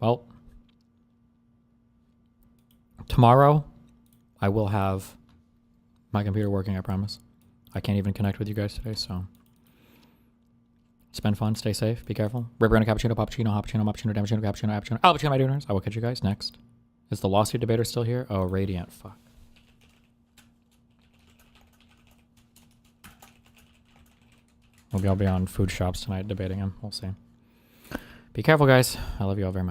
Well, tomorrow I will have my computer working, I promise. I can't even connect with you guys today, so. It's been fun. Stay safe. Be careful. Ribberina, cappuccino, poppuccino, hoppuccino, moppuccino, dampuccino, cappuccino, appuccino, alpuccino, my dooners. I will catch you guys next. Is the lawsuit debater still here? Oh, Radiant. Fuck. Maybe I'll be on food shops tonight debating him. We'll see. Be careful, guys. I love you all very much.